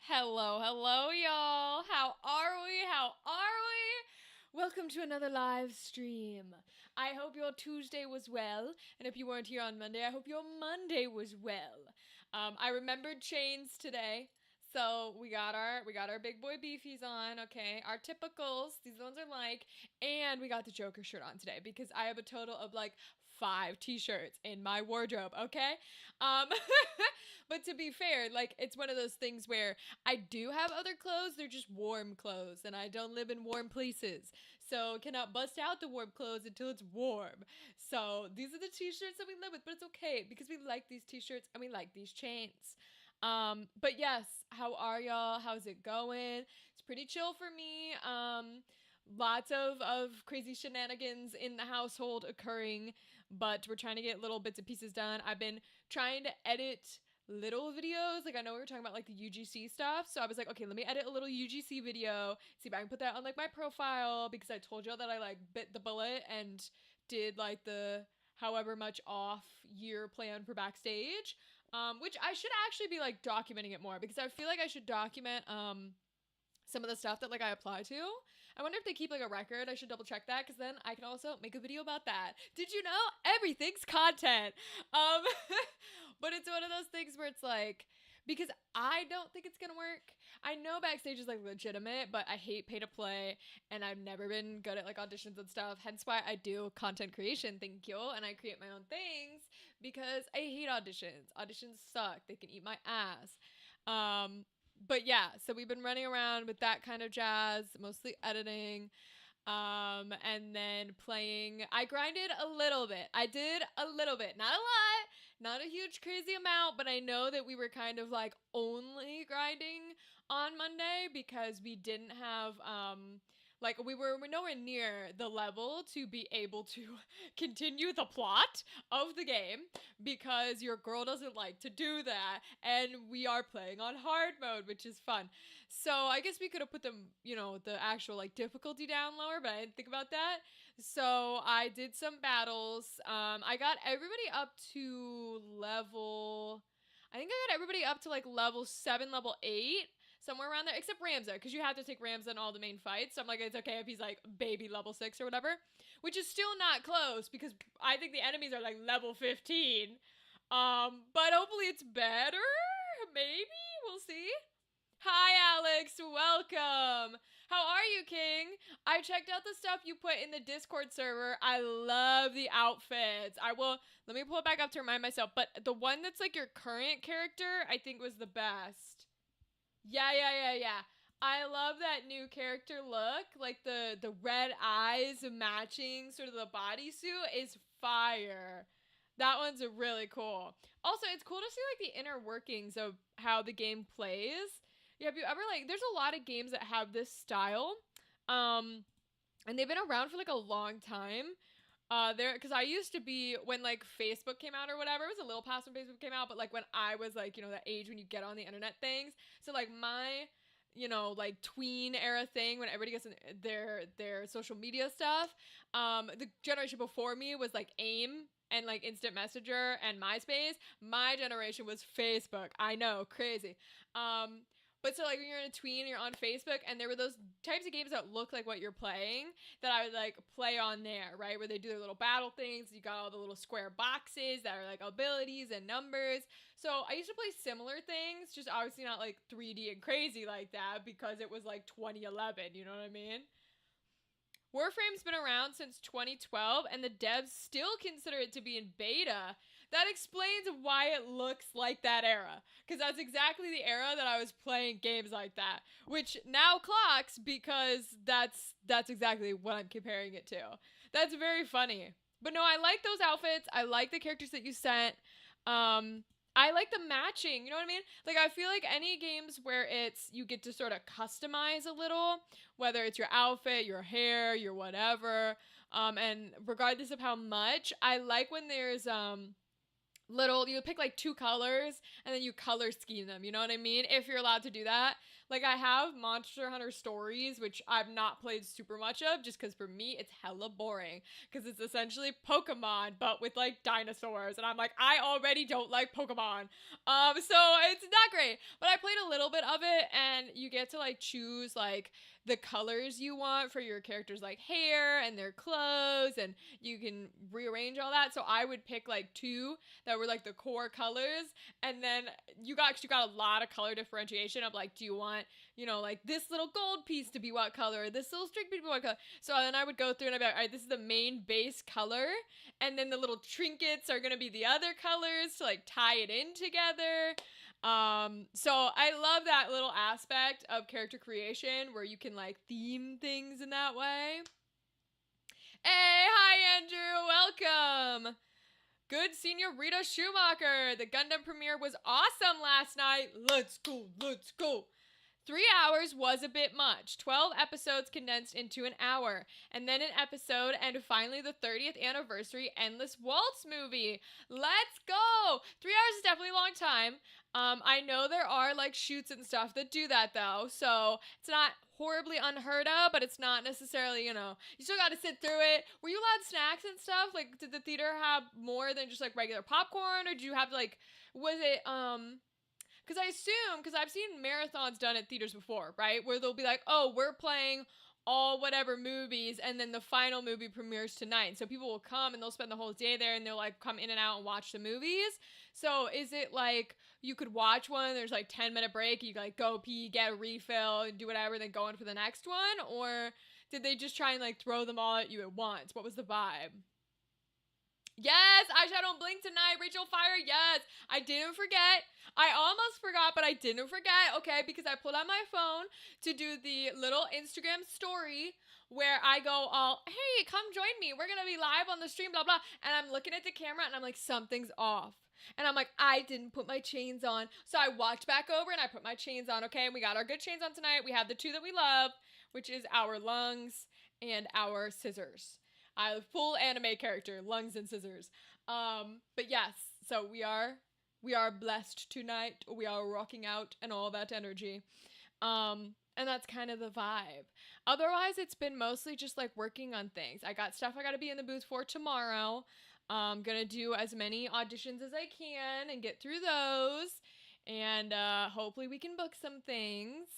Hello, hello, y'all. How are we? How are we? Welcome to another live stream. I hope your Tuesday was well, and if you weren't here on Monday, I hope your Monday was well. I remembered chains today, so we got our big boy beefies on. Okay, our typicals. These ones are like, and we got the Joker shirt on today because I have a total of like 5 t-shirts in my wardrobe. Okay, um, but to be fair, like it's one of those things where I do have other clothes, they're just warm clothes, and I don't live in warm places. So cannot bust out the warm clothes until it's warm. So these are the t-shirts that we live with, but it's okay because we like these t-shirts and we like these chains. But yes, how are y'all? How's it going? It's pretty chill for me. Lots of crazy shenanigans in the household occurring, but we're trying to get little bits and pieces done. I've been trying to edit little videos. Like I know we were talking about like the UGC stuff. So I was like, okay, let me edit a little UGC video, see if I can put that on like my profile because I told y'all that I like bit the bullet and did like the however much off year plan for backstage. Which I should actually be like documenting it more because I feel like I should document some of the stuff that like I apply to. I wonder if they keep like a record. I should double check that because then I can also make a video about that. Did you know everything's content? Um, but it's one of those things where it's like because I don't think it's gonna work. I know backstage is like legitimate, but I hate pay to play, and I've never been good at like auditions and stuff. Hence why I do content creation. Thank you, and I create my own things because I hate auditions. Auditions suck. They can eat my ass. Um, but yeah, so we've been running around with that kind of jazz, mostly editing, and then playing. I grinded a little bit. I did a little bit, not a lot, not a huge crazy amount, but I know that we were kind of like only grinding on Monday because we didn't have like we're nowhere near the level to be able to continue the plot of the game because your girl doesn't like to do that, and we are playing on hard mode, which is fun. So I guess we could have put them, the actual like difficulty down lower, but I didn't think about that. So I did some battles. I got everybody up to level. I think I got everybody up to like level 7, level 8, somewhere around there, except Ramza, because you have to take Ramza in all the main fights. So I'm like, it's okay if he's like baby level 6 or whatever, which is still not close because I think the enemies are like level 15. But hopefully it's better. Maybe we'll see. Hi, Alex. Welcome. How are you, King? I checked out the stuff you put in the Discord server. I love the outfits. Let me pull it back up to remind myself. But the one that's like your current character, I think was the best. Yeah. I love that new character look. Like the red eyes matching sort of the bodysuit is fire. That one's really cool. Also, it's cool to see like the inner workings of how the game plays. Yeah, have you ever like there's a lot of games that have this style. Um and they've been around for like a long time. There because I used to be when like Facebook came out or whatever. It was a little past when Facebook came out, but like when I was like, that age when you get on the internet things. So like my like tween era thing when everybody gets in their social media stuff. The generation before me was like AIM and like instant messenger and MySpace. My generation was Facebook. I know, crazy. But so like when you're in a tween, you're on Facebook, and there were those types of games that look like what you're playing that I would like play on there, right? Where they do their little battle things. You got all the little square boxes that are like abilities and numbers. So I used to play similar things, just obviously not like 3D and crazy like that because it was like 2011. You know what I mean? Warframe's been around since 2012, and the devs still consider it to be in beta. That explains why it looks like that era, because that's exactly the era that I was playing games like that, which now clocks because that's exactly what I'm comparing it to. That's very funny. But no, I like those outfits. I like the characters that you sent. I like the matching, you know what I mean? Like I feel like any games where it's you get to sort of customize a little, whether it's your outfit, your hair, your whatever, and regardless of how much, I like when there's you pick like 2 colors and then you color scheme them, you know what I mean, if you're allowed to do that. Like, I have Monster Hunter Stories, which I've not played super much of, just because for me it's hella boring, because it's essentially Pokemon but with like dinosaurs, and I'm like, I already don't like Pokemon. So it's not great, but I played a little bit of it, and you get to like choose like the colors you want for your character's like hair and their clothes, and you can rearrange all that. So I would pick like 2 that were like the core colors, and then you got a lot of color differentiation of like, do you want, like this little gold piece to be what color, this little string piece to be what color. So then I would go through and I'd be like, all right, this is the main base color, and then the little trinkets are gonna be the other colors to like tie it in together. So I love that little aspect of character creation where you can like theme things in that way. Hey, hi Andrew, welcome. Good Senorita Schumacher. The Gundam premiere was awesome last night. Let's go, let's go. 3 hours was a bit much. 12 episodes condensed into an hour. And then an episode, and finally the 30th anniversary Endless Waltz movie. Let's go! 3 hours is definitely a long time. I know there are like shoots and stuff that do that though, so it's not horribly unheard of, but it's not necessarily, you still gotta sit through it. Were you allowed snacks and stuff? Like, did the theater have more than just like regular popcorn, or did you have to like, was it, because I assume, because I've seen marathons done at theaters before, right? Where they'll be like, oh, we're playing all whatever movies, and then the final movie premieres tonight. So people will come and they'll spend the whole day there, and they'll like come in and out and watch the movies. So is it like you could watch one, there's like 10-minute break, you like go pee, get a refill, and do whatever, then go in for the next one? Or did they just try and like throw them all at you at once? What was the vibe? Yes, eyeshadow and blink tonight. Rachel Fire, yes. I didn't forget. I almost forgot, but I didn't forget, okay, because I pulled out my phone to do the little Instagram story where I go all, hey, come join me. We're going to be live on the stream, blah, blah. And I'm looking at the camera and I'm like, something's off. And I'm like, I didn't put my chains on. So I walked back over and I put my chains on, okay? And we got our good chains on tonight. We have the 2 that we love, which is our lungs and our scissors. Full anime character, lungs and scissors. But yes, so we are blessed tonight. We are rocking out and all that energy. And that's kind of the vibe. Otherwise, it's been mostly just like working on things. I got stuff I got to be in the booth for tomorrow. I'm gonna do as many auditions as I can and get through those. And hopefully we can book some things.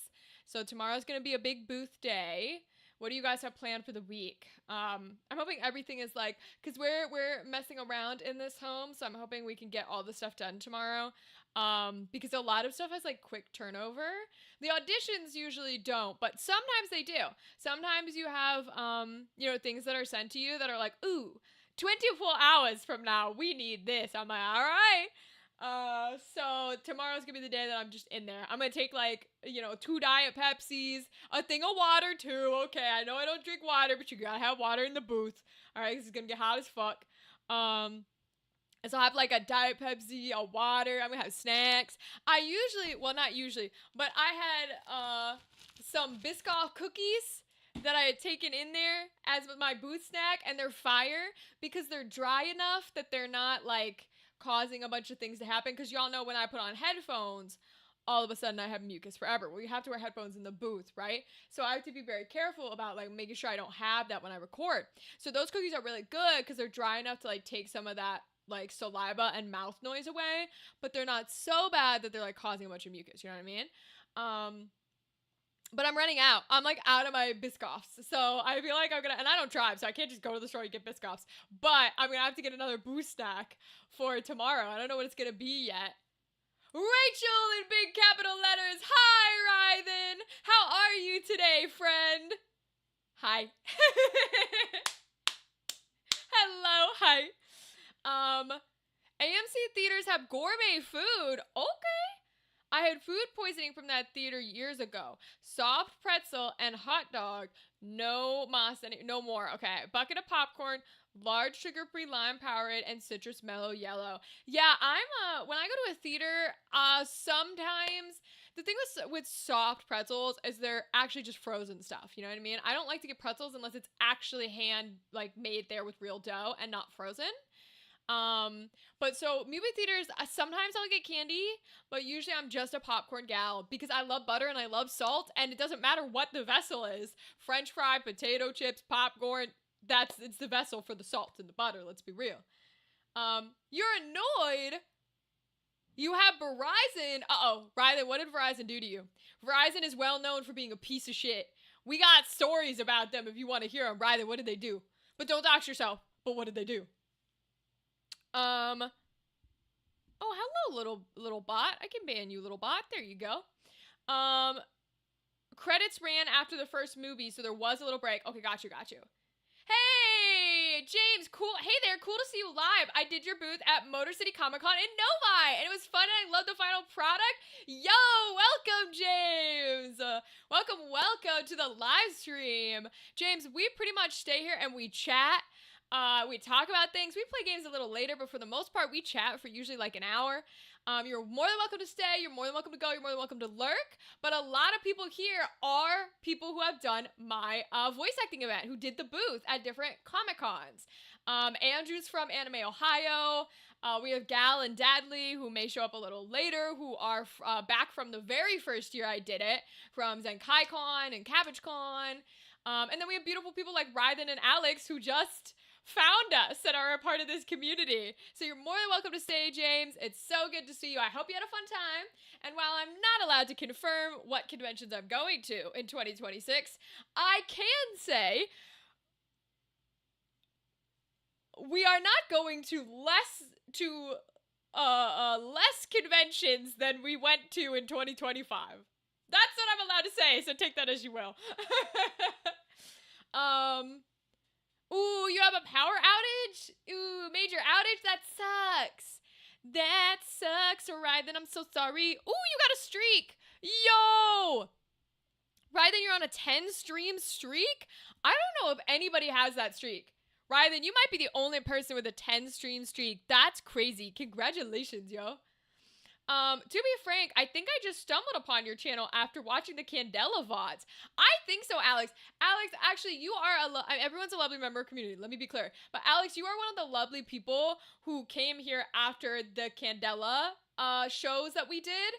So tomorrow's gonna be a big booth day. What do you guys have planned for the week? I'm hoping everything is like, because we're messing around in this home, so I'm hoping we can get all the stuff done tomorrow. Because a lot of stuff has like quick turnover. The auditions usually don't, but sometimes they do. Sometimes you have, things that are sent to you that are like, ooh, 24 hours from now, we need this. I'm like, all right. So tomorrow's gonna be the day that I'm just in there. I'm gonna take 2 Diet Pepsis, a thing of water too. Okay, I know I don't drink water, but you gotta have water in the booth. All right, this is gonna get hot as fuck. And so I have like a Diet Pepsi, a water. I'm gonna have snacks. Not usually, but I had some Biscoff cookies that I had taken in there as my booth snack, and they're fire because they're dry enough that they're not like causing a bunch of things to happen, because y'all know when I put on headphones, all of a sudden I have mucus forever. Well, you have to wear headphones in the booth, right? So I have to be very careful about like making sure I don't have that when I record. So those cookies are really good because they're dry enough to like take some of that like saliva and mouth noise away, but they're not so bad that they're like causing a bunch of mucus, you know what I mean? But I'm running out. I'm like out of my Biscoffs. So I feel like and I don't drive, so I can't just go to the store and get Biscoffs. But I'm gonna have to get another boost snack for tomorrow. I don't know what it's gonna be yet. Rachel in big capital letters. Hi, Rythan. How are you today, friend? Hi. Hello. Hi. AMC theaters have gourmet food. Okay. I had food poisoning from that theater years ago. Soft pretzel and hot dog. No mas, no more. Okay, bucket of popcorn, large sugar-free lime Powerade, and citrus mellow yellow. Yeah, when I go to a theater, sometimes the thing with soft pretzels is they're actually just frozen stuff. You know what I mean? I don't like to get pretzels unless it's actually hand like made there with real dough and not frozen. But so movie theaters, sometimes I'll get candy, but usually I'm just a popcorn gal because I love butter and I love salt, and it doesn't matter what the vessel is. French fry, potato chips, popcorn, it's the vessel for the salt and the butter, let's be real. You're annoyed. You have Verizon. Uh-oh. Rylan, what did Verizon do to you? Verizon is well known for being a piece of shit. We got stories about them if you want to hear them. Rylan, what did they do? But don't dox yourself. But what did they do? Oh, hello, little bot. I can ban you, little bot. There you go. Credits ran after the first movie, so there was a little break. Okay, got you. Hey, James, cool. Hey there, cool to see you live. I did your booth at Motor City Comic Con in Novi, and it was fun, and I loved the final product. Yo, welcome, James. Welcome to the live stream. James, we pretty much stay here and we chat. We talk about things. We play games a little later, but for the most part, we chat for usually like an hour. You're more than welcome to stay. You're more than welcome to go. You're more than welcome to lurk. But a lot of people here are people who have done my voice acting event, who did the booth at different Comic Cons. Andrew's from Anime Ohio. We have Gal and Dadley, who may show up a little later, who are back from the very first year I did it, from ZenkaiCon and CabbageCon. And then we have beautiful people like Ryden and Alex, who just found us and are a part of this community. So you're more than welcome to stay, James. It's so good to see you. I hope you had a fun time. And while I'm not allowed to confirm what conventions I'm going to in 2026, I can say we are not going to less conventions than we went to in 2025. That's what I'm allowed to say, so take that as you will. Ooh, you have a power outage? Ooh, major outage? That sucks. That sucks, Ryden. I'm so sorry. Ooh, you got a streak. Yo! Ryden, you're on a 10 stream streak? I don't know if anybody has that streak. Ryden, you might be the only person with a 10 stream streak. That's crazy. Congratulations, yo. To be frank, I think I just stumbled upon your channel after watching the Candela VODs. I think so, Alex. Alex, actually, you are everyone's a lovely member of community. Let me be clear. But Alex, you are one of the lovely people who came here after the Candela shows that we did.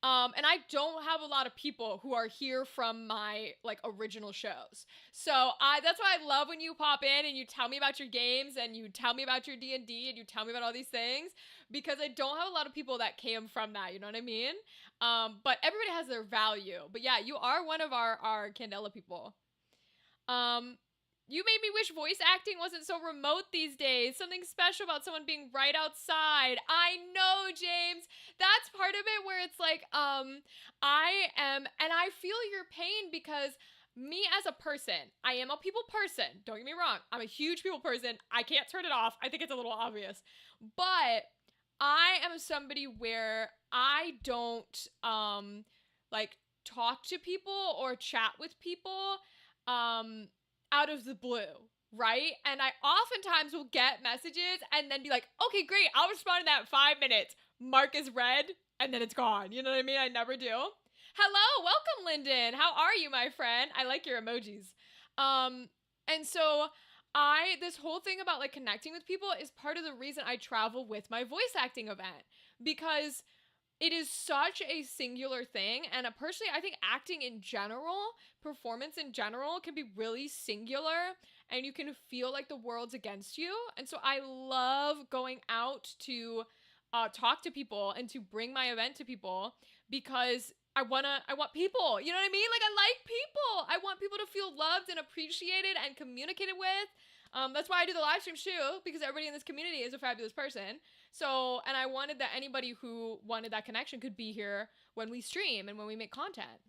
And I don't have a lot of people who are here from my like original shows. So that's why I love when you pop in and you tell me about your games and you tell me about your D&D and you tell me about all these things, because I don't have a lot of people that came from that, you know what I mean? But everybody has their value. But yeah, you are one of our Candela people. You made me wish voice acting wasn't so remote these days. Something special about someone being right outside. I know, James. That's part of it where it's like, and I feel your pain because me as a person, I am a people person. Don't get me wrong. I'm a huge people person. I can't turn it off. I think it's a little obvious. But I am somebody where I don't, like, talk to people or chat with people, out of the blue, right? And I oftentimes will get messages and then be like, okay, great, I'll respond in that 5 minutes. Mark is read, and then it's gone. You know what I mean? I never do. Hello, welcome, Lyndon. How are you, my friend? I like your emojis. And so this whole thing about like connecting with people is part of the reason I travel with my voice acting event, because it is such a singular thing, and personally, I think acting in general, performance in general, can be really singular, and you can feel like the world's against you. And so I love going out to talk to people and to bring my event to people, because I want people, you know what I mean? Like, I like people. I want people to feel loved and appreciated and communicated with. That's why I do the live stream too, because everybody in this community is a fabulous person. So, and I wanted that anybody who wanted that connection could be here when we stream and when we make content.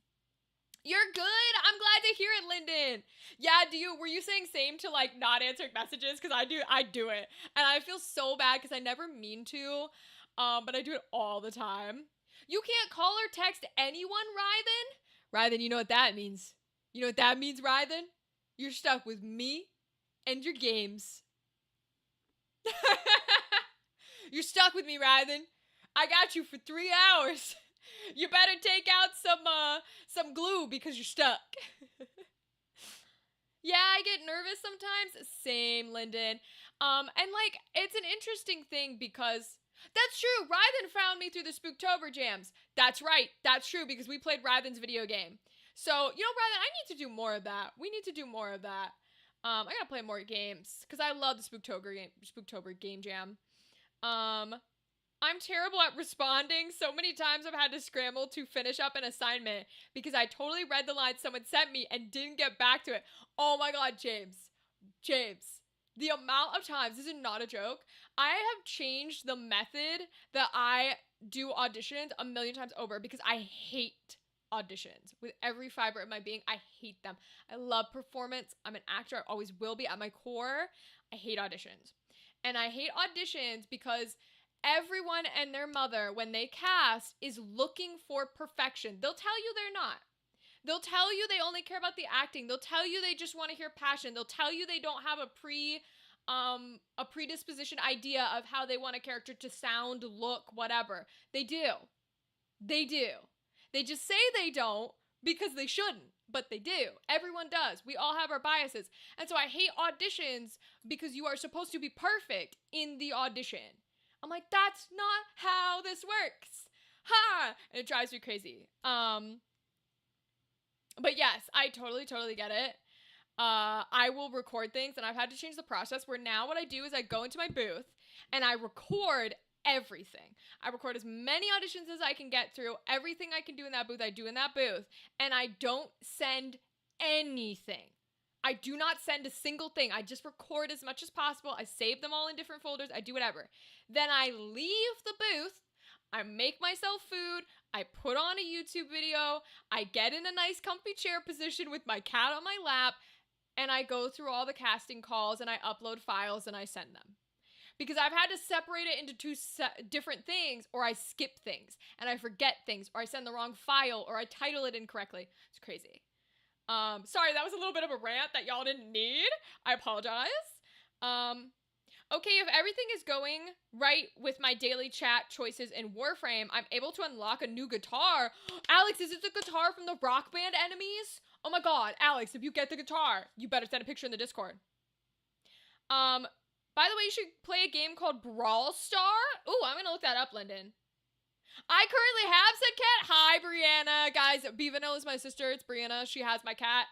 You're good. I'm glad to hear it, Lyndon. Yeah, were you saying same to like not answering messages? Because I do it. And I feel so bad because I never mean to, but I do it all the time. You can't call or text anyone, Ryden? Ryden, you know what that means? You know what that means, Ryden? You're stuck with me and your games. You're stuck with me, Ryden. I got you for 3 hours. You better take out some glue because you're stuck. Yeah, I get nervous sometimes. Same, Lyndon. And like, it's an interesting thing because that's true. Rythan found me through the Spooktober jams. That's right. That's true because we played Rythan's video game. So, you know, Rythan, I need to do more of that. We need to do more of that. I gotta play more games because I love the Spooktober game jam. I'm terrible at responding. So many times I've had to scramble to finish up an assignment because I totally read the line someone sent me and didn't get back to it. Oh my god, James. The amount of times, this is not a joke, I have changed the method that I do auditions a million times over because I hate auditions with every fiber of my being. I hate them. I love performance. I'm an actor. I always will be at my core. I hate auditions. And I hate auditions because everyone and their mother, when they cast, is looking for perfection. They'll tell you they're not. They'll tell you they only care about the acting. They'll tell you they just want to hear passion. They'll tell you they don't have a predisposition idea of how they want a character to sound, look, whatever. They do. They do. They just say they don't because they shouldn't, but they do. Everyone does. We all have our biases. And so I hate auditions because you are supposed to be perfect in the audition. I'm like, that's not how this works. Ha! And it drives me crazy. But yes, I totally get it. I will record things, and I've had to change the process where now what I do is I go into my booth and I record everything. I record as many auditions as I can get through. Everything I can do in that booth, I do in that booth. And I don't send anything. I do not send a single thing. I just record as much as possible. I save them all in different folders. I do whatever. Then I leave the booth. I make myself food. I put on a YouTube video. I get in a nice comfy chair position with my cat on my lap. And I go through all the casting calls and I upload files and I send them. Because I've had to separate it into two different things, or I skip things and I forget things, or I send the wrong file, or I title it incorrectly. It's crazy. Sorry, that was a little bit of a rant that y'all didn't need. I apologize. Okay, if everything is going right with my daily chat choices in Warframe, I'm able to unlock a new guitar. Alex, is it the guitar from the Rock Band enemies? Oh my god, Alex, if you get the guitar, you better send a picture in the Discord. By the way, you should play a game called Brawl Star. Ooh, I'm gonna look that up, Lyndon. I currently have said cat. Hi, Brianna. Guys, B Vanilla is my sister. It's Brianna. She has my cat.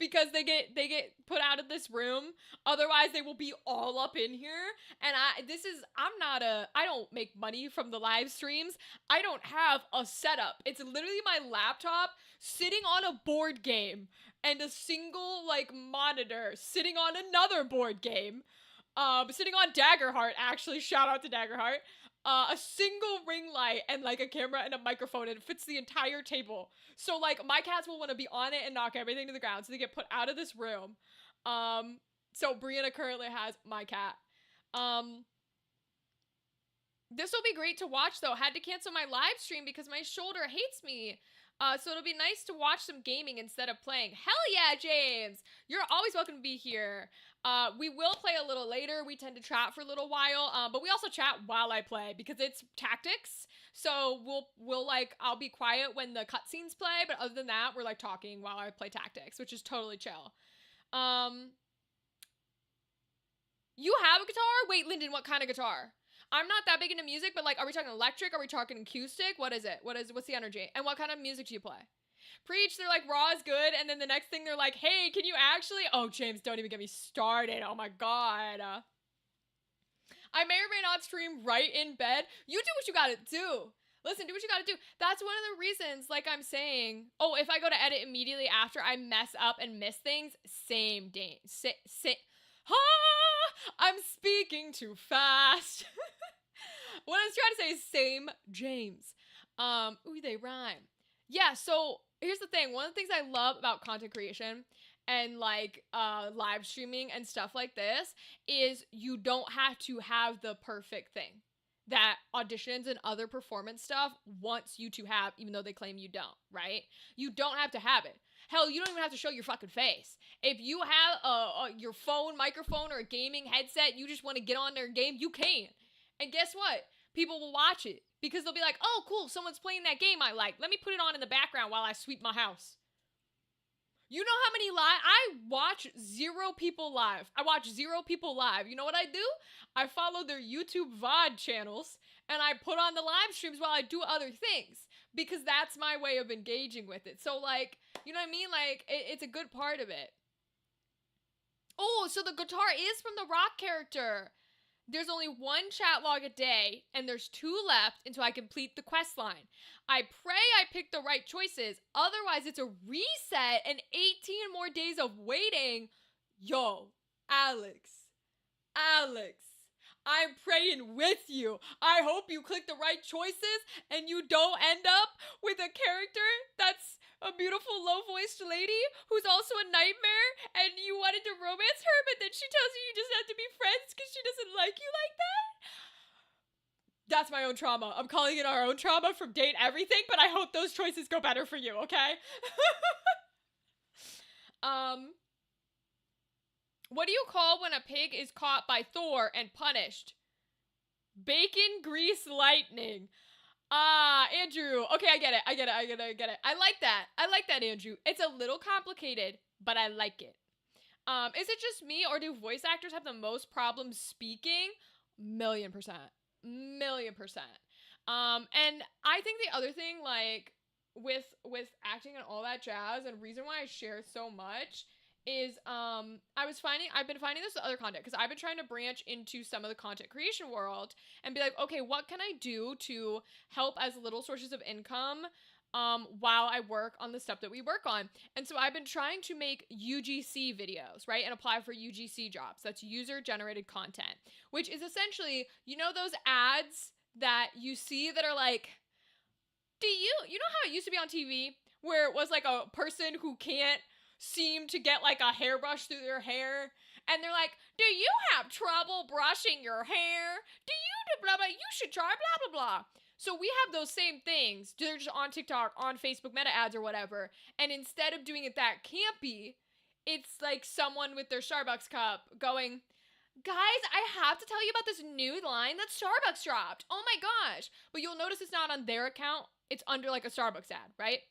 Because they get put out of this room. Otherwise, they will be all up in here. And I don't make money from the live streams. I don't have a setup. It's literally my laptop sitting on a board game and a single, like, monitor sitting on another board game. Sitting on Daggerheart, actually. Shout out to Daggerheart. A single ring light and like a camera and a microphone, and it fits the entire table. So like my cats will want to be on it and knock everything to the ground, so they get put out of this room. So Brianna currently has my cat. This will be great to watch though. Had to cancel my live stream because my shoulder hates me. So it'll be nice to watch some gaming instead of playing. Hell yeah, James! You're always welcome to be here. We will play a little later. We tend to chat for a little while, but we also chat while I play because it's tactics. So we'll like, I'll be quiet when the cutscenes play, but other than that, we're like talking while I play tactics, which is totally chill. You have a guitar? Wait, Lyndon, what kind of guitar? I'm not that big into music, but like, are we talking electric? Are we talking acoustic? What is it? What's the energy? And what kind of music do you play? Preach, they're like, raw is good, and then the next thing they're like, hey, can you actually? Oh, James, don't even get me started. Oh my god. I may or may not stream right in bed. You do what you gotta do. Listen, do what you gotta do. That's one of the reasons, like I'm saying, oh, if I go to edit immediately after I mess up and miss things, same day. I'm speaking too fast. What I was trying to say is same James. Ooh, they rhyme. Yeah, so here's the thing. One of the things I love about content creation and like live streaming and stuff like this is you don't have to have the perfect thing that auditions and other performance stuff wants you to have, even though they claim you don't, right? You don't have to have it. Hell, you don't even have to show your fucking face. If you have your phone, microphone, or a gaming headset, you just want to get on their game, you can. And guess what? People will watch it because they'll be like, oh, cool, someone's playing that game I like. Let me put it on in the background while I sweep my house. You know how many live? I watch 0 people live. I watch 0 people live. You know what I do? I follow their YouTube VOD channels and I put on the live streams while I do other things because that's my way of engaging with it. So, like, you know what I mean? Like, it's a good part of it. Oh, so the guitar is from the rock character. There's only 1 chat log a day, and there's 2 left until I complete the quest line. I pray I pick the right choices. Otherwise, it's a reset and 18 more days of waiting. Yo, Alex, I'm praying with you. I hope you click the right choices and you don't end up with a character that's a beautiful low-voiced lady who's also a nightmare and you wanted to romance her, but then she tells you just have to be friends because she doesn't like you like that. That's my own trauma. I'm calling it our own trauma from Date Everything, but I hope those choices go better for you, okay? What do you call when a pig is caught by Thor and punished? Bacon grease lightning. Andrew. Okay, I get it. I like that, Andrew. It's a little complicated, but I like it. Is it just me, or do voice actors have the most problems speaking? 1,000,000%. 1,000,000%. And I think the other thing, like, with acting and all that jazz, and reason why I share so much is I've been finding this with other content because I've been trying to branch into some of the content creation world and be like, okay, what can I do to help as little sources of income while I work on the stuff that we work on? And so I've been trying to make UGC videos, right? And apply for UGC jobs. That's user generated content, which is essentially, you know, those ads that you see that are like, you know how it used to be on TV where it was like a person who can't seem to get like a hairbrush through their hair and they're like, do you have trouble brushing your hair? Do you blah blah, you should try blah blah blah. So we have those same things. They're just on TikTok, on Facebook meta ads or whatever. And instead of doing it that campy, it's like someone with their Starbucks cup going, guys, I have to tell you about this new line that Starbucks dropped. Oh my gosh. But you'll notice it's not on their account. It's under like a Starbucks ad, right?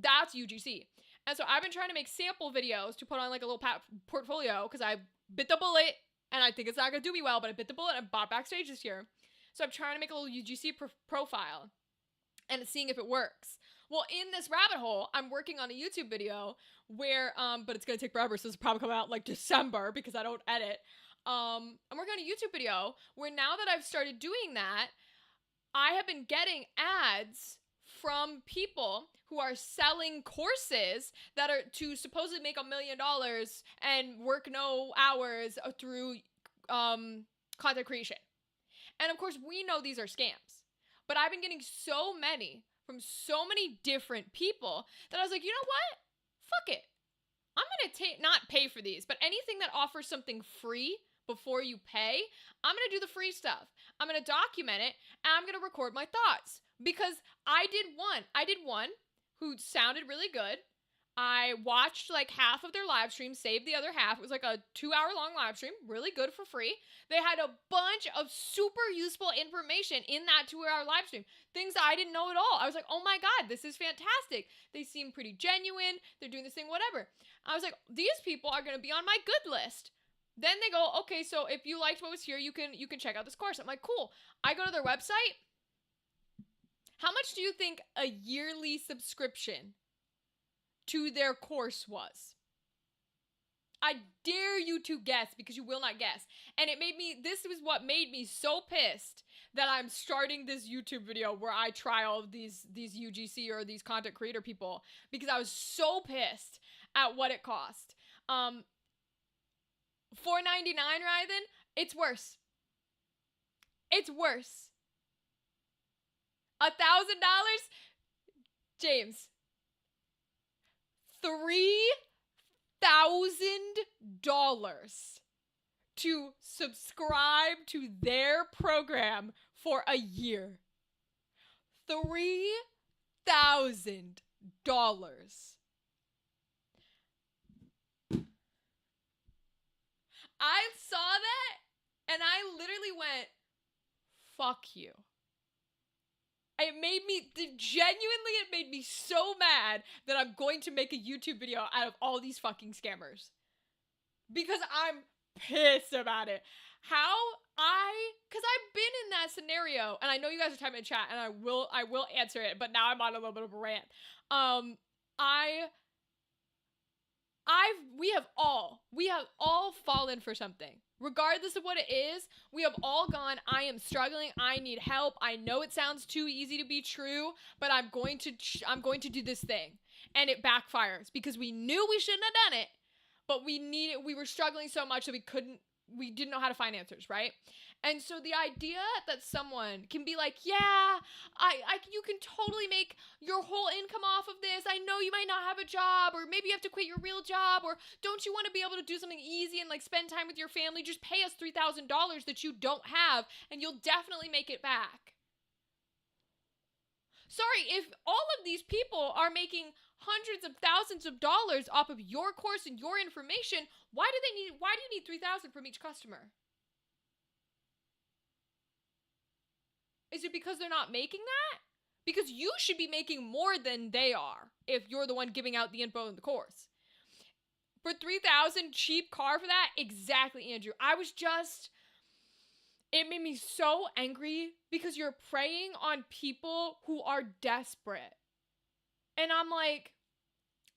That's UGC. And so I've been trying to make sample videos to put on like a little portfolio because I bit the bullet and I think it's not going to do me well, but I bit the bullet and bought backstage this year. So I'm trying to make a little UGC profile and seeing if it works. Well, in this rabbit hole, I'm working on a YouTube video where, but it's going to take forever, so it's probably come out like December because I don't edit. I'm working on a YouTube video where now that I've started doing that, I have been getting ads from people who are selling courses that are to supposedly make $1 million and work no hours through content creation. And of course, we know these are scams. But I've been getting so many from so many different people that I was like, you know what? Fuck it. I'm going to not pay for these, but anything that offers something free before you pay, I'm going to do the free stuff. I'm going to document it, and I'm going to record my thoughts. Because I did one who sounded really good. I watched like half of their live stream, saved the other half. It was like a 2-hour-long live stream, really good for free. They had a bunch of super useful information in that 2-hour live stream, things that I didn't know at all. I was like, oh my God, this is fantastic. They seem pretty genuine. They're doing this thing, whatever. I was like, these people are going to be on my good list. Then they go, okay, so if you liked what was here, you can check out this course. I'm like, cool. I go to their website. How much do you think a yearly subscription to their course was? I dare you to guess because you will not guess. And this was what made me so pissed that I'm starting this YouTube video where I try all of these UGC or these content creator people because I was so pissed at what it cost. $4.99, Ryden, it's worse. It's worse. $1,000, James. $3,000 to subscribe to their program for a year. $3,000. I saw that and I literally went, fuck you. it made me so mad that I'm going to make a YouTube video out of all these fucking scammers. Because I'm pissed about it. Because I've been in that scenario, and I know you guys are typing in chat, and I will answer it, but now I'm on a little bit of a rant. We have all fallen for something. Regardless of what it is, we have all gone, I am struggling, I need help, I know it sounds too easy to be true, but I'm going to do this thing. And it backfires, because we knew we shouldn't have done it, but we were struggling so much that we didn't know how to find answers, right? And so the idea that someone can be like, yeah, you can totally make your whole income off of this. I know you might not have a job, or maybe you have to quit your real job, or don't you want to be able to do something easy and like spend time with your family? Just pay us $3,000 that you don't have, and you'll definitely make it back. Sorry, if all of these people are making hundreds of thousands of dollars off of your course and your information, why do you need $3,000 from each customer? Is it because they're not making that? Because you should be making more than they are if you're the one giving out the info in the course. For $3,000 cheap car for that? Exactly, Andrew. It made me so angry because you're preying on people who are desperate. And I'm like,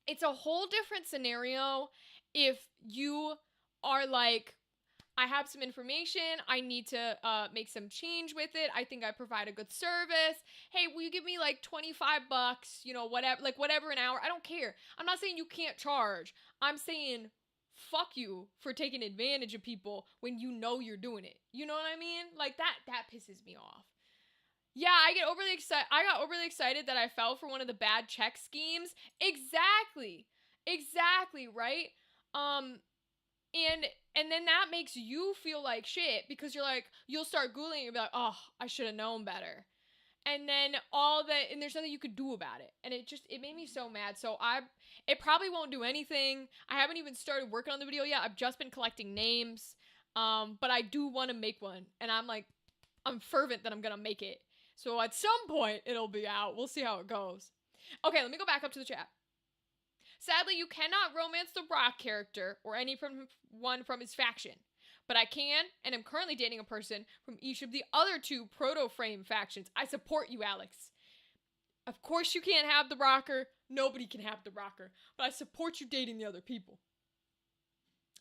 it's a whole different scenario if you are like, I have some information, I need to make some change with it, I think I provide a good service, hey, will you give me like $25, you know, whatever an hour, I don't care. I'm not saying you can't charge, I'm saying fuck you for taking advantage of people when you know you're doing it. You know what I mean? Like that pisses me off. Yeah, I got overly excited that I fell for one of the bad check schemes. Exactly, right? And then that makes you feel like shit because you're like, you'll start Googling and you'll be like, oh, I should have known better. And then and there's nothing you could do about it. And it made me so mad. So it probably won't do anything. I haven't even started working on the video yet. I've just been collecting names. But I do want to make one. And I'm fervent that I'm going to make it. So at some point it'll be out. We'll see how it goes. Okay, let me go back up to the chat. Sadly, you cannot romance the Brock character or anyone from his faction. But I can, and I'm currently dating a person from each of the other two proto-frame factions. I support you, Alex. Of course you can't have the rocker. Nobody can have the rocker. But I support you dating the other people.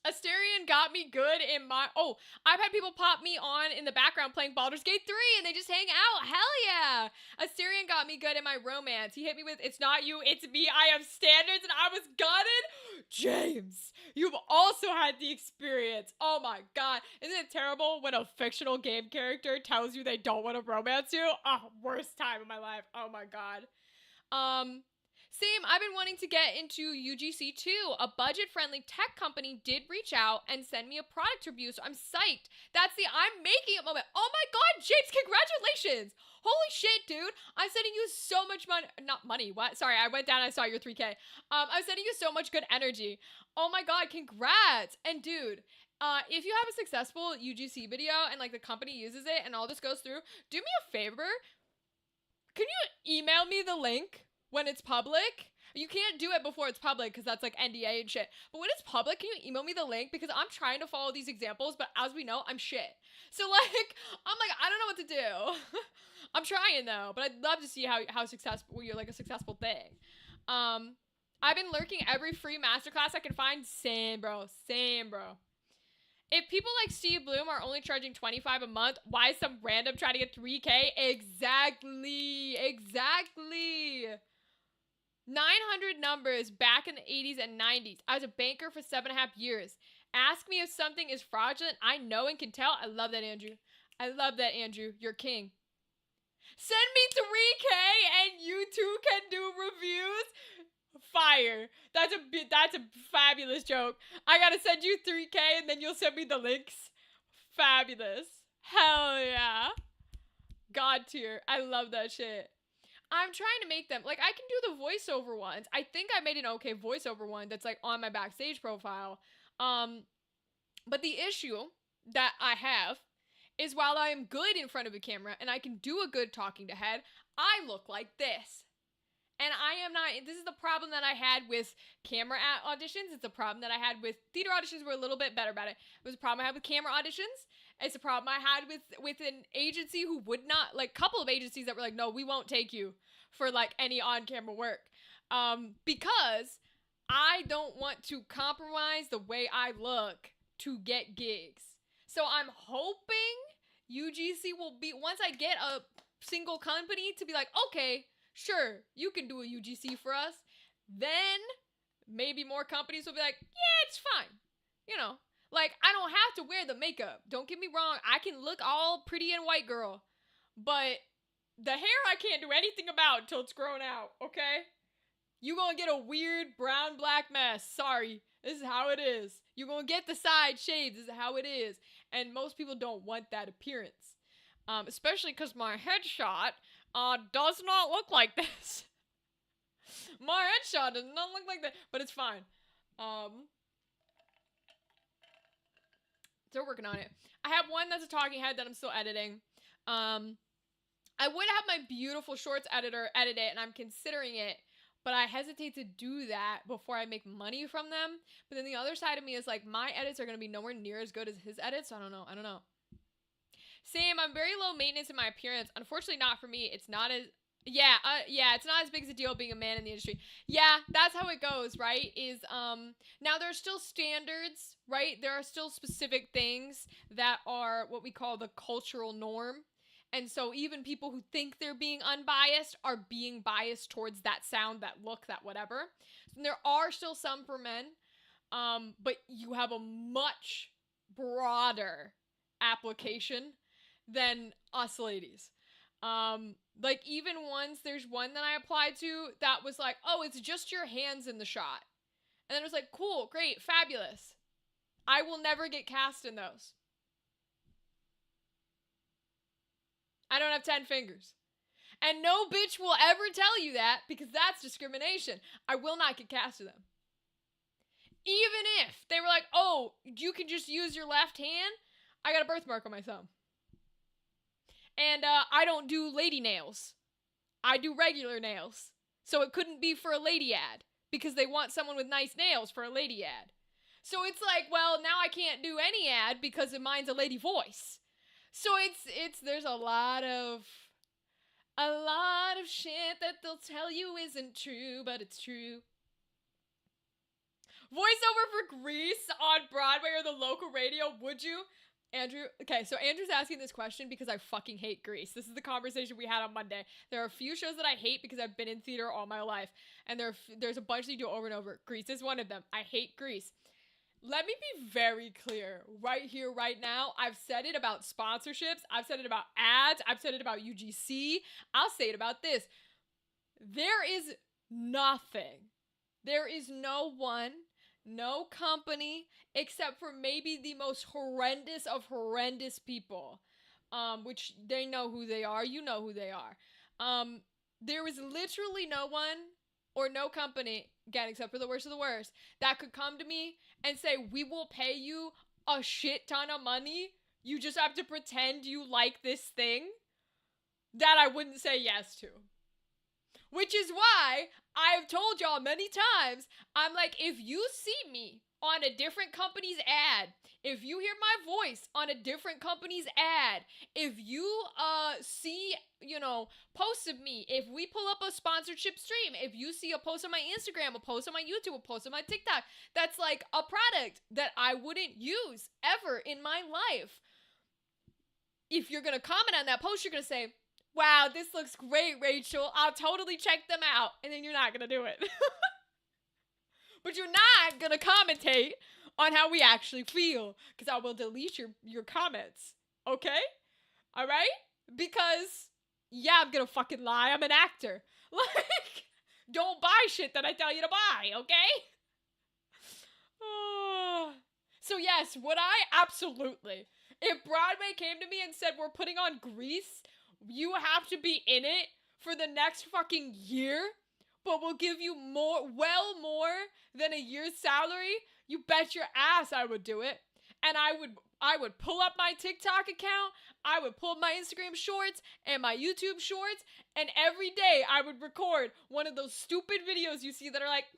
Asterion got me good in my... Oh, I've had people pop me on in the background playing Baldur's Gate 3 and they just hang out. Hell yeah. Asterion got me good in my romance. He hit me with, it's not you, it's me. I have standards and I was gutted. James, you've also had the experience. Oh my god. Isn't it terrible when a fictional game character tells you they don't want to romance you? Oh, worst time of my life. Oh my god. Same, I've been wanting to get into UGC too. A budget-friendly tech company did reach out and send me a product review, so I'm psyched. That's the I'm making it moment. Oh my god, James, congratulations! Holy shit, dude. I'm sending you so much money. Not money, what? Sorry, I went down and I saw your 3K. I'm sending you so much good energy. Oh my god, congrats! And dude, if you have a successful UGC video and like the company uses it and all this goes through, do me a favor. Can you email me the link? When it's public? You can't do it before it's public because that's like NDA and shit. But when it's public, can you email me the link? Because I'm trying to follow these examples, but as we know, I'm shit. So like, I'm like, I don't know what to do. I'm trying though, but I'd love to see how successful you're, like a successful thing. I've been lurking every free masterclass I can find. Same, bro. If people like Steve Bloom are only charging $25 a month, why is some random trying to get $3K? Exactly. 900 numbers back in the 80s and 90s. I was a banker for 7.5 years. Ask me if something is fraudulent. I know and can tell. I love that, Andrew. You're king. Send me 3K and you too can do reviews. Fire. That's a fabulous joke. I gotta send you 3K and then you'll send me the links. Fabulous. Hell yeah. God tier. I love that shit. I'm trying to make them, like, I can do the voiceover ones. I think I made an okay voiceover one that's, like, on my Backstage profile. But the issue that I have is while I am good in front of a camera and I can do a good talking to head, I look like this. And I am not, this is the problem that I had with camera auditions. It's a problem that I had with theater auditions. Were a little bit better about it. It was a problem I had with camera auditions. It's a problem I had with an agency who would not, like, couple of agencies that were like, no, we won't take you for, like, any on-camera work. Because I don't want to compromise the way I look to get gigs. So I'm hoping UGC will be, once I get a single company to be like, okay, sure, you can do a UGC for us, then maybe more companies will be like, yeah, it's fine. You know, like, I don't have to wear the makeup. Don't get me wrong. I can look all pretty and white girl, but the hair I can't do anything about until it's grown out, okay? You gonna get a weird brown-black mess. Sorry. This is how it is. You gonna get the side shades. This is how it is. And most people don't want that appearance. Especially because my headshot does not look like this. My headshot does not look like that. But it's fine. Still working on it. I have one that's a talking head that I'm still editing. I would have my beautiful shorts editor edit it, and I'm considering it. But I hesitate to do that before I make money from them. But then the other side of me is like, my edits are going to be nowhere near as good as his edits. So I don't know. Same, I'm very low maintenance in my appearance. Unfortunately, not for me. It's not as... Yeah, it's not as big as a deal being a man in the industry. Yeah, that's how it goes, right? Now there's still standards, right? There are still specific things that are what we call the cultural norm. And so even people who think they're being unbiased are being biased towards that sound, that look, that whatever. And there are still some for men, but you have a much broader application than us ladies. Like, even once, there's one that I applied to that was like, oh, it's just your hands in the shot. And then it was like, cool, great, fabulous. I will never get cast in those. I don't have 10 fingers. And no bitch will ever tell you that, because that's discrimination. I will not get cast in them. Even if they were like, oh, you can just use your left hand, I got a birthmark on my thumb. And I don't do lady nails. I do regular nails. So it couldn't be for a lady ad, because they want someone with nice nails for a lady ad. So it's like, well, now I can't do any ad because mine's a lady voice. So there's a lot of shit that they'll tell you isn't true, but it's true. Voiceover for Grease on Broadway or the local radio, would you? Andrew, okay, so Andrew's asking this question because I fucking hate Grease. This is the conversation we had on Monday. There are a few shows that I hate because I've been in theater all my life, and there's a bunch that you do over and over. Grease is one of them. I hate Grease. Let me be very clear right here, right now. I've said it about sponsorships. I've said it about ads. I've said it about UGC. I'll say it about this. There is nothing. There is no one, no company, except for maybe the most horrendous of horrendous people, which they know who they are. You know who they are. There is literally no one or no company, again, except for the worst of the worst, that could come to me and say, we will pay you a shit ton of money. You just have to pretend you like this thing, that I wouldn't say yes to. Which is why I've told y'all many times, I'm like, if you see me on a different company's ad, if you hear my voice on a different company's ad, if you see, posts of me, if we pull up a sponsorship stream, if you see a post on my Instagram, a post on my YouTube, a post on my TikTok, that's like a product that I wouldn't use ever in my life. If you're going to comment on that post, you're going to say, wow, this looks great, Rachel. I'll totally check them out. And then you're not going to do it. But you're not going to commentate on how we actually feel, because I will delete your comments. Okay? All right? Because, yeah, I'm going to fucking lie. I'm an actor. Like, don't buy shit that I tell you to buy, okay? So, yes, would I? Absolutely. If Broadway came to me and said, we're putting on Grease, you have to be in it for the next fucking year, but we'll give you more than a year's salary, you bet your ass I would do it. And I would I would pull up my TikTok account, I would pull up my Instagram shorts and my YouTube shorts, and every day I would record one of those stupid videos you see that are like,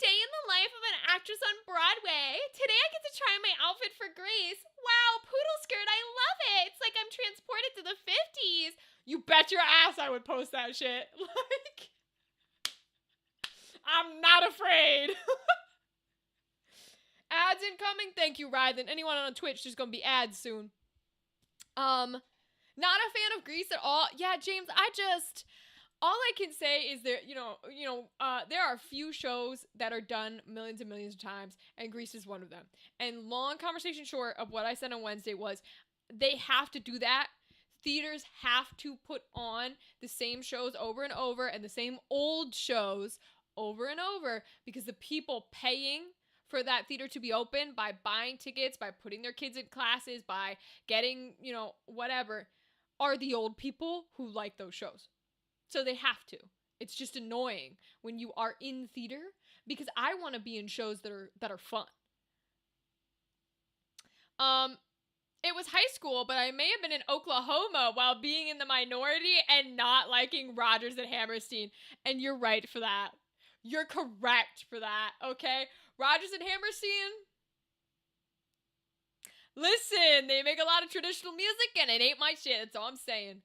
day in the life of an actress on Broadway. Today I get to try on my outfit for Grace. Wow, poodle skirt, I love it. It's like I'm transported to the 50s. You bet your ass I would post that shit. Like, I'm not afraid. Ads incoming. Thank you, Ryden. Anyone on Twitch, there's gonna be ads soon. Not a fan of Grease at all. Yeah, James, all I can say is there, there are a few shows that are done millions and millions of times, and Grease is one of them. And long conversation short of what I said on Wednesday was, they have to do that. Theaters have to put on the same shows over and over, and the same old shows over and over, because the people paying for that theater to be open by buying tickets, by putting their kids in classes, by getting, whatever, are the old people who like those shows. So they have to. It's just annoying when you are in theater, because I want to be in shows that are fun. It was high school, but I may have been in Oklahoma while being in the minority and not liking Rodgers and Hammerstein. And you're right for that. You're correct for that, okay? Rodgers and Hammerstein, listen, they make a lot of traditional music and it ain't my shit. That's all I'm saying.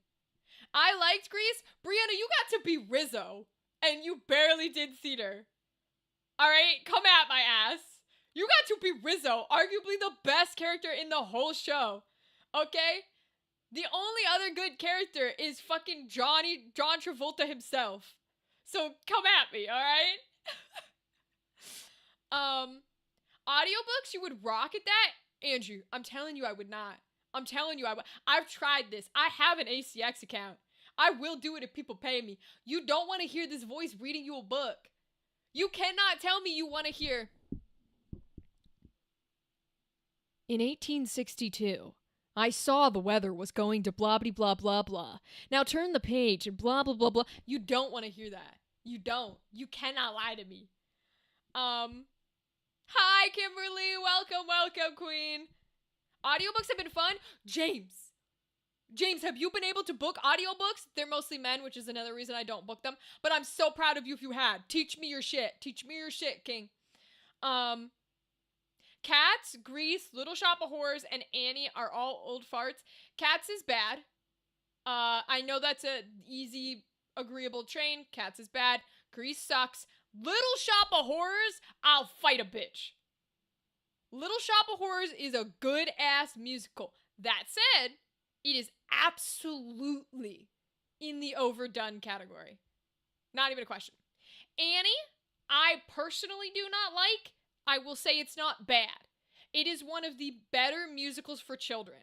I liked Grease. Brianna, you got to be Rizzo and you barely did theater. All right, come at my ass. You got to be Rizzo, arguably the best character in the whole show. Okay? The only other good character is fucking John Travolta himself. So come at me, all right? Audiobooks, you would rock at that? Andrew, I'm telling you I would not. I'm telling you I would. I've tried this. I have an ACX account. I will do it if people pay me. You don't want to hear this voice reading you a book. You cannot tell me you want to hear. In 1862, I saw the weather was going to blah blah blah blah blah. Now turn the page and blah blah blah blah. You don't want to hear that. You don't. You cannot lie to me. Hi, Kimberly. Welcome, queen. Audiobooks have been fun. James, have you been able to book audiobooks? They're mostly men, which is another reason I don't book them. But I'm so proud of you if you had. Teach me your shit. King. Cats, Grease, Little Shop of Horrors, and Annie are all old farts. Cats is bad. I know that's a easy, agreeable train. Cats is bad. Grease sucks. Little Shop of Horrors, I'll fight a bitch. Little Shop of Horrors is a good-ass musical. That said, it is absolutely in the overdone category. Not even a question. Annie, I personally do not like. I will say it's not bad. It is one of the better musicals for children.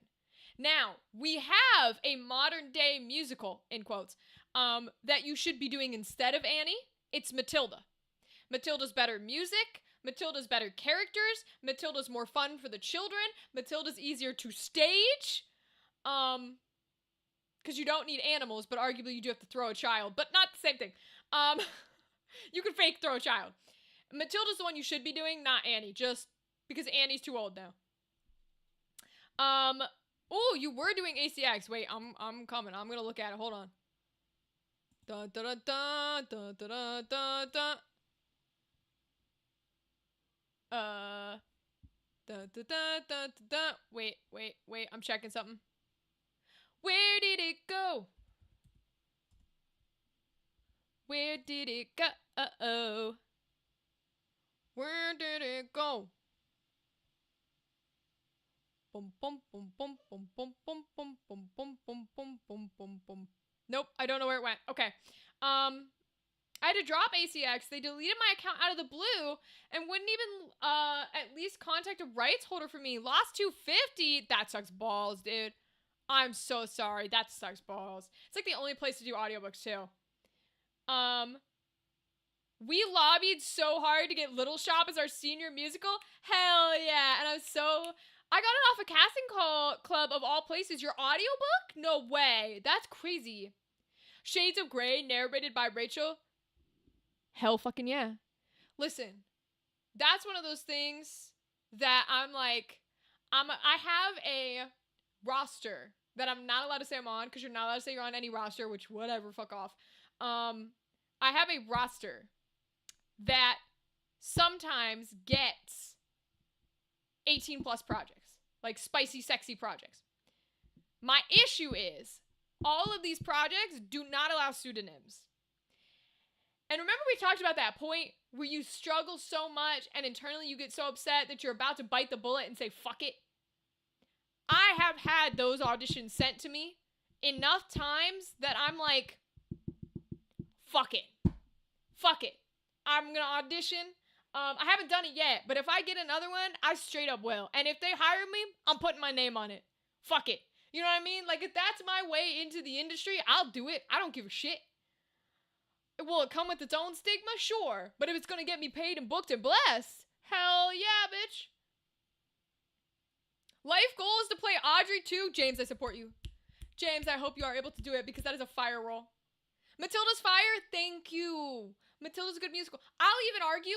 Now, we have a modern-day musical, in quotes, that you should be doing instead of Annie. It's Matilda. Matilda's better music. Matilda's better characters. Matilda's more fun for the children. Matilda's easier to stage. Because you don't need animals, but arguably you do have to throw a child. But not the same thing. You can fake throw a child. Matilda's the one you should be doing, not Annie. Just because Annie's too old now. Oh, you were doing ACX. Wait, I'm coming. I'm gonna look at it. Hold on. Dun, dun, dun, dun, dun, dun, dun, dun. Dun, dun, dun, dun, dun. Wait. I'm checking something. Where did it go? Where did it go? Uh-oh. Where did it go? Bum bum bum bum bum bum bum bum bum bum bum bum bum bum bum. Nope, I don't know where it went. Okay. I had to drop ACX. They deleted my account out of the blue and wouldn't even at least contact a rights holder for me. Lost 250. That sucks balls, dude. I'm so sorry. That sucks balls. It's like the only place to do audiobooks too. We lobbied so hard to get Little Shop as our senior musical. Hell yeah. And I got it off a casting club of all places. Your audiobook? No way. That's crazy. Shades of Grey, narrated by Rachel. Hell fucking yeah. Listen, that's one of those things that I'm like, I have a roster that I'm not allowed to say I'm on, because you're not allowed to say you're on any roster, which whatever, fuck off. I have a roster that sometimes gets 18 plus projects, like spicy, sexy projects. My issue is all of these projects do not allow pseudonyms. And remember we talked about that point where you struggle so much and internally you get so upset that you're about to bite the bullet and say, fuck it. I have had those auditions sent to me enough times that I'm like, fuck it. Fuck it. I'm going to audition. I haven't done it yet, but if I get another one, I straight up will. And if they hire me, I'm putting my name on it. Fuck it. You know what I mean? Like, if that's my way into the industry, I'll do it. I don't give a shit. Will it come with its own stigma? Sure. But if it's going to get me paid and booked and blessed, hell yeah, bitch. Life goal is to play Audrey too. James, I support you. James, I hope you are able to do it because that is a fire role. Matilda's fire? Thank you. Matilda's a good musical. I'll even argue,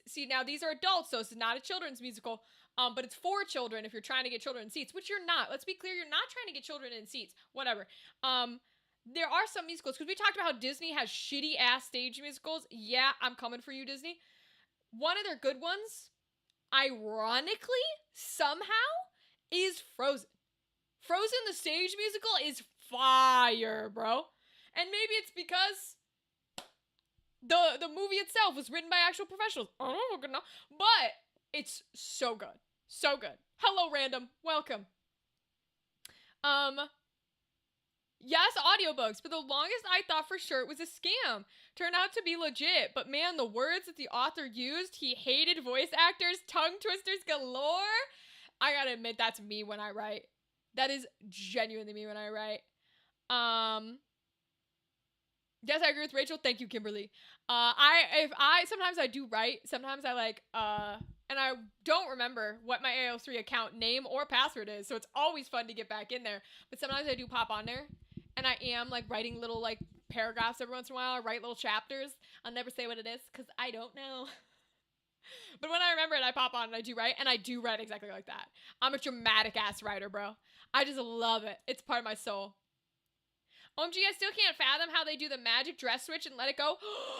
see, now these are adults, so this is not a children's musical, but it's for children if you're trying to get children in seats, which you're not. Let's be clear, you're not trying to get children in seats. Whatever. There are some musicals, because we talked about how Disney has shitty-ass stage musicals. Yeah, I'm coming for you, Disney. One of their good ones, ironically, somehow, is Frozen. Frozen, the stage musical, is fire, bro. And maybe it's because the movie itself was written by actual professionals. I don't know. But it's so good. So good. Hello, random. Welcome. Yes, audiobooks. For the longest, I thought for sure it was a scam. Turned out to be legit. But man, the words that the author used, he hated voice actors, tongue twisters galore. I gotta admit, that's me when I write. That is genuinely me when I write. Yes, I agree with Rachel. Thank you, Kimberly. Sometimes I do write. Sometimes I and I don't remember what my AO3 account name or password is, so it's always fun to get back in there. But sometimes I do pop on there, and I am writing little paragraphs every once in a while. I write little chapters. I'll never say what it is because I don't know. But when I remember it, I pop on and I do write, and I do write exactly like that. I'm a dramatic ass writer, bro. I just love it. It's part of my soul. OMG, I still can't fathom how they do the magic dress switch and let it go.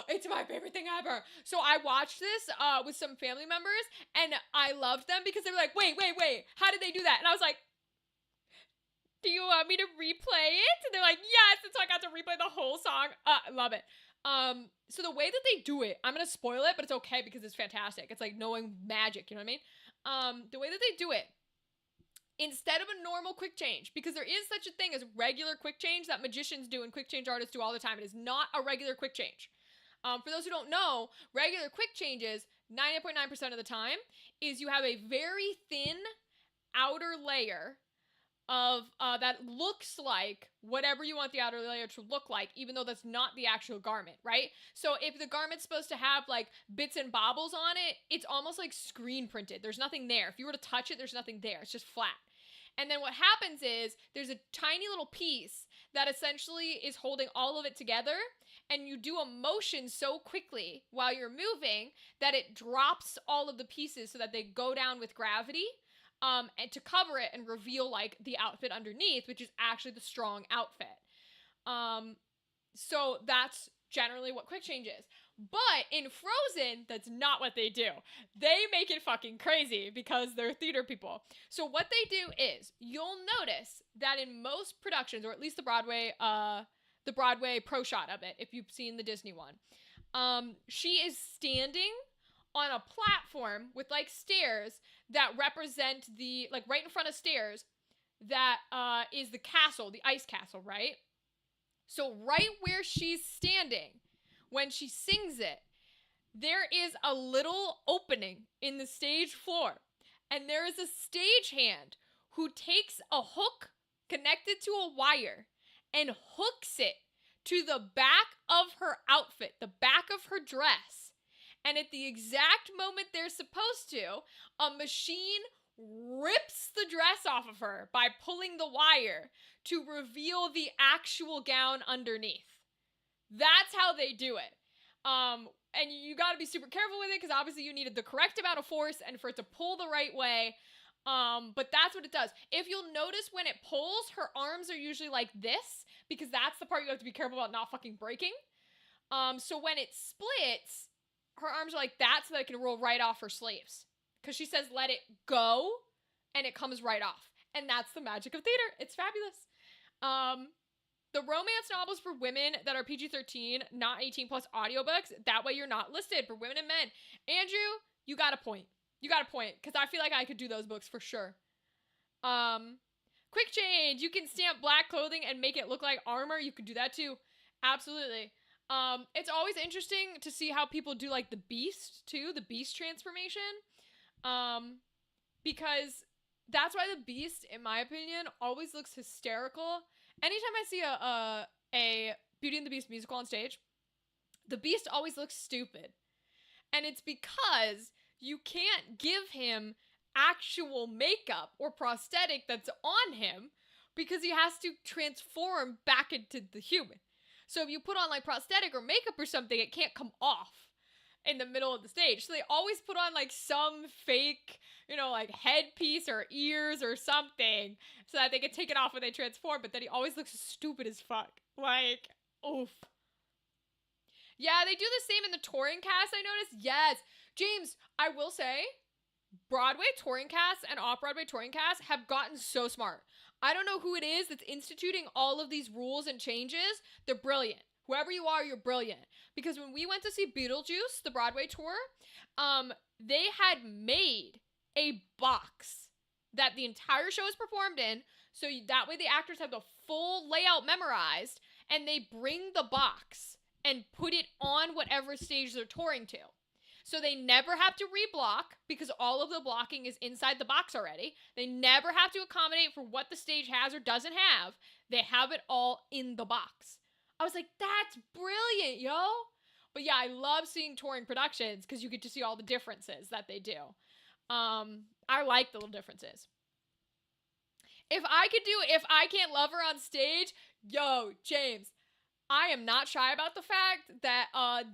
It's my favorite thing ever. So I watched this with some family members, and I loved them because they were like, wait, how did they do that? And I was like, do you want me to replay it? And they're like, yes. And so I got to replay the whole song. I love it. So the way that they do it, I'm going to spoil it, but it's okay because it's fantastic. It's like knowing magic, you know what I mean? The way that they do it, instead of a normal quick change, because there is such a thing as regular quick change that magicians do and quick change artists do all the time. It is not a regular quick change. For those who don't know, regular quick changes, 99.9% of the time, is you have a very thin outer layer of that looks like whatever you want the outer layer to look like, even though that's not the actual garment, right? So if the garment's supposed to have bits and bobbles on it, it's almost like screen printed. There's nothing there. If you were to touch it, there's nothing there. It's just flat. And then what happens is there's a tiny little piece that essentially is holding all of it together, and you do a motion so quickly while you're moving that it drops all of the pieces so that they go down with gravity. And to cover it and reveal the outfit underneath, which is actually the strong outfit. So that's generally what quick change is. But in Frozen, that's not what they do. They make it fucking crazy because they're theater people. So what they do is, you'll notice that in most productions, or at least the Broadway pro shot of it, if you've seen the Disney one, she is standing on a platform with stairs that represent the right in front of stairs that is the castle, the ice castle, right? So right where she's standing when she sings it, there is a little opening in the stage floor, and there is a stagehand who takes a hook connected to a wire and hooks it to the back of her outfit, the back of her dress. And at the exact moment they're supposed to, a machine rips the dress off of her by pulling the wire to reveal the actual gown underneath. That's how they do it. And you gotta be super careful with it because obviously you needed the correct amount of force and for it to pull the right way. But that's what it does. If you'll notice when it pulls, her arms are usually like this, because that's the part you have to be careful about not fucking breaking. So when it splits, her arms are like that so that it can roll right off her sleeves. Because she says let it go, and it comes right off. And that's the magic of theater. It's fabulous. The romance novels for women that are PG-13, not 18 plus audiobooks, that way you're not listed for women and men. Andrew, you got a point. You got a point, because I feel like I could do those books for sure. Quick change. You can stamp black clothing and make it look like armor. You could do that too. Absolutely. It's always interesting to see how people do like the beast too, the beast transformation. Because that's why the beast, in my opinion, always looks hysterical. Anytime I see a Beauty and the Beast musical on stage, the beast always looks stupid. And it's because you can't give him actual makeup or prosthetic that's on him, because he has to transform back into the human. So if you put on like prosthetic or makeup or something, it can't come off in the middle of the stage. So they always put on like some fake, like headpiece or ears or something so that they can take it off when they transform, but then he always looks stupid as fuck. Like, oof. Yeah, they do the same in the touring cast, I noticed. Yes. James, I will say, Broadway touring casts and off-Broadway touring casts have gotten so smart. I don't know who it is that's instituting all of these rules and changes. They're brilliant. Whoever you are, you're brilliant. Because when we went to see Beetlejuice, the Broadway tour, they had made a box that the entire show is performed in, so that way the actors have the full layout memorized, and they bring the box and put it on whatever stage they're touring to. So they never have to reblock, because all of the blocking is inside the box already. They never have to accommodate for what the stage has or doesn't have. They have it all in the box. I was like, that's brilliant, yo. But yeah, I love seeing touring productions because you get to see all the differences that they do. I like the little differences. If I can't love her on stage, yo, James, I am not shy about the fact that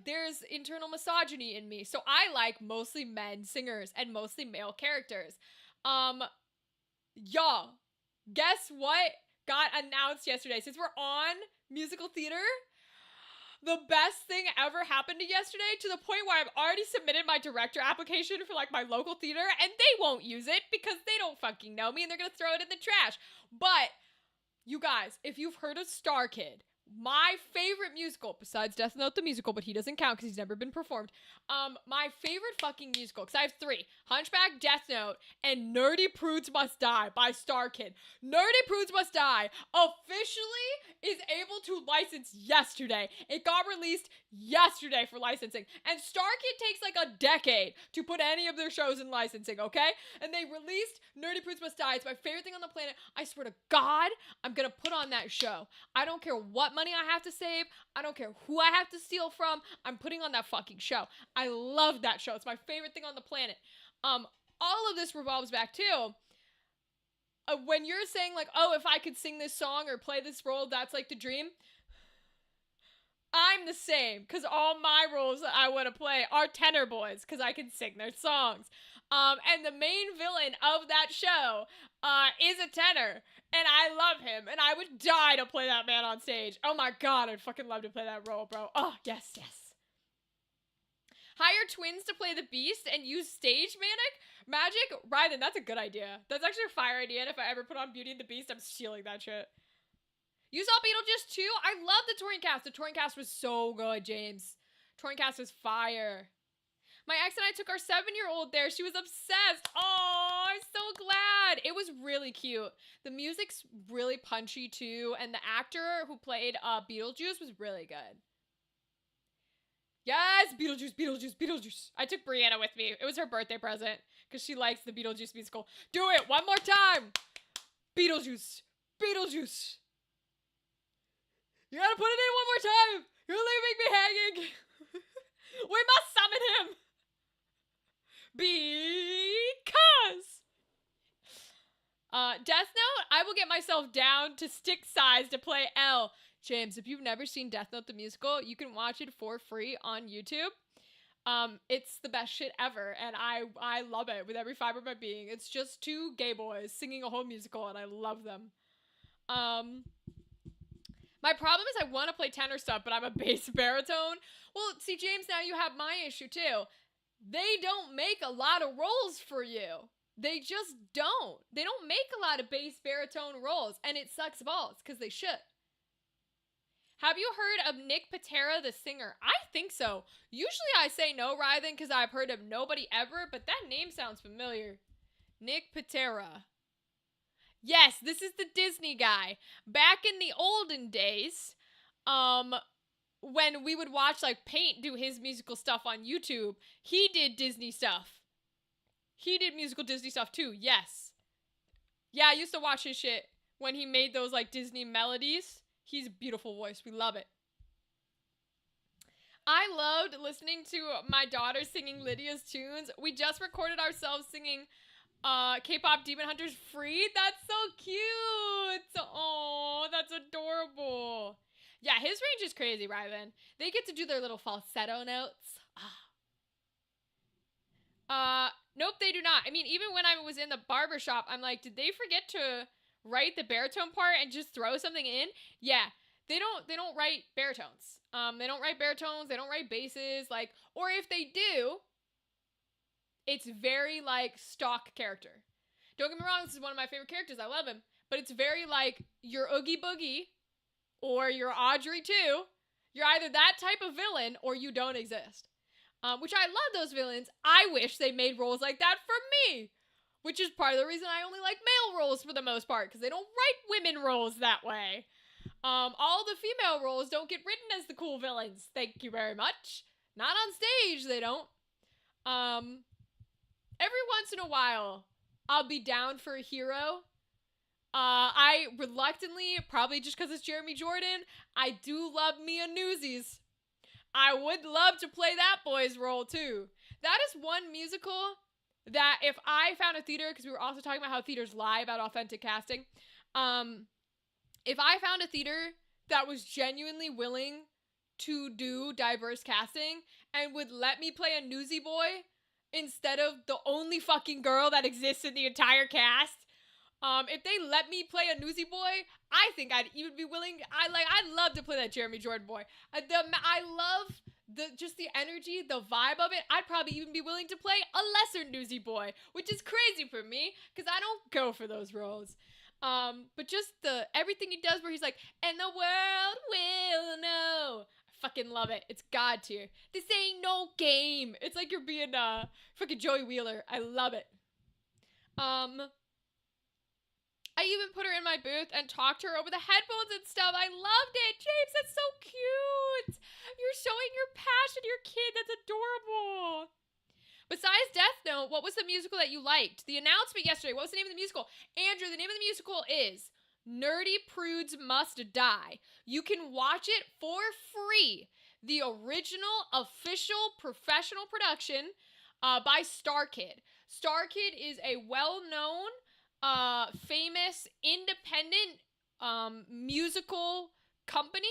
there's internal misogyny in me. So I like mostly men singers and mostly male characters. Y'all, guess what got announced yesterday? Since we're on musical theater, the best thing ever happened to yesterday, to the point where I've already submitted my director application for like my local theater, and they won't use it because they don't fucking know me and they're gonna throw it in the trash. But you guys, if you've heard of Star Kid, my favorite musical, besides Death Note the musical, but he doesn't count because he's never been performed. My favorite fucking musical, because I have 3: Hunchback, Death Note, and Nerdy Prudes Must Die by Star Kid. Nerdy Prudes Must Die officially is able to license yesterday. It got released yesterday for licensing. And Star Kid takes like a decade to put any of their shows in licensing, okay? And they released Nerdy Prudes Must Die. It's my favorite thing on the planet. I swear to God, I'm gonna put on that show. I don't care what money I have to save. I don't care who I have to steal from. I'm putting on that fucking show. I love that show. It's my favorite thing on the planet. All of this revolves back to when you're saying like, oh, if I could sing this song or play this role, that's like the dream. I'm the same, because all my roles that I want to play are tenor boys, because I can sing their songs. And the main villain of that show is a tenor, and I love him, and I would die to play that man on stage. Oh my God, I'd fucking love to play that role, bro. Oh, yes, yes. Hire twins to play the Beast and use stage magic? Ryden, that's a good idea. That's actually a fire idea, and if I ever put on Beauty and the Beast, I'm stealing that shit. You saw Beetlejuice too? I love the touring cast. The touring cast was so good, James. Touring cast was fire. My ex and I took our 7-year-old there. She was obsessed. Oh, I'm so glad. It was really cute. The music's really punchy too, and the actor who played Beetlejuice was really good. Yes, Beetlejuice, Beetlejuice, Beetlejuice. I took Brianna with me. It was her birthday present because she likes the Beetlejuice musical. Do it one more time. Beetlejuice, Beetlejuice. You gotta put it in one more time. You're leaving me hanging. We must summon him. Because. Death Note, I will get myself down to stick size to play L. James, if you've never seen Death Note the musical, you can watch it for free on YouTube. It's the best shit ever, and I love it with every fiber of my being. It's just two gay boys singing a whole musical, and I love them. My problem is I want to play tenor stuff, but I'm a bass baritone. Well, see, James, now you have my issue too. They don't make a lot of roles for you. They just don't. They don't make a lot of bass baritone roles, and it sucks balls because they should. Have you heard of Nick Patera, the singer? I think so. Usually I say no, Rythan, because I've heard of nobody ever, but that name sounds familiar. Nick Patera. Yes, this is the Disney guy. Back in the olden days, when we would watch like Paint do his musical stuff on YouTube, he did Disney stuff. He did musical Disney stuff too, yes. Yeah, I used to watch his shit when he made those like Disney melodies. He's a beautiful voice. We love it. I loved listening to my daughter singing Lydia's tunes. We just recorded ourselves singing K-pop Demon Hunters Free. That's so cute. Oh, that's adorable. Yeah, his range is crazy, Rylan. They get to do their little falsetto notes. Nope, they do not. I mean, even when I was in the barbershop, I'm like, did they forget to write the baritone part and just throw something in? Yeah, they don't write baritones. They don't write baritones, they don't write basses, like, or if they do, it's very like stock character. Don't get me wrong, this is one of my favorite characters. I love him, but it's very like your Oogie Boogie or your Audrey 2. You're either that type of villain or you don't exist. Which I love those villains. I wish they made roles like that for me. Which is part of the reason I only like male roles for the most part, because they don't write women roles that way. All the female roles don't get written as the cool villains. Thank you very much. Not on stage, they don't. Every once in a while, I'll be down for a hero. I reluctantly, probably just because it's Jeremy Jordan, I do love me a Newsies. I would love to play that boy's role too. That is one musical that if I found a theater, because we were also talking about how theaters lie about authentic casting, if I found a theater that was genuinely willing to do diverse casting and would let me play a newsy boy instead of the only fucking girl that exists in the entire cast, if they let me play a newsy boy, I think I'd even be willing. I'd love to play that Jeremy Jordan boy. I love just the energy, the vibe of it. I'd probably even be willing to play a lesser newsy boy, which is crazy for me because I don't go for those roles. But just everything he does where he's like, and the world will know. I fucking love it. It's God tier. This ain't no game. It's like you're being fucking Joey Wheeler. I love it. I even put her in my booth and talked to her over the headphones and stuff. I loved it. James, that's so cute. You're showing your passion to your kid. That's adorable. Besides Death Note, what was the musical that you liked? The announcement yesterday. What was the name of the musical? Andrew, the name of the musical is Nerdy Prudes Must Die. You can watch it for free. The original, official, professional production by StarKid. StarKid is a well-known, famous, independent musical company.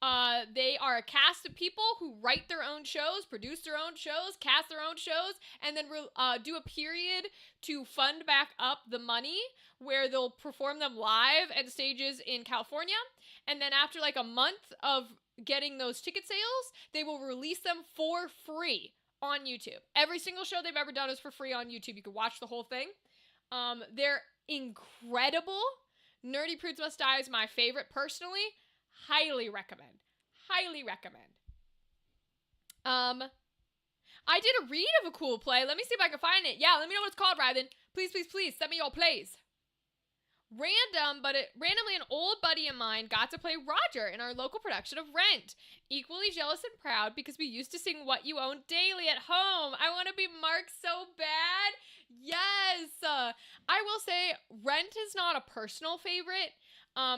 They are a cast of people who write their own shows, produce their own shows, cast their own shows, and then do a period to fund back up the money where they'll perform them live at stages in California. And then after like a month of getting those ticket sales, they will release them for free on YouTube. Every single show they've ever done is for free on YouTube. You can watch the whole thing. They're incredible. Nerdy Prudes Must Die is my favorite personally. Highly recommend. Highly recommend. I did a read of a cool play. Let me see if I can find it. Yeah, let me know what it's called, Ryden. Please, please, please, send me your plays. Randomly an old buddy of mine got to play Roger in our local production of Rent. Equally jealous and proud because we used to sing What You Own daily at home. I want to be Mark so bad. Yes. I will say Rent is not a personal favorite.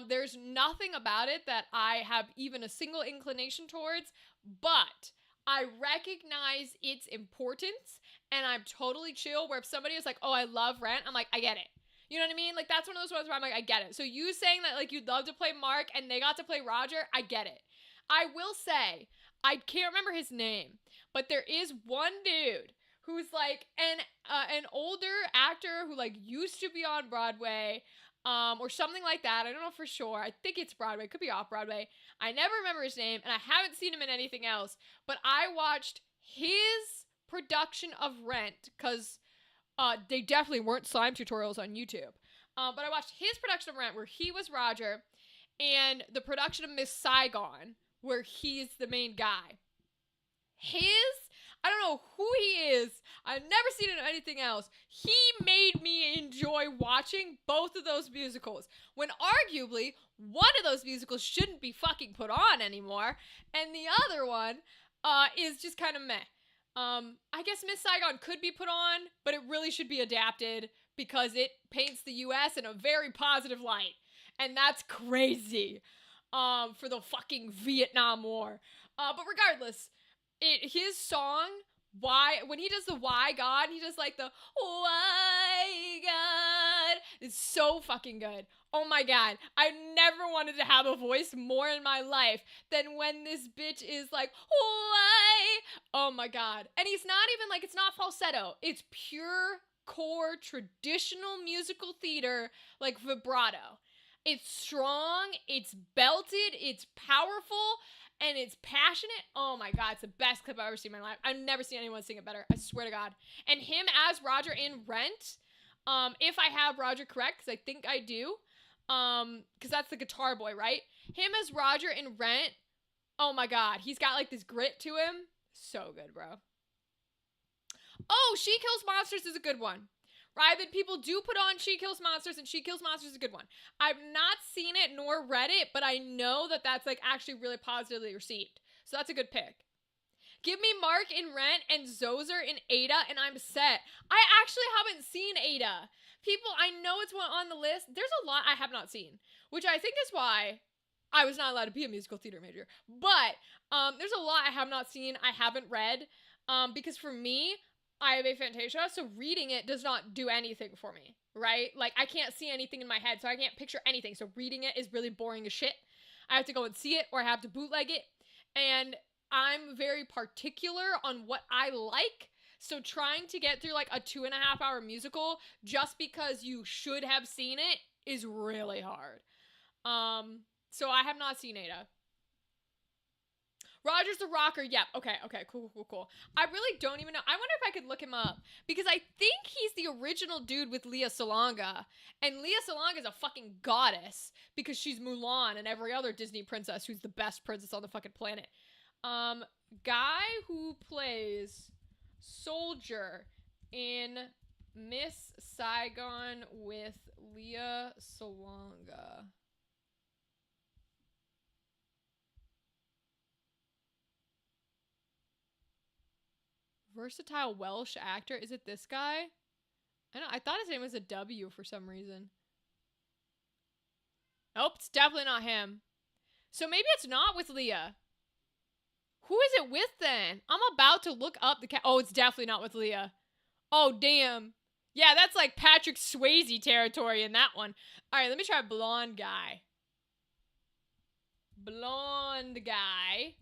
There's nothing about it that I have even a single inclination towards, but I recognize its importance and I'm totally chill where if somebody is like, oh, I love Rent, I'm like, I get it. You know what I mean? Like, that's one of those ones where I'm like, I get it. So you saying that, like, you'd love to play Mark and they got to play Roger, I get it. I will say, I can't remember his name, but there is one dude who's like an older actor who like used to be on Broadway, or something like that. I don't know for sure. I think it's Broadway. Could be off Broadway. I never remember his name, and I haven't seen him in anything else. But I watched his production of Rent because they definitely weren't slime tutorials on YouTube. But I watched his production of Rent where he was Roger, and the production of Miss Saigon where he's the main guy. I don't know who he is. I've never seen him in anything else. He made me enjoy watching both of those musicals, when arguably one of those musicals shouldn't be fucking put on anymore, and the other one is just kind of meh. I guess Miss Saigon could be put on, but it really should be adapted because it paints the U.S. in a very positive light, and that's crazy for the fucking Vietnam War. But regardless, his song, Why, when he does the Why God, he does like the Why God. It's so fucking good. Oh my God. I never wanted to have a voice more in my life than when this bitch is like, why? Oh my God. And he's not even like, it's not falsetto. It's pure core traditional musical theater, like vibrato. It's strong, it's belted, it's powerful, and it's passionate. Oh my God, it's the best clip I've ever seen in my life. I've never seen anyone sing it better. I swear to God. And him as Roger in Rent, if I have Roger correct, because I think I do, because that's the guitar boy, right? Him as Roger in Rent, oh my God, he's got like this grit to him. So good, bro. Oh, She Kills Monsters is a good one. Right, that people do put on She Kills Monsters, and She Kills Monsters is a good one. I've not seen it nor read it, but I know that that's like actually really positively received. So that's a good pick. Give me Mark in Rent and Zoser in Ada, and I'm set. I actually haven't seen Ada. People, I know it's one on the list. There's a lot I have not seen, which I think is why I was not allowed to be a musical theater major. But there's a lot I have not seen, I haven't read, because for me, I have aphantasia, so reading it does not do anything for me, right? Like, I can't see anything in my head, so I can't picture anything, so reading it is really boring as shit. I have to go and see it, or I have to bootleg it, and I'm very particular on what I like, so trying to get through, like, a 2.5-hour musical just because you should have seen it is really hard. So I have not seen Ada. Roger's the Rocker. Yep. Okay. Cool. I really don't even know. I wonder if I could look him up, because I think he's the original dude with Lea Salonga, and Lea Salonga is a fucking goddess because she's Mulan and every other Disney princess who's the best princess on the fucking planet. Guy who plays Soldier in Miss Saigon with Lea Salonga. Versatile Welsh actor. Is it this guy? I thought his name was a W for some reason. Nope, it's definitely not him. So maybe it's not with Lea. Who is it with then? I'm about to look up the oh, it's definitely not with Lea. Oh, damn. Yeah, that's like Patrick Swayze territory in that one. All right, let me try blonde guy. Blonde guy.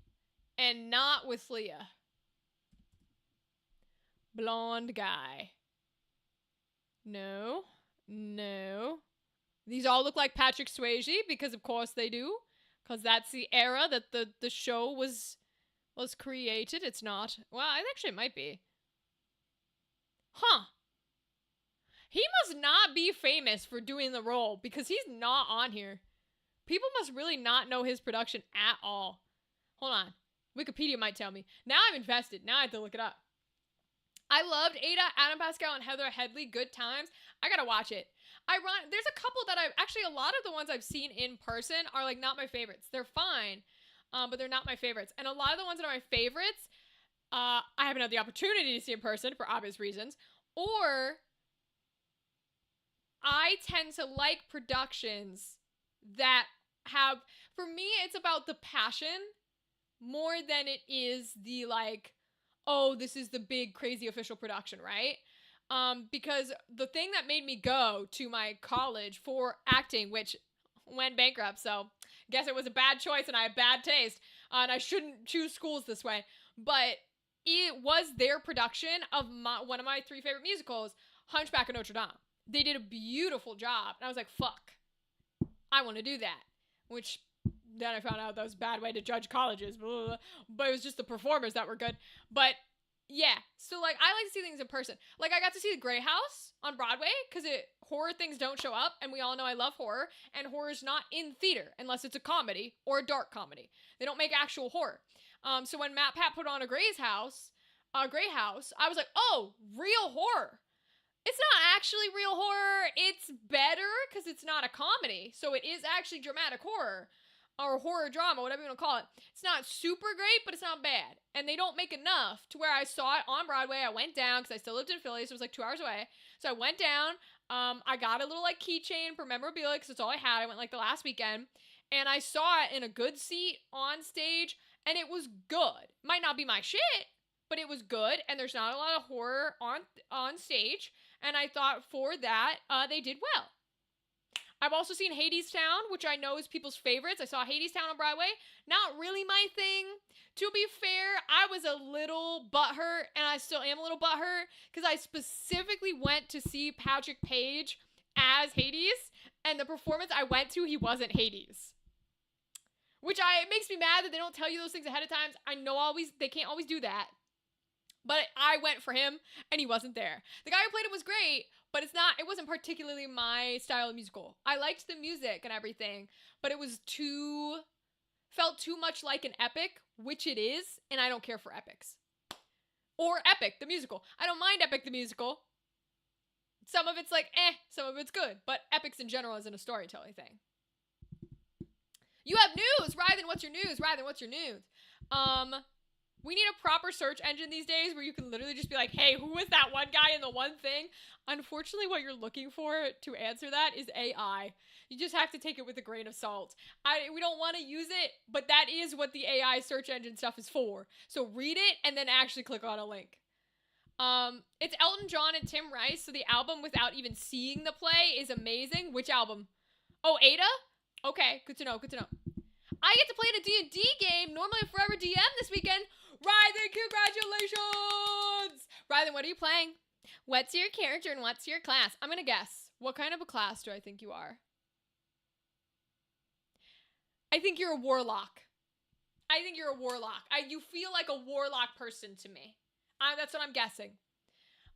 And not with Lea. Blonde guy. No. These all look like Patrick Swayze because of course they do. Because that's the era that the show was created. It's not. Well, actually it might be. Huh. He must not be famous for doing the role because he's not on here. People must really not know his production at all. Hold on. Wikipedia might tell me. Now I'm invested. Now I have to look it up. I loved Ada, Adam Pascal, and Heather Headley. Good times. I gotta watch it. There's a couple that a lot of the ones I've seen in person are like not my favorites. They're fine, but they're not my favorites. And a lot of the ones that are my favorites, I haven't had the opportunity to see in person for obvious reasons, or I tend to like productions that have, for me, it's about the passion more than it is the like, oh, this is the big crazy official production, right? Because the thing that made me go to my college for acting, which went bankrupt, so guess it was a bad choice and I have bad taste, and I shouldn't choose schools this way, but it was their production of one of my 3 favorite musicals, Hunchback of Notre Dame. They did a beautiful job. And I was like, fuck, I want to do that. Which then I found out that was a bad way to judge colleges. Blah, blah, blah. But it was just the performers that were good. But yeah, so like I like to see things in person. Like I got to see The Grey House on Broadway because horror things don't show up, and we all know I love horror, and horror's not in theater unless it's a comedy or a dark comedy. They don't make actual horror. So when Matt Pat put on a Grey House, I was like, oh, real horror. It's not actually real horror. It's better because it's not a comedy. So it is actually dramatic horror or horror drama, whatever you want to call it. It's not super great, but it's not bad. And they don't make enough to where I saw it on Broadway. I went down because I still lived in Philly, so it was like 2 hours away. So I went down. I got a little like keychain for memorabilia because that's all I had. I went like the last weekend. And I saw it in a good seat on stage, and it was good. Might not be my shit, but it was good. And there's not a lot of horror on stage. And I thought for that, they did well. I've also seen Hadestown, which I know is people's favorites. I saw Hadestown on Broadway. Not really my thing. To be fair, I was a little butthurt, and I still am a little butthurt, because I specifically went to see Patrick Page as Hades, and the performance I went to, he wasn't Hades. It makes me mad that they don't tell you those things ahead of time. I know they can't always do that. But I went for him, and he wasn't there. The guy who played him was great, but it wasn't particularly my style of musical. I liked the music and everything, but it felt too much like an epic, which it is, and I don't care for epics. Or Epic, the musical. I don't mind Epic, the musical. Some of it's like, some of it's good, but epics in general isn't a storytelling thing. You have news! Rythan, what's your news? Rythan, what's your news? We need a proper search engine these days where you can literally just be like, hey, who was that one guy in the one thing? Unfortunately, what you're looking for to answer that is AI. You just have to take it with a grain of salt. We don't want to use it, but that is what the AI search engine stuff is for. So read it and then actually click on a link. It's Elton John and Tim Rice, so the album without even seeing the play is amazing. Which album? Oh, Ada? Okay, good to know, good to know. I get to play in a D&D game, normally a Forever DM this weekend. Rythan, congratulations! Rythan, what are you playing? What's your character and what's your class? I'm gonna guess. What kind of a class do I think you are? I think you're a warlock. You feel like a warlock person to me. That's what I'm guessing.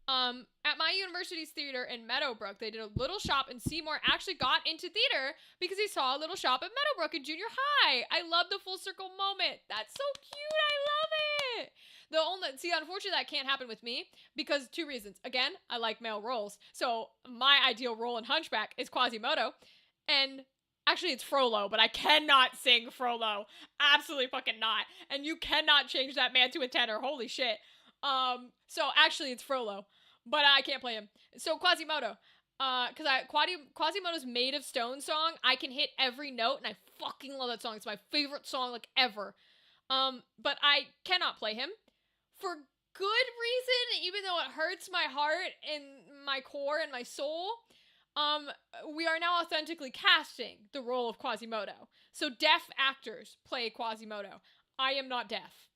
At my university's theater in Meadowbrook, they did a Little Shop, and Seymour actually got into theater because he saw a Little Shop at Meadowbrook in junior high. I love the full circle moment. That's so cute. I love it. Unfortunately, that can't happen with me because 2 reasons. Again, I like male roles. So my ideal role in Hunchback is Quasimodo. And actually, it's Frollo, but I cannot sing Frollo. Absolutely fucking not. And you cannot change that man to a tenor. Holy shit. So actually it's Frollo, but I can't play him. So Quasimodo, Quasimodo's Made of Stone song, I can hit every note, and I fucking love that song. It's my favorite song, like, ever. But I cannot play him for good reason, even though it hurts my heart and my core and my soul. We are now authentically casting the role of Quasimodo. So deaf actors play Quasimodo. I am not deaf.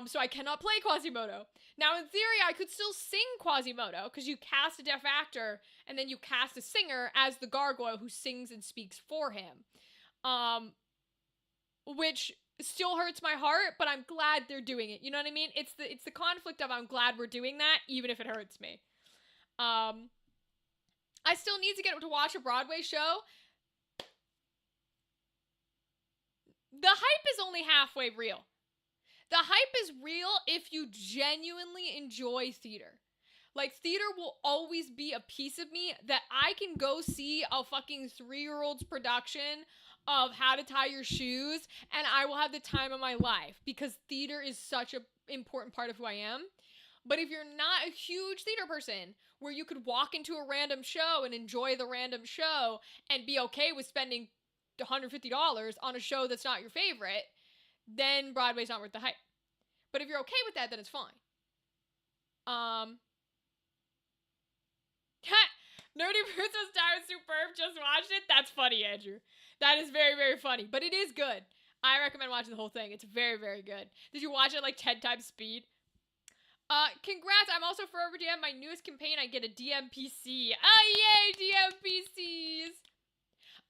So I cannot play Quasimodo. Now, in theory, I could still sing Quasimodo, because you cast a deaf actor, and then you cast a singer as the gargoyle who sings and speaks for him. Which still hurts my heart, but I'm glad they're doing it. You know what I mean? It's the conflict of I'm glad we're doing that, even if it hurts me. I still need to get to watch a Broadway show. The hype is only halfway real. The hype is real if you genuinely enjoy theater. Like, theater will always be a piece of me that I can go see a fucking 3-year-old's production of How to Tie Your Shoes, and I will have the time of my life, because theater is such an important part of who I am. But if you're not a huge theater person, where you could walk into a random show and enjoy the random show and be okay with spending $150 on a show that's not your favorite, then Broadway's not worth the hype. But if you're okay with that, then it's fine. Nerdy Princess Star is superb. Just watched it. That's funny, Andrew. That is very, very funny. But it is good. I recommend watching the whole thing. It's very, very good. Did you watch it like 10 times speed? Congrats. I'm also forever DM. My newest campaign, I get a DMPC. Oh, yay, DMPCs.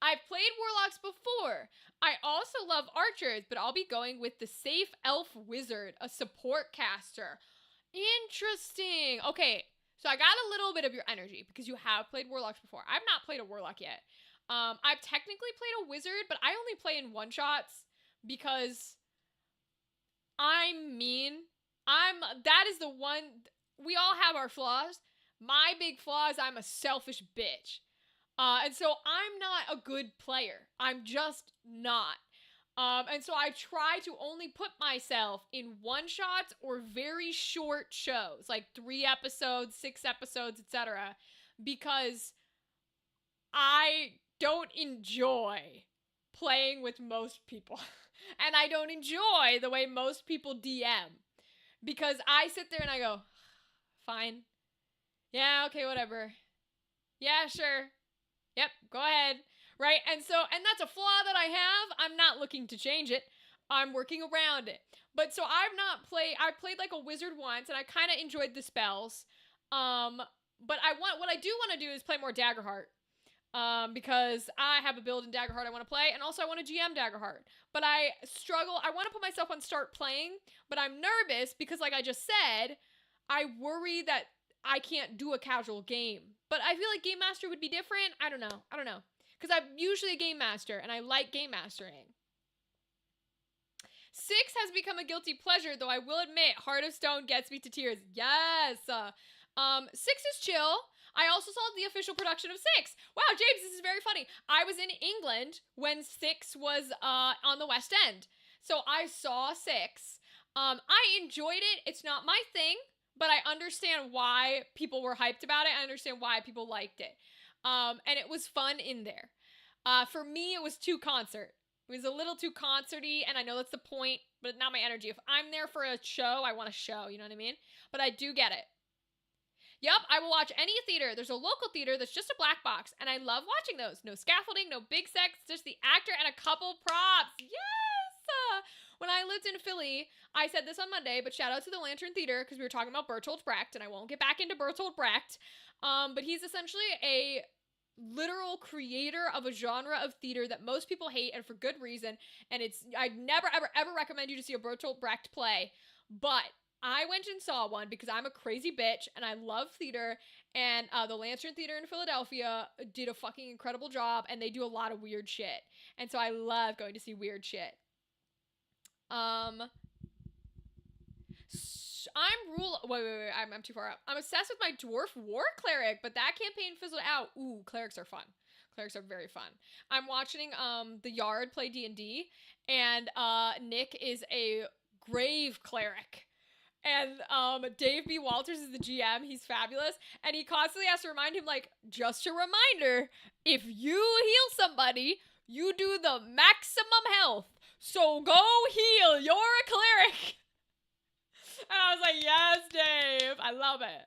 I've played warlocks before. I also love archers, but I'll be going with the safe elf wizard, a support caster. Interesting. Okay, so I got a little bit of your energy because you have played warlocks before. I've not played a warlock yet. I've technically played a wizard, but I only play in one-shots because I'm mean. That is the one, we all have our flaws. My big flaw is I'm a selfish bitch. And so I'm not a good player. I'm just not. And so I try to only put myself in one-shots or very short shows, like 3 episodes, 6 episodes, etc., because I don't enjoy playing with most people. And I don't enjoy the way most people DM. Because I sit there and I go, fine. Yeah, okay, whatever. Yeah, sure. Yep, go ahead. Right? And that's a flaw that I have. I'm not looking to change it. I'm working around it. But so I played like a wizard once and I kind of enjoyed the spells. But what I do want to do is play more Daggerheart. Because I have a build in Daggerheart I want to play, and also I want to GM Daggerheart. But I struggle. I want to put myself on start playing, but I'm nervous because, like I just said, I worry that I can't do a casual game. But I feel like Game Master would be different. I don't know. Because I'm usually a Game Master, and I like Game Mastering. 6 has become a guilty pleasure, though I will admit, Heart of Stone gets me to tears. Yes! 6 is chill. I also saw the official production of 6. Wow, James, this is very funny. I was in England when 6 was on the West End. So I saw 6. I enjoyed it. It's not my thing, but I understand why people were hyped about it. I understand why people liked it. And it was fun in there. For me, it was too concert. It was a little too concerty, and I know that's the point, but not my energy. If I'm there for a show, I want a show, you know what I mean? But I do get it. Yep, I will watch any theater. There's a local theater that's just a black box, and I love watching those. No scaffolding, no big sets, just the actor and a couple props. Yes! When I lived in Philly, I said this on Monday, but shout out to the Lantern Theater, because we were talking about Bertolt Brecht, and I won't get back into Bertolt Brecht, but he's essentially a literal creator of a genre of theater that most people hate, and for good reason, and I'd never, ever recommend you to see a Bertolt Brecht play, but I went and saw one because I'm a crazy bitch and I love theater, and the Lantern Theater in Philadelphia did a fucking incredible job, and they do a lot of weird shit. And so I love going to see weird shit. I'm too far up. I'm obsessed with my Dwarf War Cleric, but that campaign fizzled out. Ooh, clerics are fun. Clerics are very fun. I'm watching the Yard play D&D, and Nick is a grave cleric. And Dave B. Walters is the GM. He's fabulous. And he constantly has to remind him, like, just a reminder, if you heal somebody, you do the maximum health. So go heal. You're a cleric. And I was like, yes, Dave. I love it.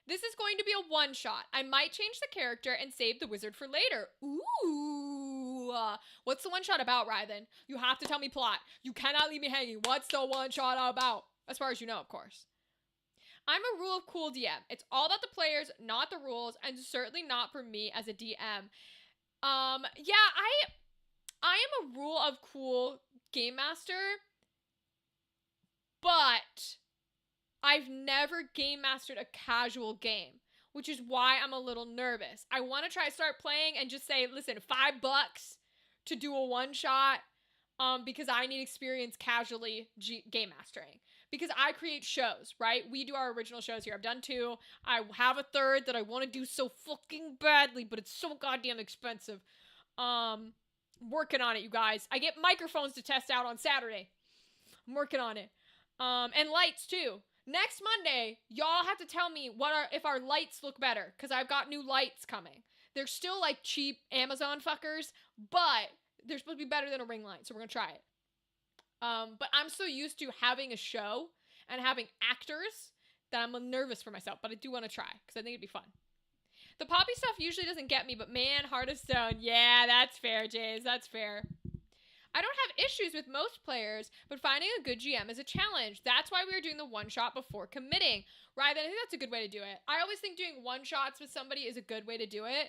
This is going to be a one-shot. I might change the character and save the wizard for later. Ooh. What's the one-shot about, Rythan? You have to tell me plot. You cannot leave me hanging. What's the one-shot about? As far as you know, of course. I'm a rule of cool DM. It's all about the players, not the rules, and certainly not for me as a DM. Yeah, I am a rule of cool game master, but I've never game mastered a casual game, which is why I'm a little nervous. I want to start playing and just say, listen, $5 to do a one-shot, because I need experience casually game mastering. Because I create shows, right? We do our original shows here. I've done 2. I have a 3rd that I want to do so fucking badly, but it's so goddamn expensive. Working on it, you guys. I get microphones to test out on Saturday. I'm working on it. And lights, too. Next Monday, y'all have to tell me if our lights look better, because I've got new lights coming. They're still like cheap Amazon fuckers, but they're supposed to be better than a ring light, so we're gonna try it. But I'm so used to having a show and having actors that I'm nervous for myself, but I do want to try, because I think it'd be fun. The poppy stuff usually doesn't get me, but man, Heart of Stone, yeah, that's fair, James, that's fair. I don't have issues with most players, but finding a good GM is a challenge. That's why we were doing the one shot before committing. Right? I think that's a good way to do it. I always think doing one shots with somebody is a good way to do it,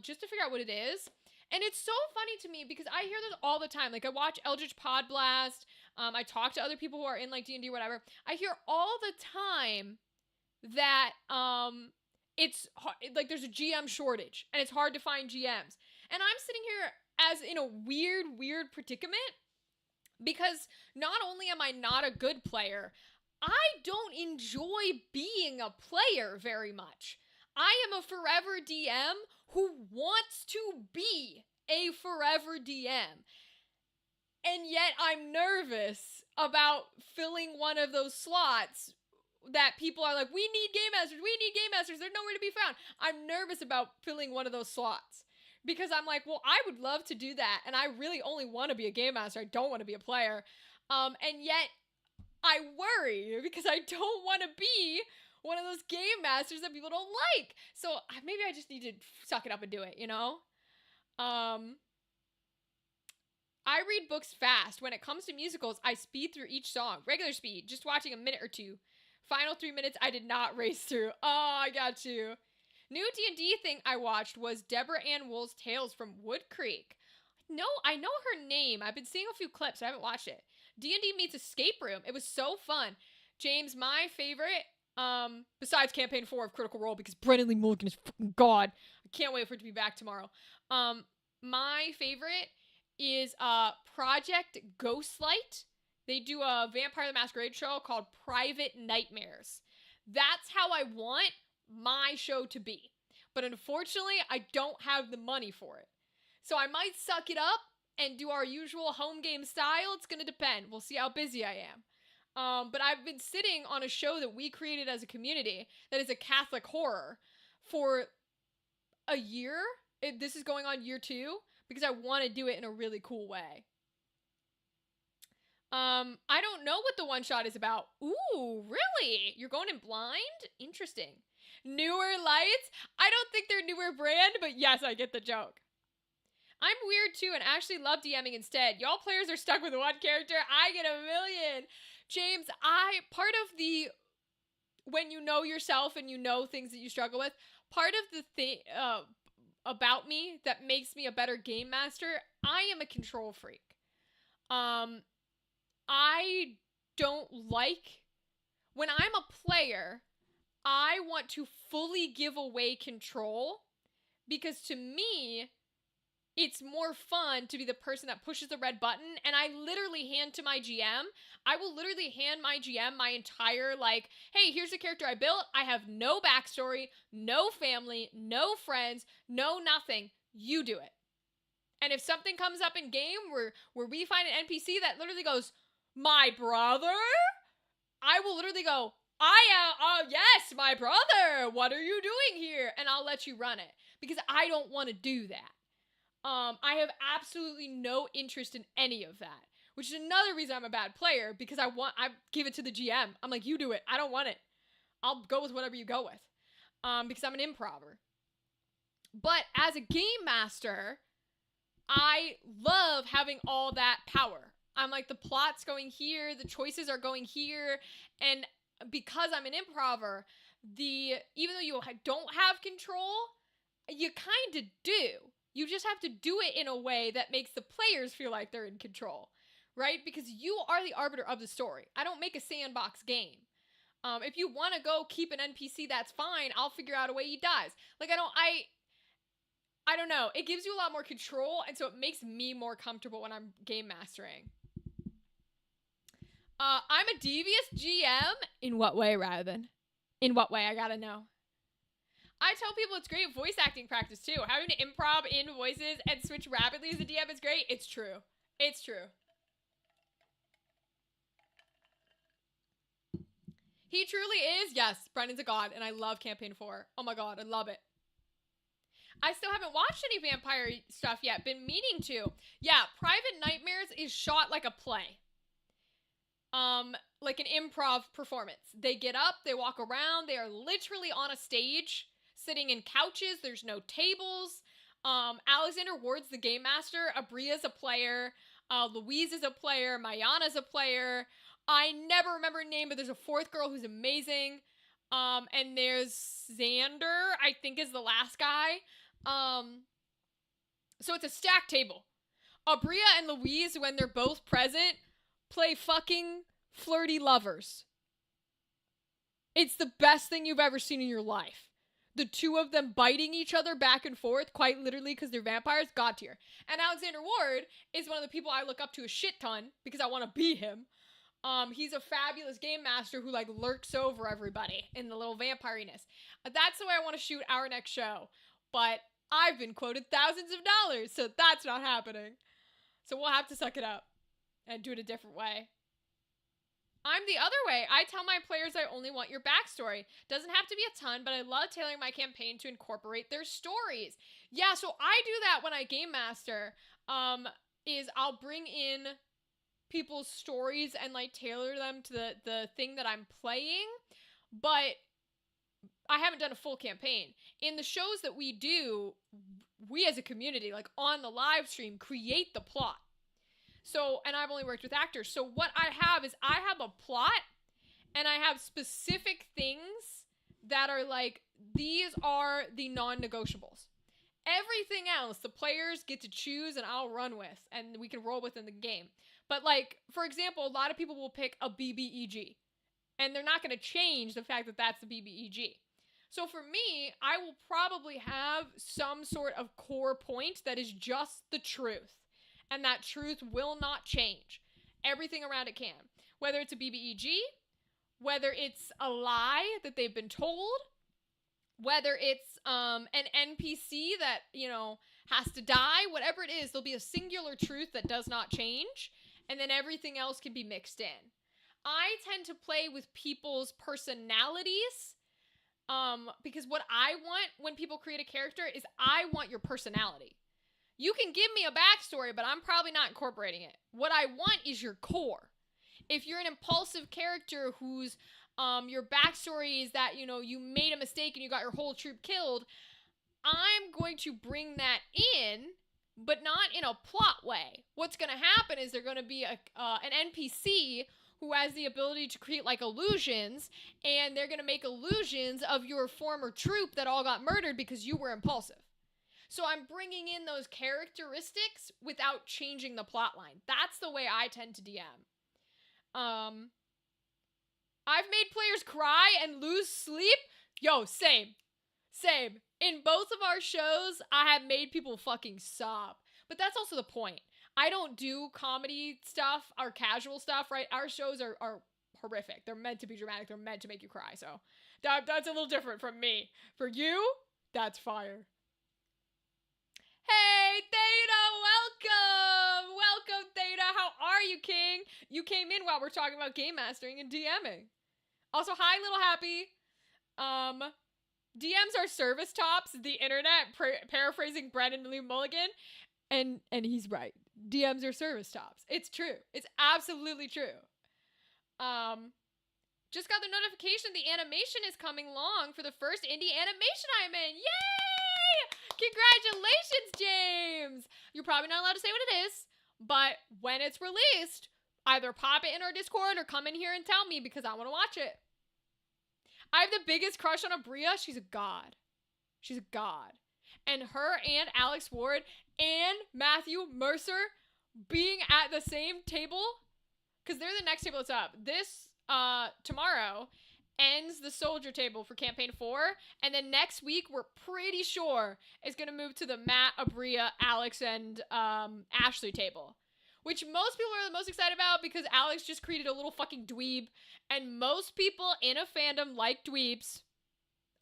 just to figure out what it is. And it's so funny to me because I hear this all the time. Like, I watch Eldritch Pod Blast. I talk to other people who are in, like, D&D or whatever. I hear all the time that it's like there's a GM shortage and it's hard to find GMs. And I'm sitting here as in a weird predicament because not only am I not a good player, I don't enjoy being a player very much. I am a forever DM who wants to be a forever DM. And yet I'm nervous about filling one of those slots that people are like, we need game masters, they're nowhere to be found. I'm nervous about filling one of those slots. Because I'm like, well, I would love to do that, and I really only want to be a game master. I don't want to be a player. And yet, I worry because I don't want to be one of those game masters that people don't like. So maybe I just need to suck it up and do it, you know? I read books fast. When it comes to musicals, I speed through each song. Regular speed, just watching a minute or two. Final 3 minutes, I did not race through. Oh, I got you. New D&D thing I watched was Deborah Ann Wool's Tales from Wood Creek. No, I know her name. I've been seeing a few clips. I haven't watched it. D&D meets Escape Room. It was so fun. James, my favorite, besides Campaign 4 of Critical Role, because Brennan Lee Mulligan is fucking God. I can't wait for it to be back tomorrow. My favorite is Project Ghostlight. They do a Vampire the Masquerade show called Private Nightmares. That's how I want my show to be. But unfortunately, I don't have the money for it. So I might suck it up and do our usual home game style. It's going to depend. We'll see how busy I am. But I've been sitting on a show that we created as a community that is a Catholic horror for a year. This is going on year 2 because I want to do it in a really cool way. I don't know what the one shot is about. Ooh, really? You're going in blind? Interesting. Newer lights? I don't think they're newer brand, but yes, I get the joke. I'm weird too and actually love DMing instead. Y'all players are stuck with one character. I get a million. James, part of the, when you know yourself and you know things that you struggle with, part of the thing about me that makes me a better game master, I am a control freak. I don't like, when I'm a player, I want to fully give away control because to me, it's more fun to be the person that pushes the red button, and I literally hand to my GM. I will literally hand my GM my entire, like, hey, here's the character I built. I have no backstory, no family, no friends, no nothing. You do it. And if something comes up in game where we find an NPC that literally goes, my brother? I will literally go, yes, my brother, what are you doing here? And I'll let you run it because I don't want to do that. I have absolutely no interest in any of that, which is another reason I'm a bad player because I give it to the GM. I'm like, you do it. I don't want it. I'll go with whatever you go with, because I'm an improver. But as a game master, I love having all that power. I'm like, the plot's going here, the choices are going here, and because I'm an improver, even though you don't have control, you kind of do. You just have to do it in a way that makes the players feel like they're in control, right? Because you are the arbiter of the story. I don't make a sandbox game. If you want to go keep an NPC, that's fine. I'll figure out a way he dies. Like, I don't know. It gives you a lot more control, and so it makes me more comfortable when I'm game mastering. I'm a devious GM. In what way, rather than? In what way? I gotta know. I tell people it's great voice acting practice, too. Having to improv in voices and switch rapidly as a DM is great. It's true. It's true. He truly is. Yes, Brendan's a god, and I love Campaign 4. Oh my god, I love it. I still haven't watched any vampire stuff yet. Been meaning to. Yeah, Private Nightmares is shot like a play. Like an improv performance. They get up, they walk around, they are literally on a stage, sitting in couches, there's no tables. Alexander Ward's the game master, Abria's a player. Louise is a player. Mayana's a player. I never remember her name, but there's a fourth girl who's amazing. And there's Xander, I think is the last guy. So it's a stack table. Abria and Louise, when they're both present, play fucking flirty lovers. It's the best thing you've ever seen in your life. The two of them biting each other back and forth, quite literally because they're vampires, god tier. And Alexander Ward is one of the people I look up to a shit ton because I want to be him. He's a fabulous game master who like lurks over everybody in the little vampiriness. That's the way I want to shoot our next show. But I've been quoted thousands of dollars, so that's not happening. So we'll have to suck it up and do it a different way. I'm the other way. I tell my players I only want your backstory. Doesn't have to be a ton, but I love tailoring my campaign to incorporate their stories. Yeah, so I do that when I game master. Is I'll bring in people's stories and like tailor them to the thing that I'm playing, but I haven't done a full campaign. In the shows that we do, we as a community, like on the live stream, create the plot. So, and I've only worked with actors. So what I have is I have a plot and I have specific things that are like, these are the non-negotiables. Everything else, the players get to choose and I'll run with and we can roll within the game. But like, for example, a lot of people will pick a BBEG and they're not going to change the fact that that's the BBEG. So for me, I will probably have some sort of core point that is just the truth. And that truth will not change. Everything around it can. Whether it's a BBEG, whether it's a lie that they've been told, whether it's an NPC that, you know, has to die, whatever it is, there'll be a singular truth that does not change, and then everything else can be mixed in. I tend to play with people's personalities, because what I want when people create a character is I want your personality. You can give me a backstory, but I'm probably not incorporating it. What I want is your core. If you're an impulsive character whose your backstory is that, you know, you made a mistake and you got your whole troop killed, I'm going to bring that in, but not in a plot way. What's going to happen is there's going to be an NPC who has the ability to create like illusions, and they're going to make illusions of your former troop that all got murdered because you were impulsive. So I'm bringing in those characteristics without changing the plot line. That's the way I tend to DM. I've made players cry and lose sleep. Yo, same. In both of our shows, I have made people fucking sob. But that's also the point. I don't do comedy stuff or casual stuff, right? Our shows are horrific. They're meant to be dramatic. They're meant to make you cry. So that's a little different from me. For you, that's fire. Hey, Theta, welcome! Welcome, Theta. How are you, King? You came in while we're talking about game mastering and DMing. Also, hi, Little Happy. DMs are service tops, the internet, paraphrasing Brandon Lee Mulligan. And he's right. DMs are service tops. It's true. It's absolutely true. Just got the notification the animation is coming along for the first indie animation I'm in. Yay! Congratulations, James! You're probably not allowed to say what it is, but when it's released, either pop it in our Discord or come in here and tell me because I want to watch it. I have the biggest crush on Abria. She's a god. She's a god. And her and Alex Ward and Matthew Mercer being at the same table, because they're the next table that's up. This, tomorrow, ends the soldier table for campaign 4, and then next week we're pretty sure is going to move to the Matt, Abria, Alex, and Ashley table, which most people are the most excited about because Alex just created a little fucking dweeb, and most people in a fandom like dweebs.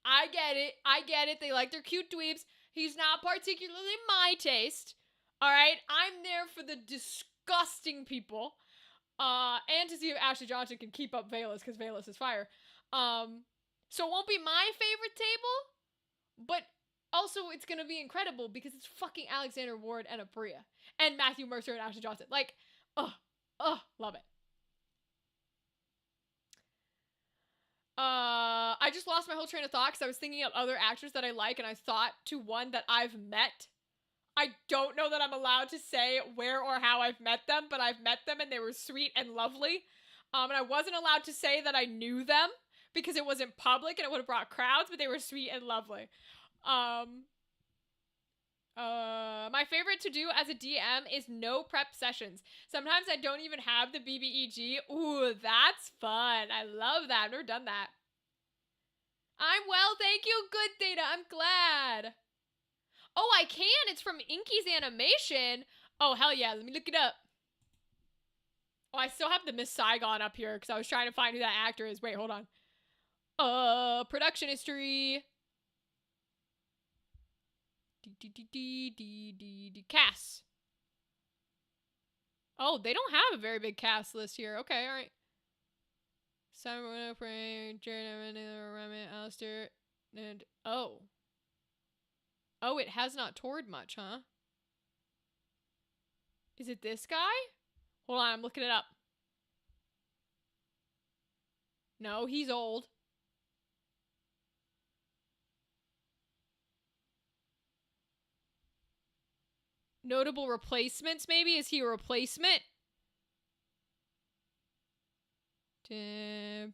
I get it, they like their cute dweebs. He's not particularly my taste, alright? I'm there for the disgusting people, and to see if Ashley Johnson can keep up Valus, because Valus is fire. So it won't be my favorite table, but also it's gonna be incredible because it's fucking Alexander Ward and Abria and Matthew Mercer and Ashley Johnson. Like, love it. I just lost my whole train of thought because I was thinking of other actors that I like, and I thought to one that I've met I don't know that I'm allowed to say where or how I've met them, but I've met them and they were sweet and lovely. And I wasn't allowed to say that I knew them because it wasn't public and it would have brought crowds, but they were sweet and lovely. My favorite to do as a DM is no prep sessions. Sometimes I don't even have the BBEG. Ooh, that's fun. I love that. I've never done that. I'm well, thank you. Good, Theta. I'm glad. Oh, I can. It's from Inky's animation. Oh, hell yeah. Let me look it up. Oh, I still have the Miss Saigon up here because I was trying to find who that actor is. Wait, hold on. Production history. Cast. Oh, they don't have a very big cast list here. Okay, alright. Simon Praying, Jared Ramen, Alistair, and oh. Oh, it has not toured much, huh? Is it this guy? Hold on, I'm looking it up. No, he's old. Notable replacements, maybe? Is he a replacement? See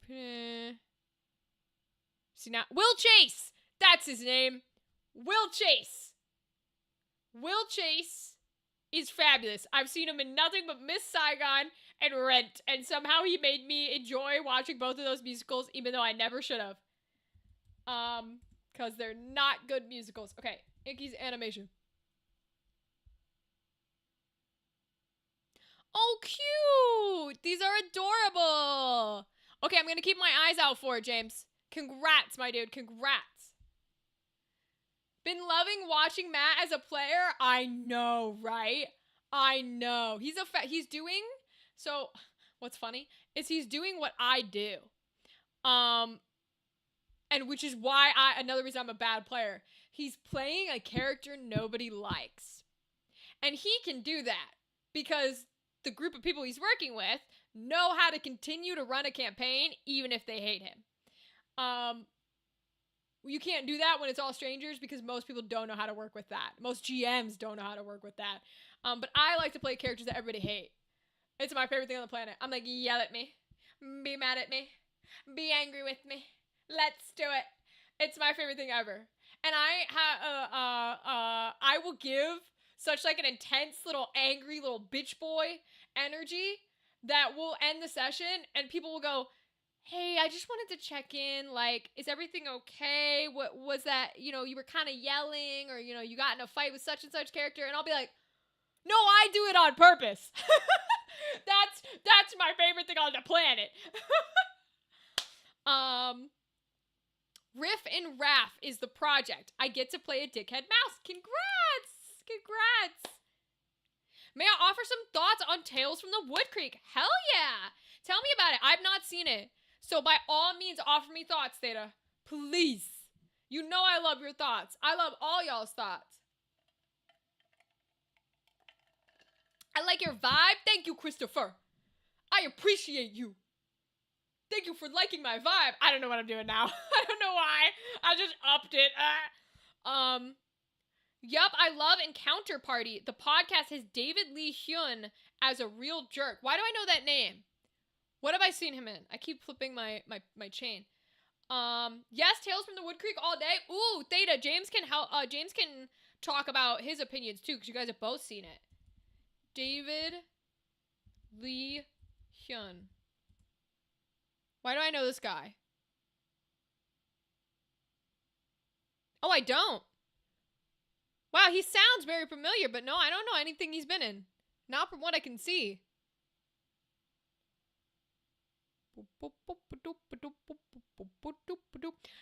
now, Will Chase! That's his name. Will Chase. Will Chase is fabulous. I've seen him in nothing but Miss Saigon and Rent, and somehow he made me enjoy watching both of those musicals, even though I never should have. Because they're not good musicals. Okay, Inky's animation. Oh, cute! These are adorable! Okay, I'm gonna keep my eyes out for it, James. Congrats, my dude. Congrats. Been loving watching Matt as a player. I know, right? I know. He's doing... So, what's funny is he's doing what I do. And which is why another reason I'm a bad player. He's playing a character nobody likes. And he can do that because the group of people he's working with know how to continue to run a campaign even if they hate him. You can't do that when it's all strangers because most people don't know how to work with that. Most GMs don't know how to work with that. But I like to play characters that everybody hates. It's my favorite thing on the planet. I'm like, yell at me. Be mad at me. Be angry with me. Let's do it. It's my favorite thing ever. And I will give such like an intense little angry little bitch boy energy that will end the session and people will go, hey, I just wanted to check in. Like, is everything okay? What was that? You know, you were kind of yelling or, you know, you got in a fight with such and such character. And I'll be like, no, I do it on purpose. That's my favorite thing on the planet. Riff and Raff is the project. I get to play a dickhead mouse. Congrats! Congrats! May I offer some thoughts on Tales from the Wood Creek? Hell yeah! Tell me about it. I've not seen it. So by all means, offer me thoughts, Theta. Please. You know I love your thoughts. I love all y'all's thoughts. I like your vibe. Thank you, Christopher. I appreciate you. Thank you for liking my vibe. I don't know what I'm doing now. I don't know why. I just upped it. Yup, I love Encounter Party. The podcast has David Lee Hyun as a real jerk. Why do I know that name? What have I seen him in? I keep flipping my chain. Yes, Tales from the Wood Creek all day. Ooh, Theta, James can help. James can talk about his opinions too, because you guys have both seen it. David Lee Hyun. Why do I know this guy? Oh, I don't. Wow, he sounds very familiar, but no, I don't know anything he's been in. Not from what I can see.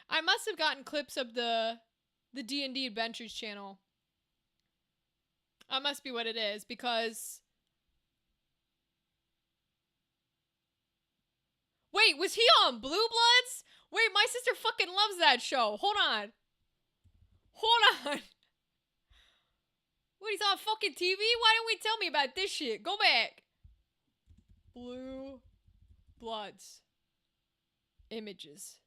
I must have gotten clips of the D&D Adventures channel. That must be what it is, because... Wait, was he on Blue Bloods? Wait, my sister fucking loves that show. Hold on. Hold on. Wait, he's on fucking TV? Why didn't we tell me about this shit? Go back. Blue Bloods. Images.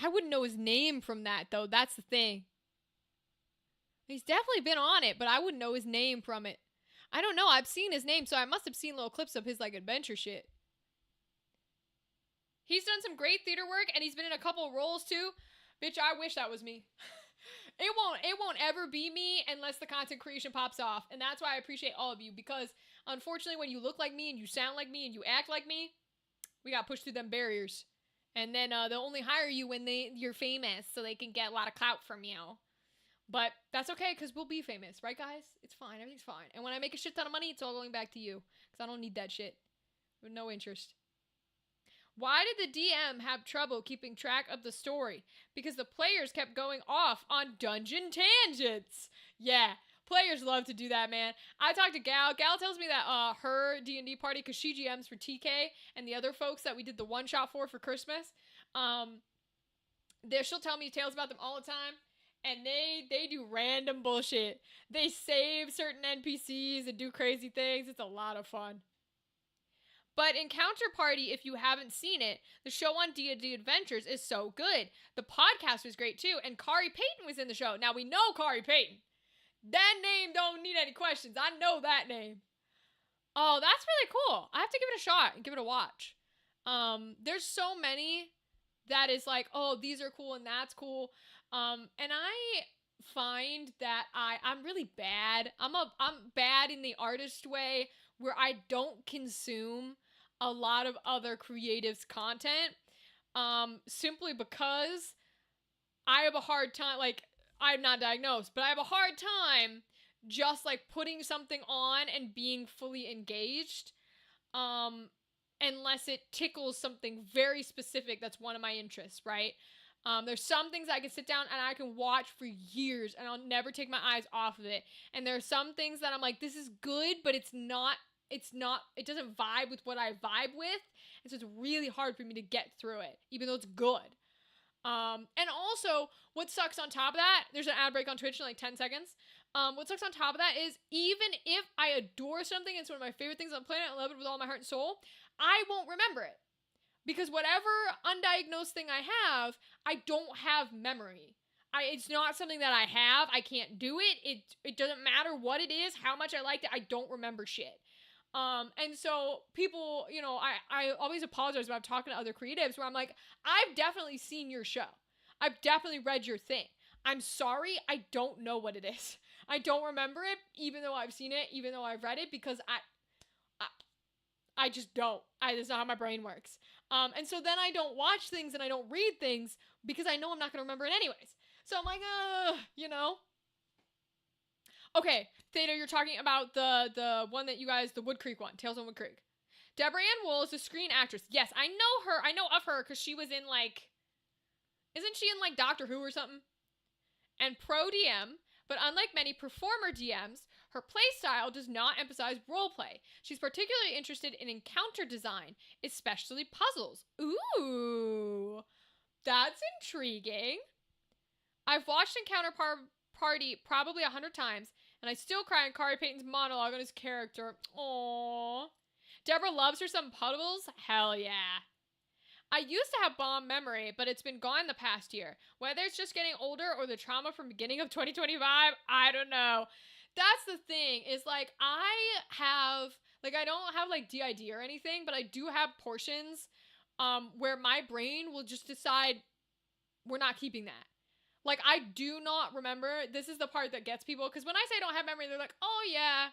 I wouldn't know his name from that, though. That's the thing. He's definitely been on it, but I wouldn't know his name from it. I don't know. I've seen his name, so I must have seen little clips of his, like, adventure shit. He's done some great theater work, and he's been in a couple roles, too. Bitch, I wish that was me. It won't ever be me unless the content creation pops off. And that's why I appreciate all of you, because unfortunately when you look like me and you sound like me and you act like me, we got pushed through them barriers. And then they'll only hire you when you're famous, so they can get a lot of clout from you. But that's okay, because we'll be famous, right, guys? It's fine. Everything's fine. And when I make a shit ton of money, it's all going back to you, because I don't need that shit. With no interest. Why did the DM have trouble keeping track of the story? Because the players kept going off on dungeon tangents. Yeah, players love to do that, man. I talked to Gal. Gal tells me that her D&D party, because she GMs for TK, and the other folks that we did the one-shot for Christmas, she'll tell me tales about them all the time. And they do random bullshit. They save certain NPCs and do crazy things. It's a lot of fun. But Encounter Party, if you haven't seen it, the show on D&D Adventures is so good. The podcast was great too, and Kari Payton was in the show. Now we know Kari Payton. That name don't need any questions. I know that name. Oh, that's really cool. I have to give it a shot and give it a watch. There's so many that is like, oh, these are cool and that's cool. And I find that I'm really bad. I'm bad in the artist way, where I don't consume a lot of other creatives' content, simply because I have a hard time, like, I'm not diagnosed, but I have a hard time just, like, putting something on and being fully engaged, unless it tickles something very specific that's one of my interests, right? There's some things I can sit down and I can watch for years and I'll never take my eyes off of it. And there are some things that I'm like, this is good, but it doesn't vibe with what I vibe with. And so it's really hard for me to get through it, even though it's good. And also, what sucks on top of that, there's an ad break on Twitch in like 10 seconds. What sucks on top of that is, even if I adore something, it's one of my favorite things on the planet, I love it with all my heart and soul, I won't remember it. Because whatever undiagnosed thing I have, I don't have memory. It's not something that I have. I can't do it. It doesn't matter what it is, how much I liked it, I don't remember shit. And so people, you know, I always apologize when I'm talking to other creatives where I'm like, I've definitely seen your show. I've definitely read your thing. I'm sorry, I don't know what it is. I don't remember it, even though I've seen it, even though I've read it, because I just don't. That's not how my brain works. And so then I don't watch things and I don't read things because I know I'm not going to remember it anyways. So I'm like, you know. Okay, Theta, you're talking about the one that you guys, the Wood Creek one, Tales on Wood Creek. Deborah Ann Wool is a screen actress. Yes, I know her. I know of her because she was in like, isn't she in like Doctor Who or something? And pro DM, but unlike many performer DMs, her playstyle does not emphasize roleplay. She's particularly interested in encounter design, especially puzzles. Ooh, that's intriguing. I've watched Encounter Party probably 100 times, and I still cry in Kari Payton's monologue on his character. Aww. Deborah loves her some puddles? Hell yeah. I used to have bomb memory, but it's been gone the past year. Whether it's just getting older or the trauma from beginning of 2025, I don't know. That's the thing, is like, I don't have like DID or anything, but I do have portions where my brain will just decide we're not keeping that. Like, I do not remember. This is the part that gets people, because when I say I don't have memory, they're like, oh yeah,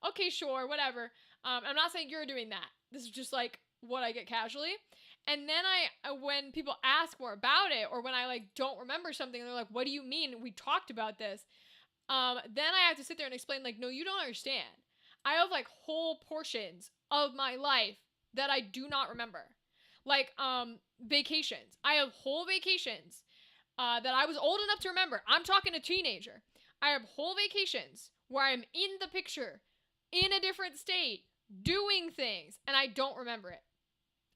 okay, sure, whatever. I'm not saying you're doing that. This is just like what I get casually. And then when people ask more about it, or when I like don't remember something, they're like, what do you mean? We talked about this. Then I have to sit there and explain, like, no, you don't understand. I have like whole portions of my life that I do not remember. Like, vacations. I have whole vacations that I was old enough to remember. I'm talking a teenager. I have whole vacations where I'm in the picture, in a different state, doing things, and I don't remember it.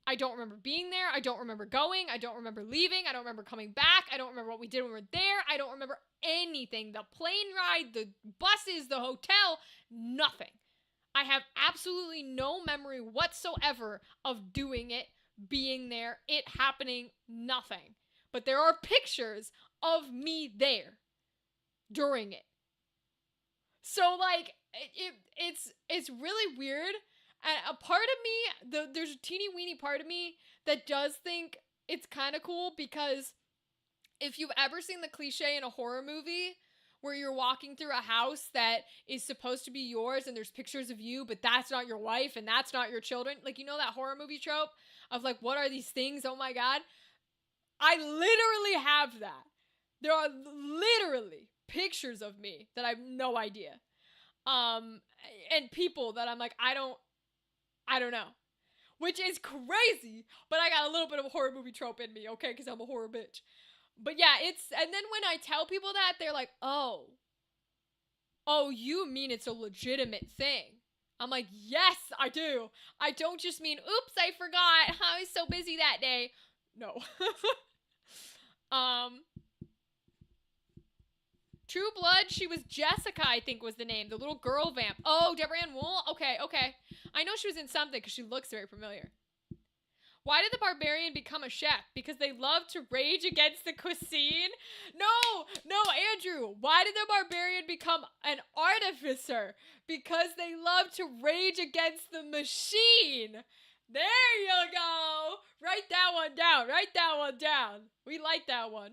I don't remember being there. I don't remember going. I don't remember leaving. I don't remember coming back. I don't remember what we did when we were there. I don't remember anything. The plane ride, the buses, the hotel, nothing. I have absolutely no memory whatsoever of doing it, being there, it happening, nothing. but there are pictures of me there during it. So, like, it's really weird. And a part of me, there's a teeny weeny part of me that does think it's kind of cool, because if you've ever seen the cliche in a horror movie where you're walking through a house that is supposed to be yours and there's pictures of you, but that's not your wife and that's not your children. Like, you know that horror movie trope of like, what are these things? Oh my God. I literally have that. There are literally pictures of me that I have no idea. And people that I'm like, I don't know. Which is crazy, but I got a little bit of a horror movie trope in me, okay? Because I'm a horror bitch. But yeah, and then when I tell people that, they're like, oh, you mean it's a legitimate thing? I'm like, yes, I do. I don't just mean, oops, I forgot. I was so busy that day. No. True Blood, she was Jessica, I think was the name. The little girl vamp. Oh, Deborah Ann Wool? Okay. I know she was in something because she looks very familiar. Why did the barbarian become a chef? Because they love to rage against the cuisine? No, Andrew. Why did the barbarian become an artificer? Because they love to rage against the machine. There you go. Write that one down. We like that one.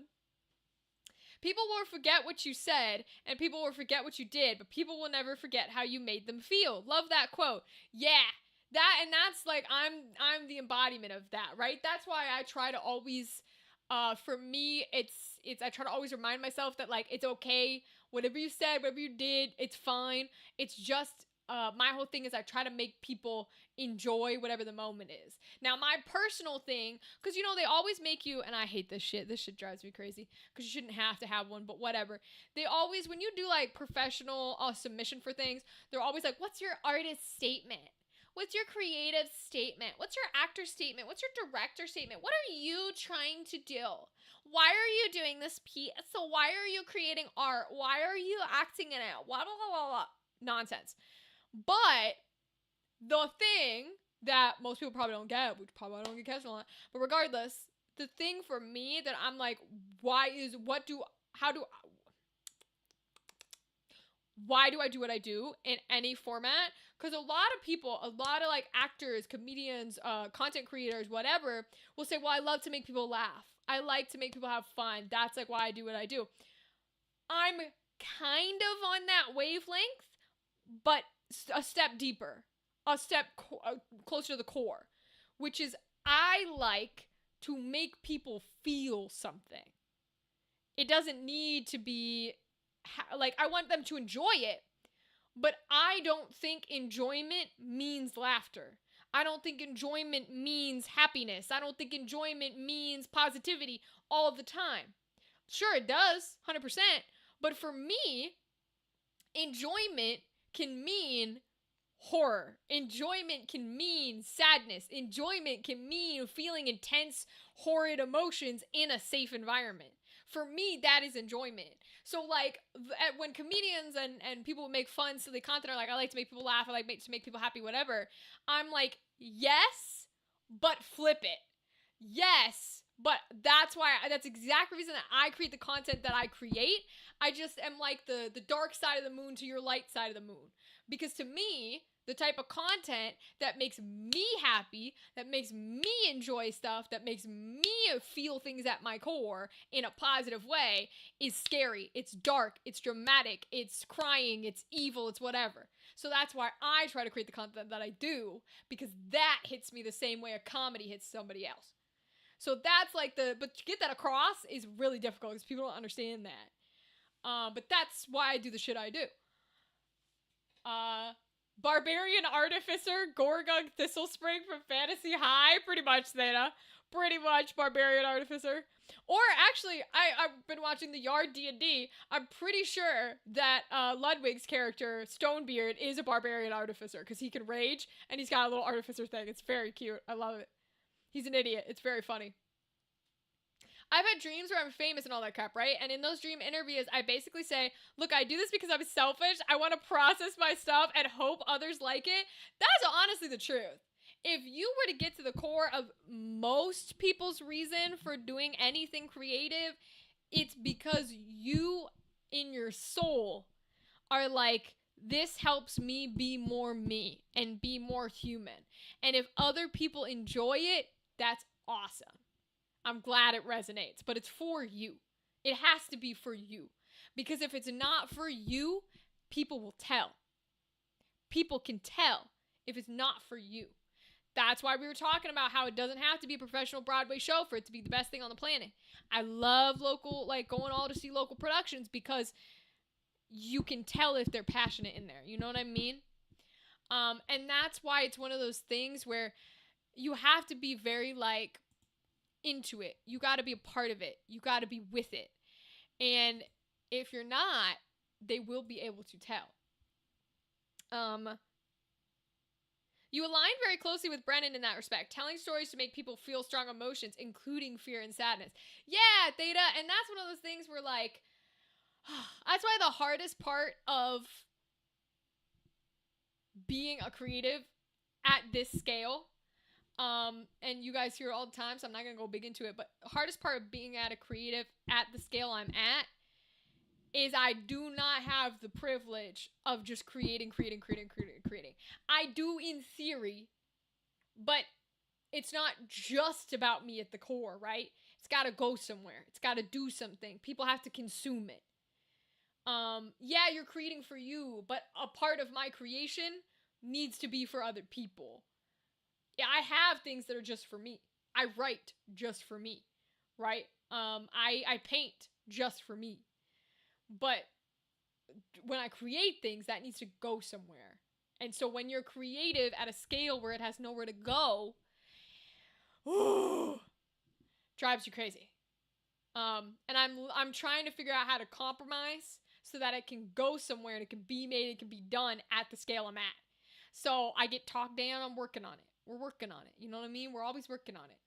People will forget what you said, and people will forget what you did, but people will never forget how you made them feel. Love that quote. Yeah. That's like, I'm the embodiment of that, right? That's why I try to always, for me, I try to always remind myself that, like, it's okay. Whatever you said, whatever you did, it's fine. It's just, my whole thing is I try to make people enjoy whatever the moment is. Now, my personal thing, because, you know, they always make you, and I hate this shit. This shit drives me crazy, because you shouldn't have to have one, but whatever. They always, when you do, like, professional submission for things, they're always like, what's your artist statement? What's your creative statement? What's your actor statement? What's your director statement? What are you trying to do? Why are you doing this piece? So why are you creating art? Why are you acting in it? Blah, blah, blah, blah. Nonsense. But the thing that most people probably don't get, which probably I don't get catch a lot, but regardless, the thing for me that I'm like, why do I do what I do in any format? Because a lot of people, like actors, comedians, content creators, whatever, will say, well, I love to make people laugh. I like to make people have fun. That's like why I do what I do. I'm kind of on that wavelength, but a step deeper, a step closer to the core, which is I like to make people feel something. It doesn't need to be like, I want them to enjoy it, but I don't think enjoyment means laughter. I don't think enjoyment means happiness. I don't think enjoyment means positivity all the time. Sure, it does, 100%. But for me, enjoyment can mean horror. Enjoyment can mean sadness. Enjoyment can mean feeling intense, horrid emotions in a safe environment. For me, that is enjoyment. So, like, when comedians and people make fun, silly content are like, I like to make people laugh, I like to make people happy, whatever. I'm like, yes, but flip it. Yes, but that's exactly the reason that I create the content that I create. I just am like the dark side of the moon to your light side of the moon. Because to me, the type of content that makes me happy, that makes me enjoy stuff, that makes me feel things at my core in a positive way is scary. It's dark. It's dramatic. It's crying. It's evil. It's whatever. So that's why I try to create the content that I do, because that hits me the same way a comedy hits somebody else. So that's like but to get that across is really difficult because people don't understand that. But that's why I do the shit I do. Barbarian Artificer, Gorgung Thistlespring from Fantasy High. Pretty much, Theta. Pretty much Barbarian Artificer. Or actually, I've been watching the Yard D&D. I'm pretty sure that Ludwig's character, Stonebeard, is a Barbarian Artificer because he can rage and he's got a little artificer thing. It's very cute. I love it. He's an idiot. It's very funny. I've had dreams where I'm famous and all that crap, right? And in those dream interviews, I basically say, look, I do this because I'm selfish. I want to process my stuff and hope others like it. That's honestly the truth. if you were to get to the core of most people's reason for doing anything creative, it's because you in your soul are like, this helps me be more me and be more human. And if other people enjoy it, that's awesome. I'm glad it resonates, but it's for you. It has to be for you. Because if it's not for you, people will tell. People can tell if it's not for you. That's why we were talking about how it doesn't have to be a professional Broadway show for it to be the best thing on the planet. I love local, like going all to see local productions because you can tell if they're passionate in there. You know what I mean? And that's why it's one of those things where you have to be very like into it. You got to be a part of it. You got to be with it. And if you're not, they will be able to tell. You align very closely with Brennan in that respect, telling stories to make people feel strong emotions, including fear and sadness. Yeah, Theta, and that's one of those things where, like, that's why the hardest part of being a creative at this scale, and you guys hear it all the time, so I'm not going to go big into it, but the hardest part of being at a creative at the scale I'm at is I do not have the privilege of just creating. I do in theory, but it's not just about me at the core, right? It's got to go somewhere. It's got to do something. People have to consume it. Yeah, you're creating for you, but a part of my creation needs to be for other people. Yeah, I have things that are just for me. I write just for me, right? I paint just for me. But when I create things, that needs to go somewhere. And so when you're creative at a scale where it has nowhere to go, drives you crazy. And I'm trying to figure out how to compromise so that it can go somewhere and it can be made, it can be done at the scale I'm at. So I get talked down, I'm working on it. We're working on it. You know what I mean? We're always working on it.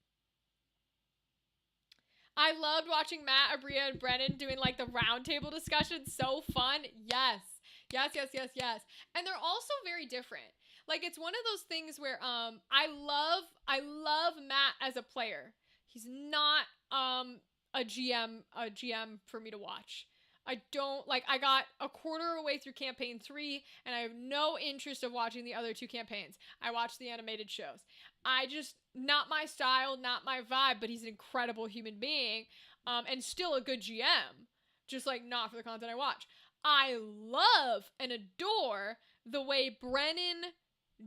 I loved watching Matt, Abria, and Brennan doing like the roundtable discussion. So fun. Yes. And they're also very different. Like it's one of those things where I love Matt as a player. He's not a GM for me to watch. I don't like. I got a quarter of the way through campaign 3, and I have no interest of watching the other 2 campaigns. I watch the animated shows. I just, not my style, not my vibe, but he's an incredible human being, and still a good GM, just like not for the content I watch. I love and adore the way Brennan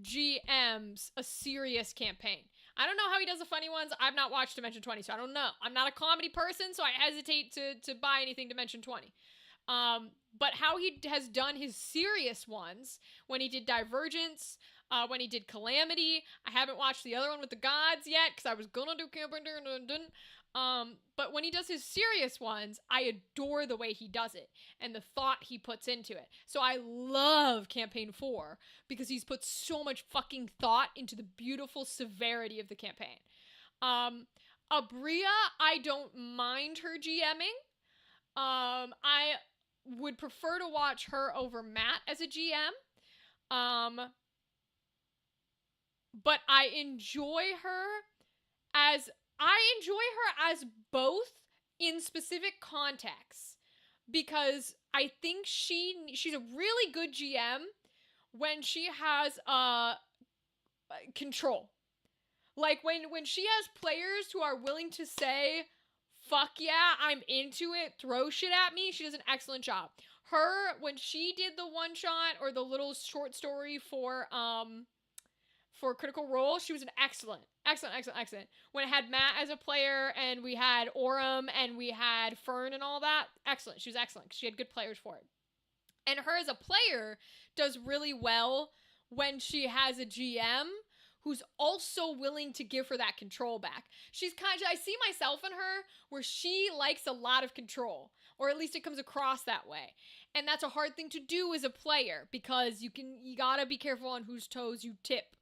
GMs a serious campaign. I don't know how he does the funny ones. I've not watched Dimension 20, so I don't know. I'm not a comedy person, so I hesitate to buy anything Dimension 20. But how he has done his serious ones, when he did Divergence, when he did Calamity. I haven't watched the other one with the gods yet, because I was gonna do campaign and didn't. But when he does his serious ones, I adore the way he does it and the thought he puts into it. So I love campaign 4 because he's put so much fucking thought into the beautiful severity of the campaign. Abria, I don't mind her GMing. I would prefer to watch her over Matt as a GM. But I enjoy her as both in specific contexts, because I think she's a really good GM when she has control. Like when she has players who are willing to say, fuck yeah, I'm into it, throw shit at me, she does an excellent job. Her, when she did the one shot or the little short story for Critical Role, she was an excellent. When it had Matt as a player and we had Orem and we had Fern and all that, excellent. She was excellent because she had good players for it. And her as a player does really well when she has a GM who's also willing to give her that control back. She's kind of, I see myself in her where she likes a lot of control, or at least it comes across that way. And that's a hard thing to do as a player because you gotta be careful on whose toes you tip.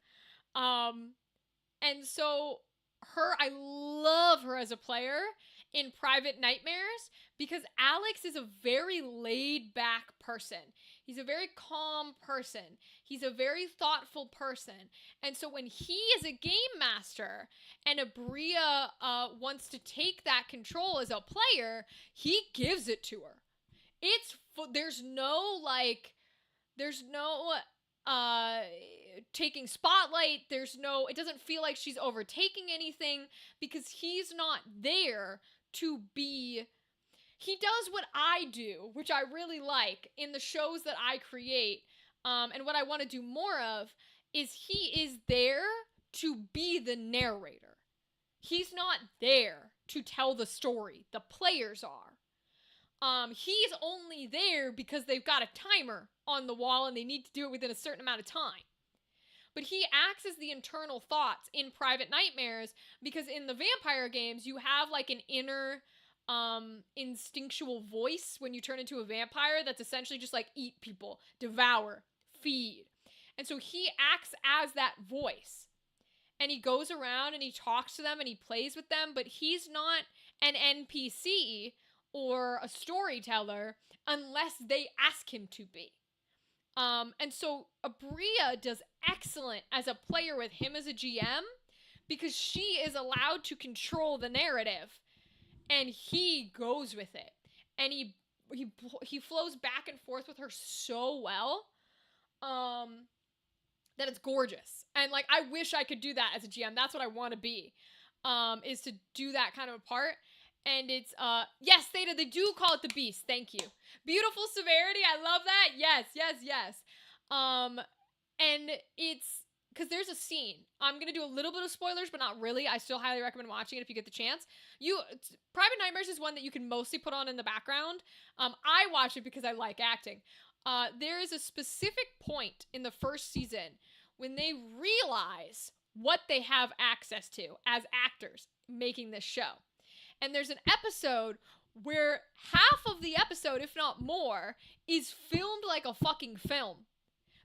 And so I love her as a player in Private Nightmares because Alex is a very laid back person. He's a very calm person. He's a very thoughtful person. And so when he is a game master and Abria wants to take that control as a player, he gives it to her. There's no taking spotlight. It doesn't feel like she's overtaking anything because he's not there to be. He does what I do, which I really like in the shows that I create. And what I want to do more of is he is there to be the narrator. He's not there to tell the story. The players are. He's only there because they've got a timer on the wall and they need to do it within a certain amount of time. But he acts as the internal thoughts in Private Nightmares because in the vampire games, you have like an inner instinctual voice when you turn into a vampire that's essentially just like eat people, devour, feed. And so he acts as that voice. And he goes around and he talks to them and he plays with them, but he's not an NPC or a storyteller unless they ask him to be. And so Abria does excellent as a player with him as a GM because she is allowed to control the narrative and he goes with it. And he flows back and forth with her so well that it's gorgeous. And like I wish I could do that as a GM. That's what I want to be. Is to do that kind of a part. And it's, yes, Theta, they do call it the Beast. Thank you. Beautiful severity. I love that. Yes. And it's, because there's a scene. I'm going to do a little bit of spoilers, but not really. I still highly recommend watching it if you get the chance. Private Nightmares is one that you can mostly put on in the background. I watch it because I like acting. There is a specific point in the first season when they realize what they have access to as actors making this show. And there's an episode where half of the episode, if not more, is filmed like a fucking film.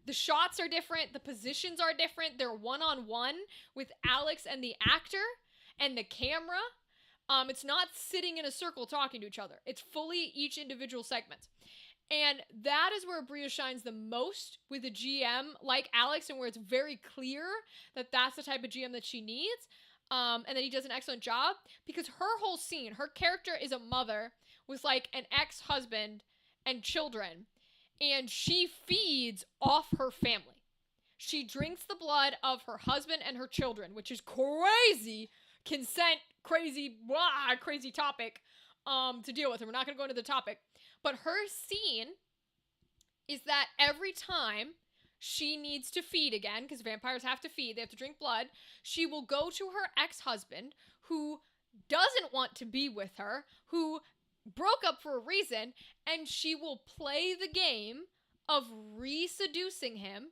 The shots are different. The positions are different. They're one-on-one with Alex and the actor and the camera. It's not sitting in a circle talking to each other. It's fully each individual segment. And that is where Abria shines the most with a GM like Alex and where it's very clear that that's the type of GM that she needs. And that he does an excellent job because her whole scene, her character is a mother with like an ex-husband and children, and she feeds off her family. She drinks the blood of her husband and her children, which is crazy consent, crazy topic to deal with. And we're not going to go into the topic, but her scene is that every time she needs to feed again, because vampires have to feed, they have to drink blood, she will go to her ex-husband, who doesn't want to be with her, who broke up for a reason, and she will play the game of re-seducing him,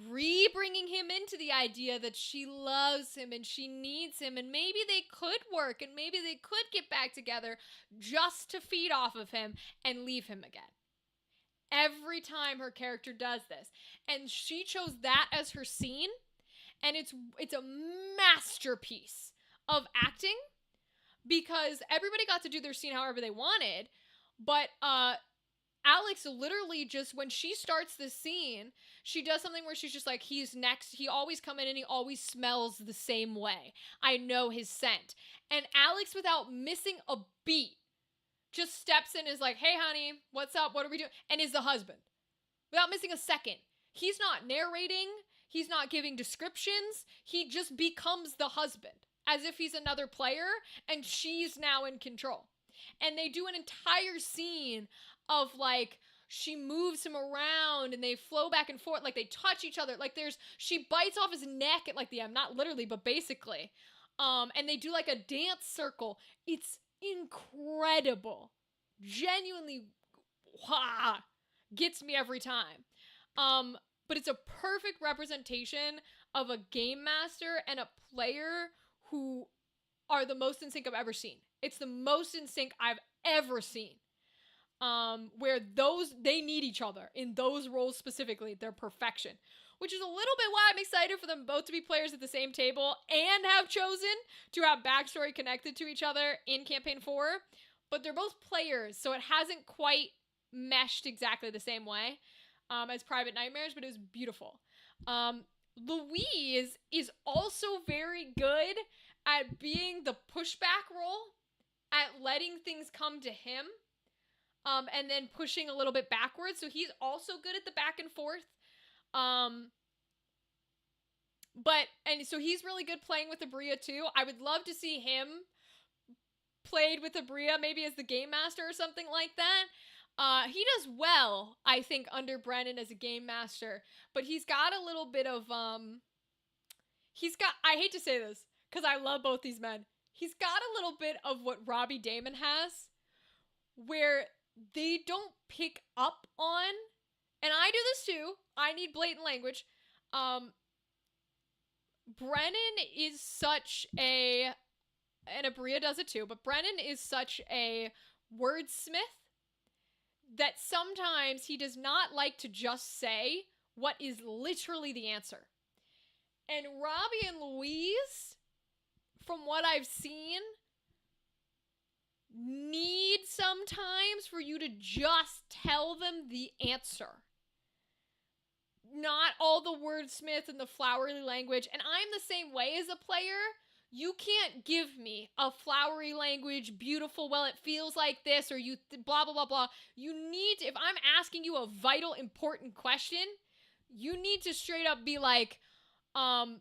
re-bringing him into the idea that she loves him and she needs him, and maybe they could work, and maybe they could get back together just to feed off of him and leave him again. Every time her character does this. And she chose that as her scene. And it's a masterpiece of acting. Because everybody got to do their scene however they wanted. But Alex literally just, when she starts this scene, she does something where she's just like, he's next. He always come in and he always smells the same way. I know his scent. And Alex, without missing a beat, just steps in and is like, hey, honey, what's up? What are we doing? And is the husband. Without missing a second. He's not narrating. He's not giving descriptions. He just becomes the husband. As if he's another player. And she's now in control. And they do an entire scene of like, she moves him around and they flow back and forth. Like they touch each other. Like she bites off his neck at like the end. Not literally, but basically. And they do like a dance circle. It's incredible. Genuinely gets me every time. But it's a perfect representation of a game master and a player who are the most in sync I've ever seen. It's the most in sync I've ever seen. Where they need each other in those roles specifically. They're perfection. Which is a little bit why I'm excited for them both to be players at the same table and have chosen to have backstory connected to each other in Campaign 4. But they're both players, so it hasn't quite meshed exactly the same way. as Private Nightmares, but it was beautiful. Louise is also very good at being the pushback role, at letting things come to him, and then pushing a little bit backwards. So he's also good at the back and forth. And so he's really good playing with Abria too. I would love to see him played with Abria, maybe as the game master or something like that. He does well, I think, under Brennan as a game master, but he's got a little bit of, I hate to say this, because I love both these men. He's got a little bit of what Robbie Damon has, where they don't pick up on, and I do this too, I need blatant language. Brennan is such a, and Abria does it too, but Brennan is such a wordsmith that sometimes he does not like to just say what is literally the answer. And Robbie and Louise, from what I've seen, need sometimes for you to just tell them the answer. Not all the wordsmith and the flowery language. And I'm the same way as a player. You can't give me a flowery language, beautiful, well, it feels like this, or you blah, blah, blah, blah. You need to, if I'm asking you a vital, important question, you need to straight up be like, no,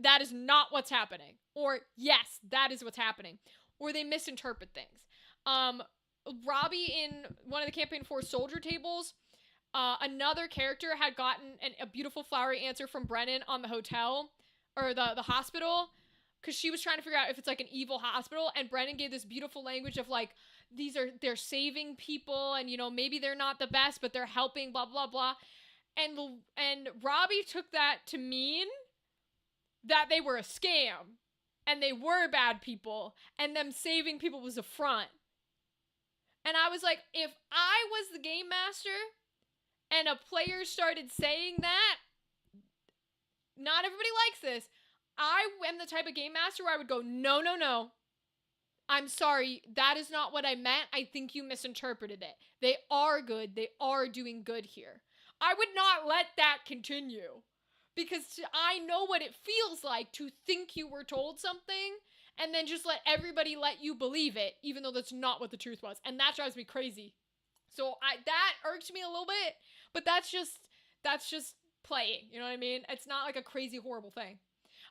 that is not what's happening. Or, yes, that is what's happening. Or they misinterpret things. Robbie, in one of the Campaign 4 soldier tables, another character had gotten a beautiful flowery answer from Brennan on the hotel, or the hospital, because she was trying to figure out if it's like an evil hospital, and Brennan gave this beautiful language of like, they're saving people, and maybe they're not the best, but they're helping, blah, blah, blah. And Robbie took that to mean that they were a scam, and they were bad people, and them saving people was a front. And I was like, if I was the game master, and a player started saying that, not everybody likes this, I am the type of game master where I would go, no. I'm sorry, that is not what I meant. I think you misinterpreted it. They are good. They are doing good here. I would not let that continue, because I know what it feels like to think you were told something and then just let everybody let you believe it, even though that's not what the truth was. And that drives me crazy. So that irks me a little bit, but that's just playing, you know what I mean? It's not like a crazy, horrible thing.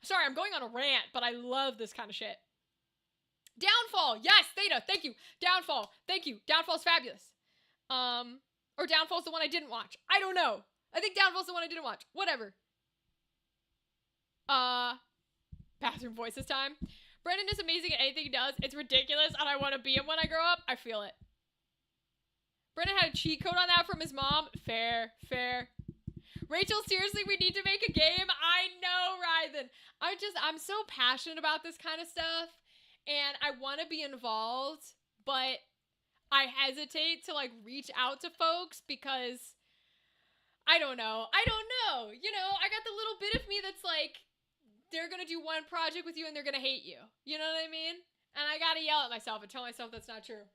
Sorry, I'm going on a rant, but I love this kind of shit. Downfall, yes, Theta, thank you. Downfall, thank you. Downfall's fabulous. Or Downfall's the one I didn't watch. I don't know. I think Downfall's the one I didn't watch. Whatever. Bathroom voice this time. Brennan is amazing at anything he does. It's ridiculous, and I want to be him when I grow up. I feel it. Brennan had a cheat code on that from his mom. Fair. Rachel, seriously, we need to make a game. I know, Rythan. I'm so passionate about this kind of stuff, and I want to be involved, but I hesitate to like reach out to folks because I don't know. I got the little bit of me that's like, they're going to do one project with you and they're going to hate you. You know what I mean? And I got to yell at myself and tell myself that's not true.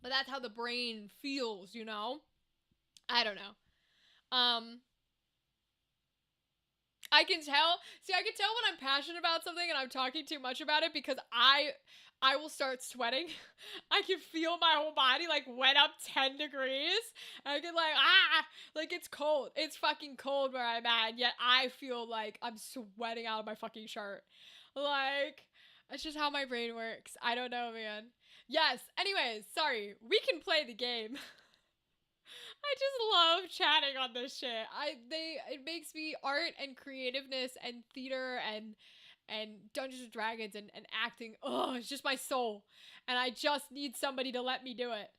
But that's how the brain feels, I don't know. I can tell when I'm passionate about something and I'm talking too much about it, because I will start sweating. I can feel my whole body like wet up 10 degrees. I get like it's cold. It's fucking cold where I'm at, yet I feel like I'm sweating out of my fucking shirt. Like, that's just how my brain works. I don't know, man. Yes, anyways, sorry. We can play the game. I just love chatting on this shit. It makes me art and creativeness and theater and Dungeons and Dragons and acting. Oh, it's just my soul. And I just need somebody to let me do it.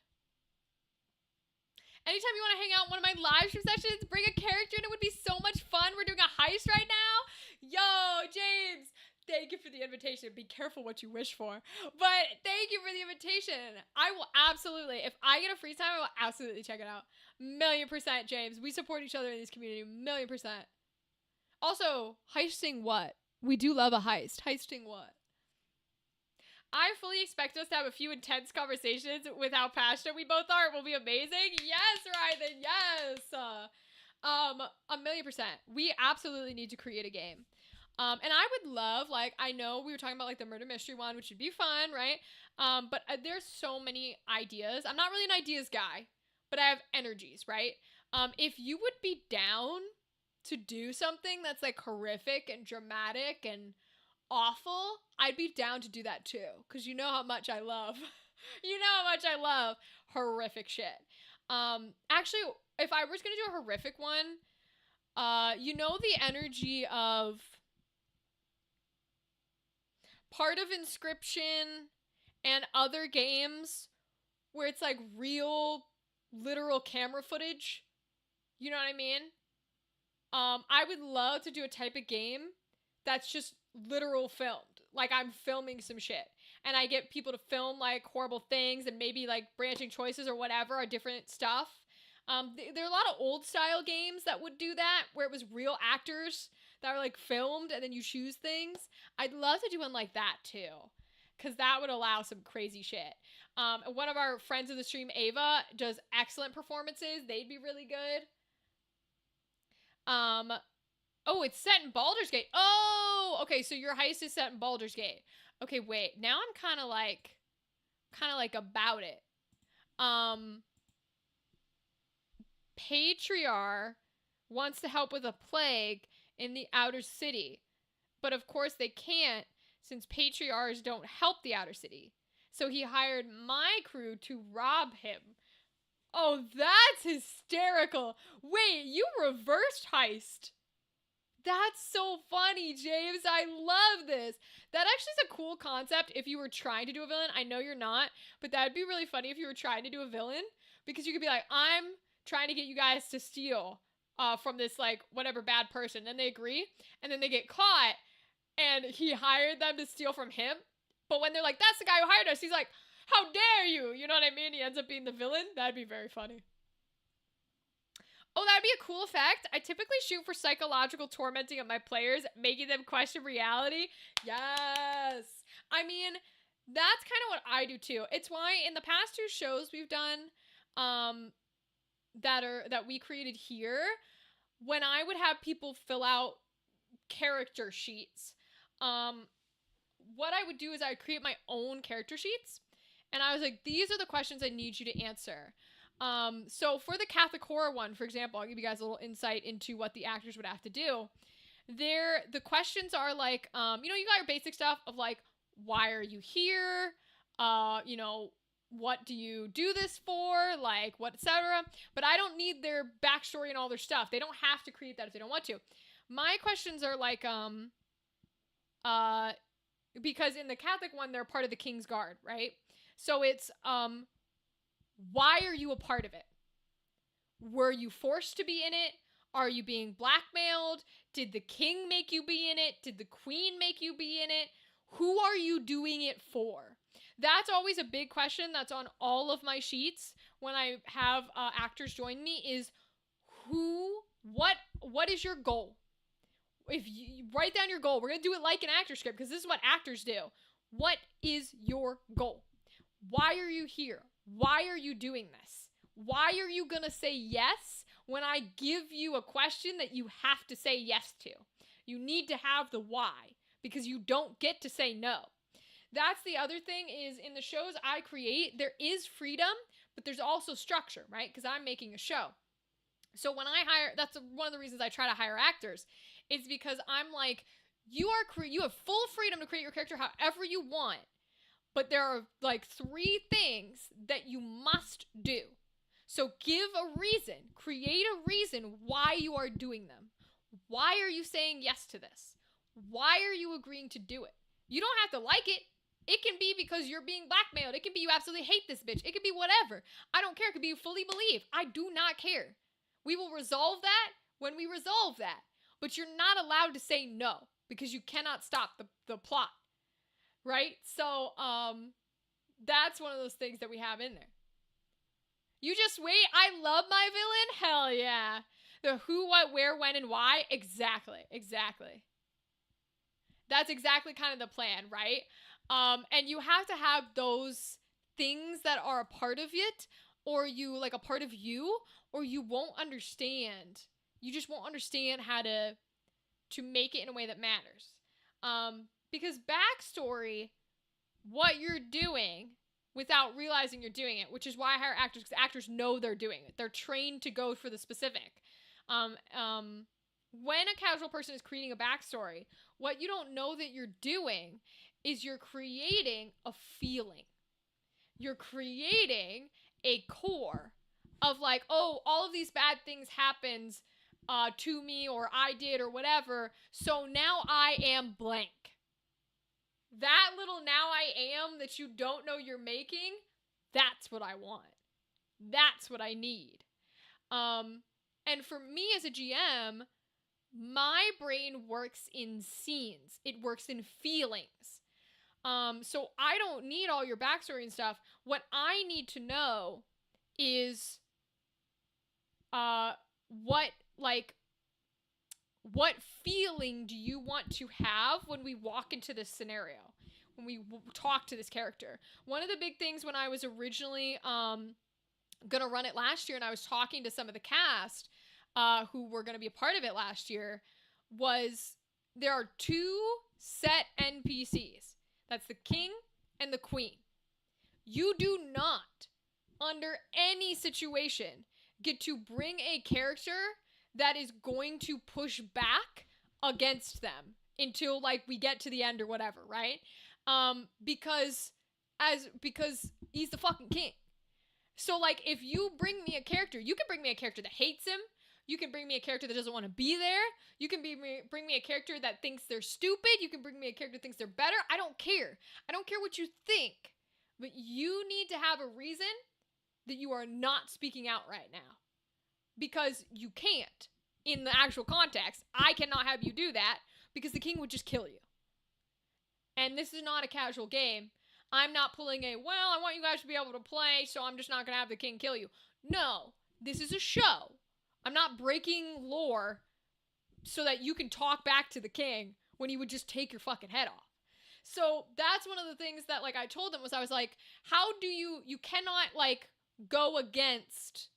Anytime you want to hang out in one of my live stream sessions, bring a character and it would be so much fun. We're doing a heist right now. Yo, James, thank you for the invitation. Be careful what you wish for. But thank you for the invitation. I will absolutely, if I get a free time, I will absolutely check it out. 1,000,000%, James. We support each other in this community. 1,000,000%. Also, heisting what? We do love a heist. Heisting what? I fully expect us to have a few intense conversations with how passionate we both are. It will be amazing. Yes, Ryden, yes. 1,000,000%. We absolutely need to create a game. And I would love, like, I know we were talking about, like, the murder mystery one, which would be fun, right? But there's so many ideas. I'm not really an ideas guy, but I have energies, right? If you would be down to do something that's, like, horrific and dramatic and awful, I'd be down to do that too, because you know how much I love horrific shit. Actually, if I was gonna do a horrific one, you know, the energy of part of Inscription and other games where it's like real literal camera footage, you know what I mean? I would love to do a type of game that's just literal filmed. Like, I'm filming some shit. And I get people to film, like, horrible things and maybe, like, branching choices or whatever, or different stuff. There are a lot of old-style games that would do that, where it was real actors that were, like, filmed and then you choose things. I'd love to do one like that, too. Because that would allow some crazy shit. One of our friends of the stream, Ava, does excellent performances. They'd be really good. Oh, it's set in Baldur's Gate. Oh, okay, so your heist is set in Baldur's Gate. Okay, wait. Now I'm kind of like about it. Patriarch wants to help with a plague in the outer city. But of course they can't, since patriarchs don't help the outer city. So he hired my crew to rob him. Oh, that's hysterical. Wait, you reversed heist. That's so funny, James. I love this. That actually is a cool concept if you were trying to do a villain. I know you're not, but that'd be really funny if you were trying to do a villain, because you could be like, I'm trying to get you guys to steal from this, like, whatever bad person. Then they agree, and then they get caught, and he hired them to steal from him. But when they're like, that's the guy who hired us, he's like, how dare you? You know what I mean? He ends up being the villain. That'd be very funny. Oh, that'd be a cool effect. I typically shoot for psychological tormenting of my players, making them question reality. Yes. I mean, that's kind of what I do too. It's why in the past 2 shows we've done that we created here, when I would have people fill out character sheets, what I would do is I would create my own character sheets, and I was like, these are the questions I need you to answer. So for the Catholic horror one, for example, I'll give you guys a little insight into what the actors would have to do. The questions are like, you know, you got your basic stuff of like, why are you here? You know, what do you do this for? Like, what, etc. But I don't need their backstory and all their stuff. They don't have to create that if they don't want to. My questions are like, because in the Catholic one, they're part of the King's Guard, right? So it's, why are you a part of it? Were you forced to be in it? Are you being blackmailed? Did the king make you be in it? Did the queen make you be in it? Who are you doing it for? That's always a big question that's on all of my sheets when I have actors join me is what is your goal? If you write down your goal, we're going to do it like an actor script because this is what actors do. What is your goal? Why are you here? Why are you doing this? Why are you going to say yes when I give you a question that you have to say yes to? You need to have the why because you don't get to say no. That's the other thing is in the shows I create, there is freedom, but there's also structure, right? Because I'm making a show. So when I hire, that's one of the reasons I try to hire actors. It's because I'm like, you have full freedom to create your character however you want. But there are like 3 things that you must do. So give a reason, create a reason why you are doing them. Why are you saying yes to this? Why are you agreeing to do it? You don't have to like it. It can be because you're being blackmailed. It can be you absolutely hate this bitch. It could be whatever. I don't care. It could be you fully believe. I do not care. We will resolve that when we resolve that. But you're not allowed to say no because you cannot stop the plot. Right? So, that's one of those things that we have in there. You just wait. I love my villain. Hell yeah. The who, what, where, when, and why. Exactly. That's exactly kind of the plan, right? And you have to have those things that are a part of it, or you like a part of you, or you won't understand. You just won't understand how to make it in a way that matters. Because backstory, what you're doing without realizing you're doing it, which is why I hire actors, because actors know they're doing it. They're trained to go for the specific. When a casual person is creating a backstory, what you don't know that you're doing is you're creating a feeling. You're creating a core of like, oh, all of these bad things happened to me, or I did, or whatever, so now I am blank. That little now I am that you don't know you're making, that's what I want. That's what I need. And for me as a GM, my brain works in scenes. It works in feelings. So I don't need all your backstory and stuff. What I need to know is what feeling do you want to have when we walk into this scenario, when we talk to this character? One of the big things when I was originally gonna run it last year, and I was talking to some of the cast who were gonna be a part of it last year, was there are two set NPCs. That's the king and the queen. You do not, under any situation, get to bring a character that is going to push back against them until like we get to the end or whatever, right? Because he's the fucking king. So like if you bring me a character, you can bring me a character that hates him. You can bring me a character that doesn't want to be there. You can bring me a character that thinks they're stupid. You can bring me a character that thinks they're better. I don't care. I don't care what you think. But you need to have a reason that you are not speaking out right now. Because you can't. In the actual context, I cannot have you do that because the king would just kill you. And this is not a casual game. I'm not pulling I want you guys to be able to play, so I'm just not going to have the king kill you. No, this is a show. I'm not breaking lore so that you can talk back to the king when he would just take your fucking head off. So that's one of the things that like I told them was I was like, how do you cannot like go against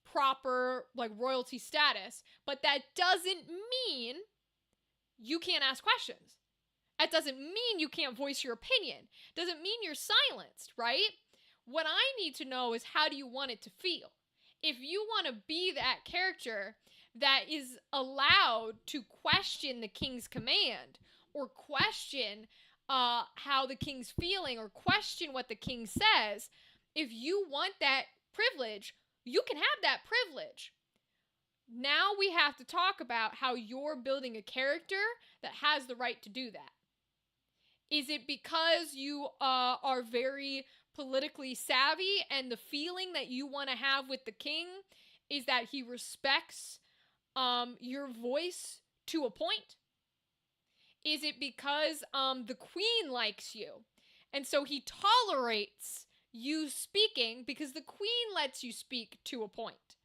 proper like royalty status, but that doesn't mean you can't ask questions. That doesn't mean you can't voice your opinion. Doesn't mean you're silenced, right? What I need to know is how do you want it to feel? If you want to be that character that is allowed to question the king's command, or question how the king's feeling, or question what the king says, if you want that privilege, you can have that privilege. Now we have to talk about how you're building a character that has the right to do that. Is it because you are very politically savvy and the feeling that you want to have with the king is that he respects your voice to a point? Is it because the queen likes you and so he tolerates you speaking because the queen lets you speak to a point,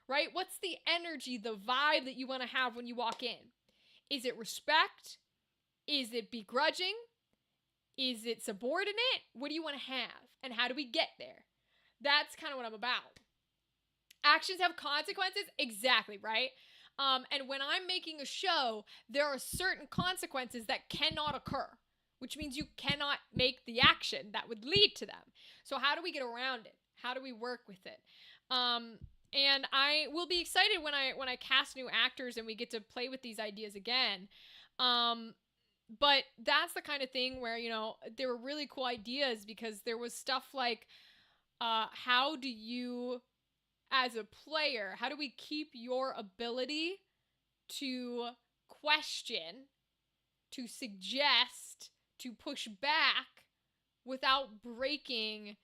right? What's the energy, the vibe that you want to have when you walk in? Is it respect? Is it begrudging? Is it subordinate? What do you want to have? And how do we get there? That's kind of what I'm about. Actions have consequences? Exactly, right? And when I'm making a show, there are certain consequences that cannot occur, which means you cannot make the action that would lead to them. So how do we get around it? How do we work with it? And I will be excited when I cast new actors and we get to play with these ideas again. But that's the kind of thing where, you know, there were really cool ideas because there was stuff like, how do you, as a player, how do we keep your ability to question, to suggest, to push back without breaking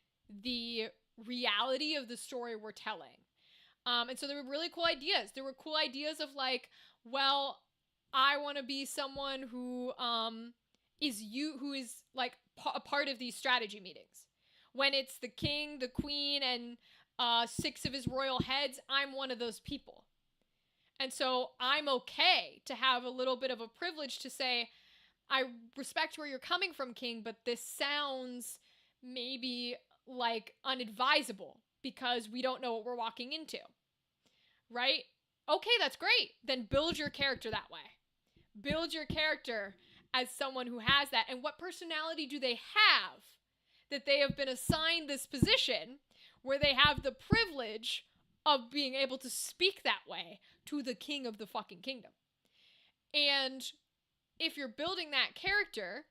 the reality of the story we're telling? And so there were really cool ideas. There were cool ideas of like, well, I want to be someone who is like a part of these strategy meetings. When it's the king, the queen, and 6 of his royal heads, I'm one of those people. And so I'm okay to have a little bit of a privilege to say, I respect where you're coming from, King, but this sounds maybe like unadvisable because we don't know what we're walking into. Right? Okay, that's great. Then build your character that way. Build your character as someone who has that. And what personality do they have that they have been assigned this position where they have the privilege of being able to speak that way to the king of the fucking kingdom? And if you're building that character,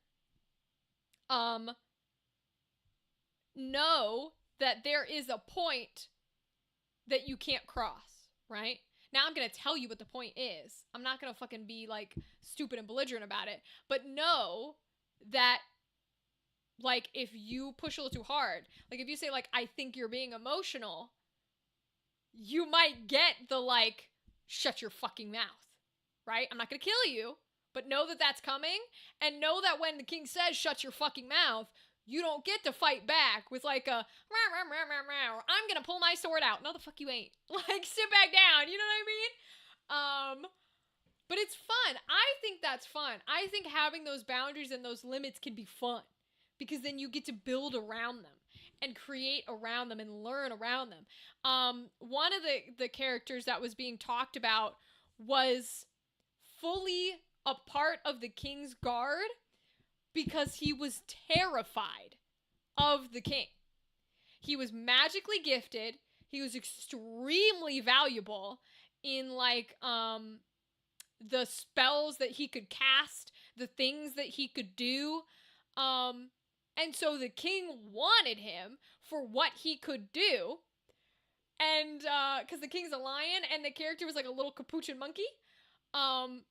know that there is a point that you can't cross, right? Now I'm going to tell you what the point is. I'm not going to fucking be like stupid and belligerent about it, but know that like if you push a little too hard, like if you say like, I think you're being emotional, you might get the like, shut your fucking mouth, right? I'm not going to kill you, but know that that's coming, and know that when the king says shut your fucking mouth, you don't get to fight back with like a, I'm gonna pull my sword out. No, the fuck you ain't. Like, sit back down. You know what I mean? But it's fun. I think that's fun. I think having those boundaries and those limits can be fun because then you get to build around them and create around them and learn around them. One of the characters that was being talked about was fully a part of the king's guard because he was terrified of the king. He was magically gifted. He was extremely valuable in like the spells that he could cast, the things that he could do. And so the king wanted him for what he could do. And because the king's a lion and the character was like a little capuchin monkey. And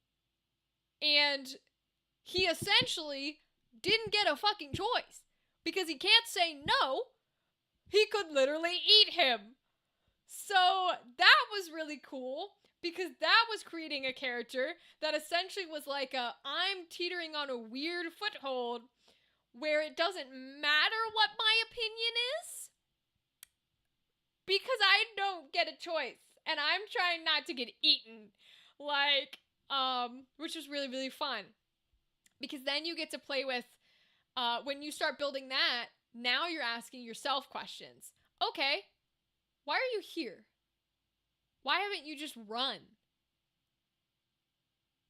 he essentially didn't get a fucking choice because he can't say no. He could literally eat him. So that was really cool because that was creating a character that essentially was like a, I'm teetering on a weird foothold where it doesn't matter what my opinion is because I don't get a choice and I'm trying not to get eaten. Like, which was really, really fun. Because then you get to play with, when you start building that, now you're asking yourself questions. Okay, why are you here? Why haven't you just run?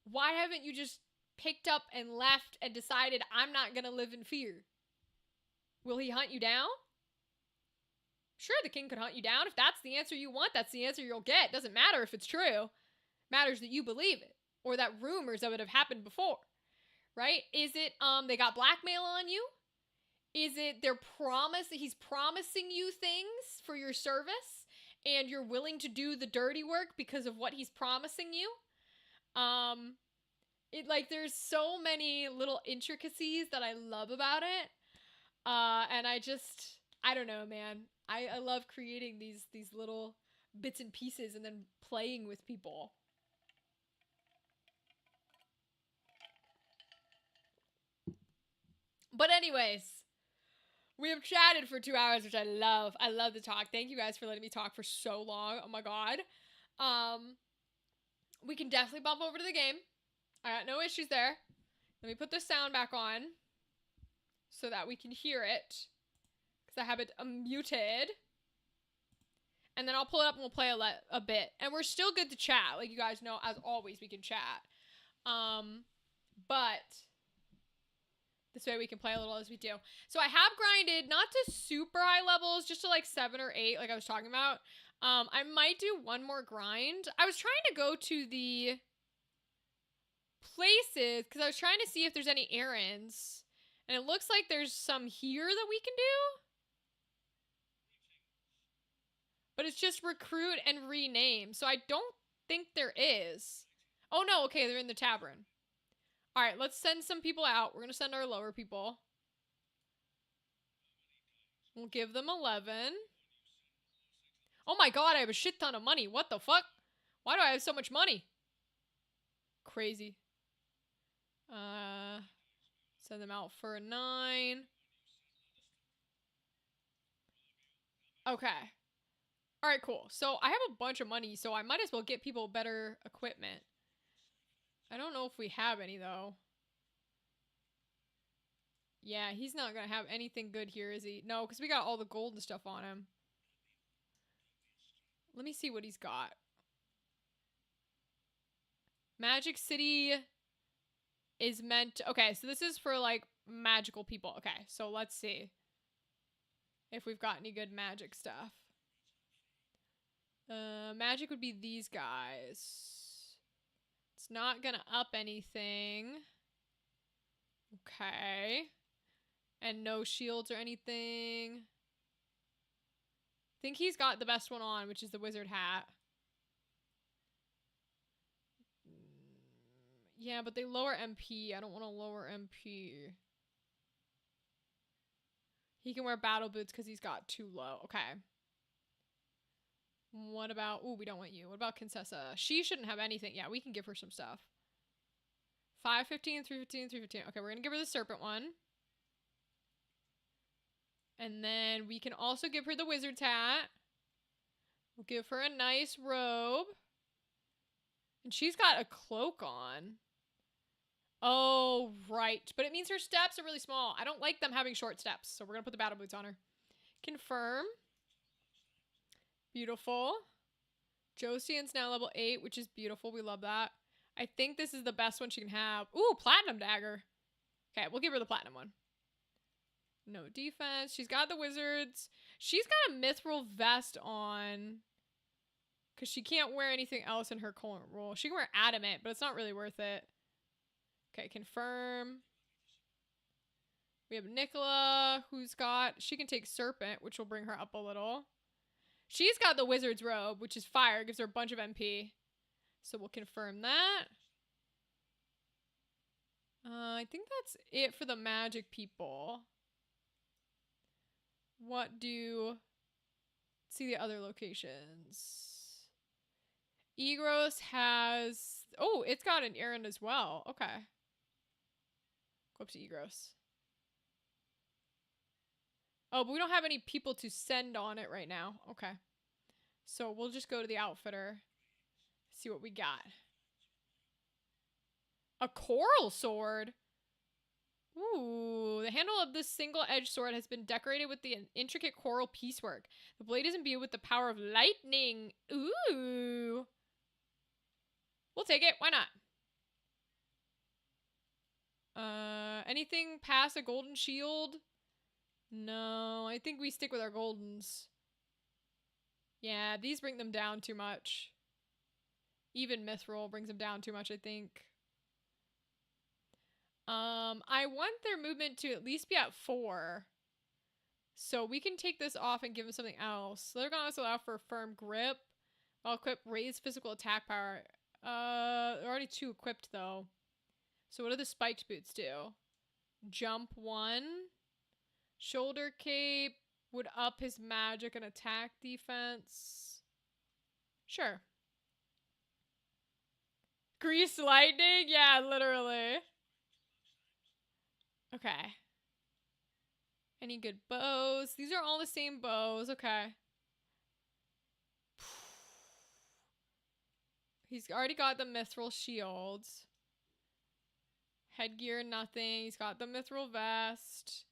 Why haven't you just picked up and left and decided I'm not going to live in fear? Will he hunt you down? Sure, the king could hunt you down. If that's the answer you want, that's the answer you'll get. Doesn't matter if it's true. Matters that you believe it or that rumors of it have happened before. Right? Is it they got blackmail on you? Is it their promise that he's promising you things for your service and you're willing to do the dirty work because of what he's promising you? It like there's so many little intricacies that I love about it. And I don't know, man. I love creating these little bits and pieces and then playing with people. But anyways, we have chatted for 2 hours, which I love. I love the talk. Thank you guys for letting me talk for so long. Oh my god. We can definitely bump over to the game. I got no issues there. Let me put the sound back on so that we can hear it. Because I have it muted. And then I'll pull it up and we'll play a bit. And we're still good to chat. Like you guys know, as always, we can chat. But this way we can play a little as we do. So I have grinded, not to super high levels, just to like 7 or 8, like I was talking about. I might do one more grind. I was trying to go to the places, because I was trying to see if there's any errands. And it looks like there's some here that we can do. But it's just recruit and rename. So I don't think there is. Oh no, okay, they're in the tavern. Alright, let's send some people out. We're going to send our lower people. We'll give them 11. Oh my god, I have a shit ton of money. What the fuck? Why do I have so much money? Crazy. Send them out for a 9. Okay. Alright, cool. So I have a bunch of money, so I might as well get people better equipment. I don't know if we have any, though. Yeah, he's not gonna have anything good here, is he? No, because we got all the gold and stuff on him. Let me see what he's got. Magic City is meant to, okay, so this is for like magical people. Okay, so let's see if we've got any good magic stuff. Magic would be these guys. It's not gonna up anything. Okay. And no shields or anything. I think he's got the best one on, which is the wizard hat. Yeah, but they lower MP. I don't want to lower MP. He can wear battle boots because he's got too low. Okay. What about... Ooh, we don't want you. What about Contessa? She shouldn't have anything. Yeah, we can give her some stuff. 515, 315, 315. Okay, we're going to give her the serpent one. And then we can also give her the wizard's hat. We'll give her a nice robe. And she's got a cloak on. Oh, right. But it means her steps are really small. I don't like them having short steps. So we're going to put the battle boots on her. Confirm. Beautiful. Josian's now level 8, which is beautiful. We love that. I think this is the best one she can have. Ooh, platinum dagger. Okay, we'll give her the platinum one. No defense. She's got the wizards. She's got a mithril vest on. Because she can't wear anything else in her current role. She can wear adamant, but it's not really worth it. Okay, confirm. We have Nicola, who's got... She can take serpent, which will bring her up a little. She's got the wizard's robe, which is fire. Gives her a bunch of MP. So we'll confirm that. I think that's it for the magic people. What do... Let's see the other locations. Egros has... Oh, it's got an errand as well. Okay. Go up to Egros. Oh, but we don't have any people to send on it right now. Okay. So we'll just go to the outfitter. See what we got. A coral sword. Ooh, the handle of this single-edged sword has been decorated with the intricate coral piecework. The blade is imbued with the power of lightning. Ooh. We'll take it. Why not? Anything past a golden shield? No, I think we stick with our goldens. Yeah, these bring them down too much. Even mithril brings them down too much, I think. I want their movement to at least be at 4. So we can take this off and give them something else. They're gonna also allow for a firm grip. I'll equip raised physical attack power. They're already 2 equipped though. So what do the spiked boots do? Jump 1. Shoulder cape would up his magic and attack defense. Sure. Grease lightning? Yeah, literally. Okay. Any good bows? These are all the same bows. Okay. He's already got the mithril shields. Headgear, nothing. He's got the mithril vest.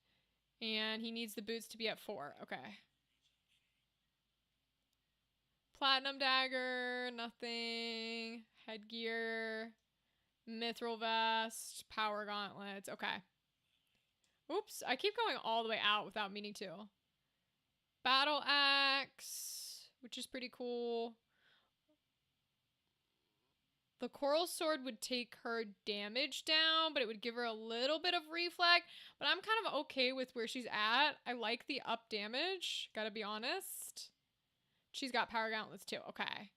And he needs the boots to be at 4. Okay. Platinum dagger, nothing. Headgear. Mithril vest. Power gauntlets. Okay. Oops, I keep going all the way out without meaning to. Battle axe, which is pretty cool. The coral sword would take her damage down, but it would give her a little bit of reflect. But I'm kind of okay with where she's at. I like the up damage, gotta be honest. She's got power gauntlets too, okay.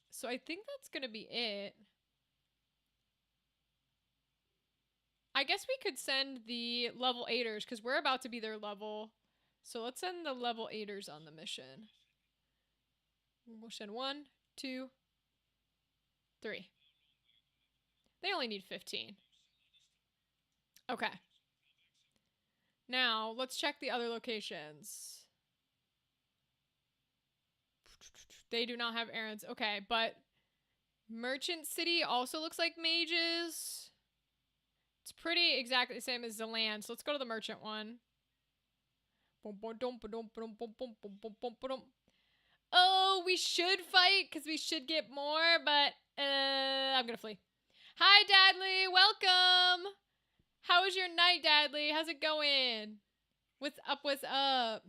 So I think that's gonna be it. I guess we could send the level 8ers because we're about to be their level. So let's send the level 8ers on the mission. We'll send 1, 2, 3. They only need 15. Okay. Now, let's check the other locations. They do not have errands. Okay, but Merchant City also looks like mages. It's pretty exactly the same as the land, so let's go to the merchant one. Oh, we should fight because we should get more, but I'm gonna flee. Hi, Dadley. Welcome. How was your night, Dadley? How's it going? What's up? What's up?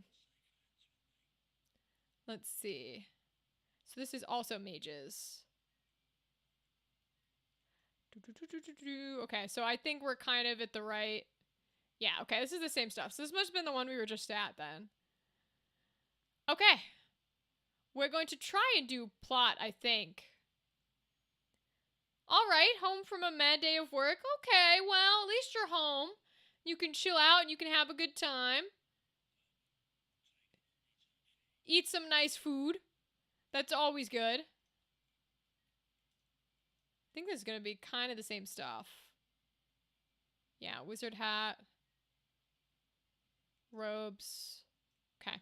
Let's see. So this is also mages. Okay, so I think we're kind of at the right... Yeah, okay, this is the same stuff. So this must have been the one we were just at then. Okay. We're going to try and do plot, I think. All right, home from a mad day of work. Okay, well, at least you're home. You can chill out and you can have a good time. Eat some nice food. That's always good. I think this is going to be kind of the same stuff. Yeah, wizard hat. Robes. Okay.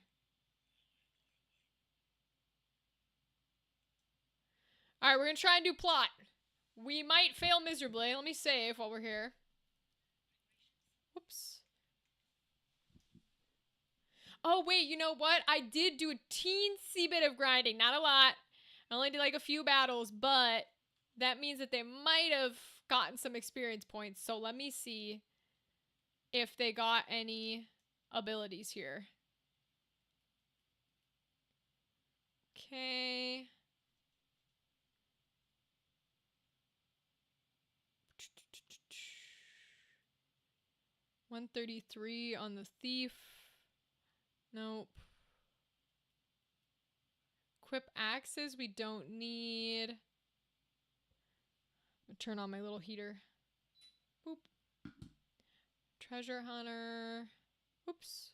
Alright, we're gonna try and do plot. We might fail miserably. Let me save while we're here. Whoops. Oh, wait, you know what? I did do a teensy bit of grinding. Not a lot. I only did like a few battles, but that means that they might have gotten some experience points. So let me see if they got any abilities here. Okay. $133 on the thief. Nope. Equip axes we don't need. I'm gonna turn on my little heater. Boop. Treasure hunter. Oops.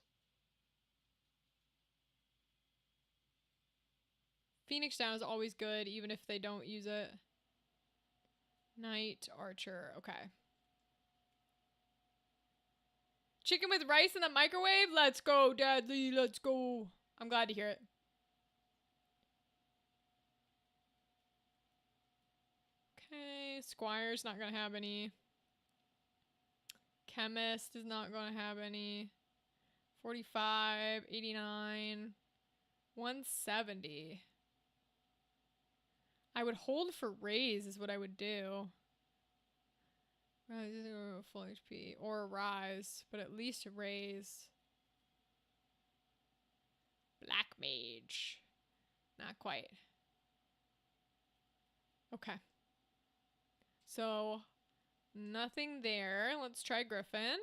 Phoenix down is always good, even if they don't use it. Knight archer. Okay. Chicken with rice in the microwave? Let's go, Dadley. Let's go. I'm glad to hear it. Okay. Squire's not going to have any. Chemist is not going to have any. 45, 89, 170. I would hold for raise is what I would do. Full HP or rise, but at least raise. Black mage. Not quite. Okay. So, nothing there. Let's try Griffin.